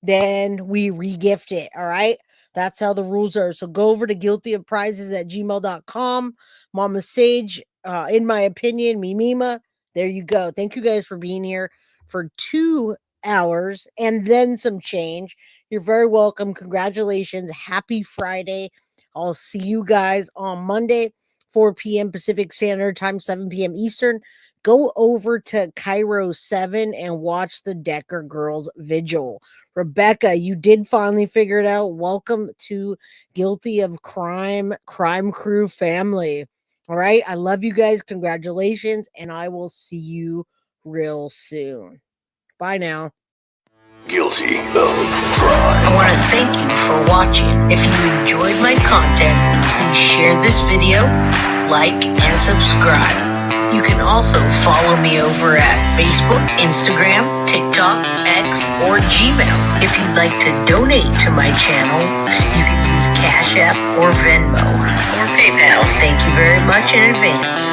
then we re-gift it. All right. That's how the rules are. So go over to guilty of prizes at gmail.com. Mama Sage, in my opinion, Mimima. There you go. Thank you guys for being here for 2 hours and then some change. You're very welcome. Congratulations. Happy Friday. I'll see you guys on Monday, 4 p.m. Pacific Standard Time, 7 p.m. Eastern. Go over to Cairo 7 and watch the Decker Girls Vigil. Rebecca, you did finally figure it out. Welcome to Guilty of Crime Crew family. All right. I love you guys. Congratulations. And I will see you real soon. Bye now. Guilty of Crime. I want to thank you for watching. If you enjoyed my content, please share this video, like, and subscribe. You can also follow me over at Facebook, Instagram, TikTok, X, or Gmail. If you'd like to donate to my channel, you can use Cash App or Venmo or PayPal. Thank you very much in advance.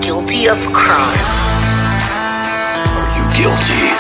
Guilty of Crime. Are you guilty?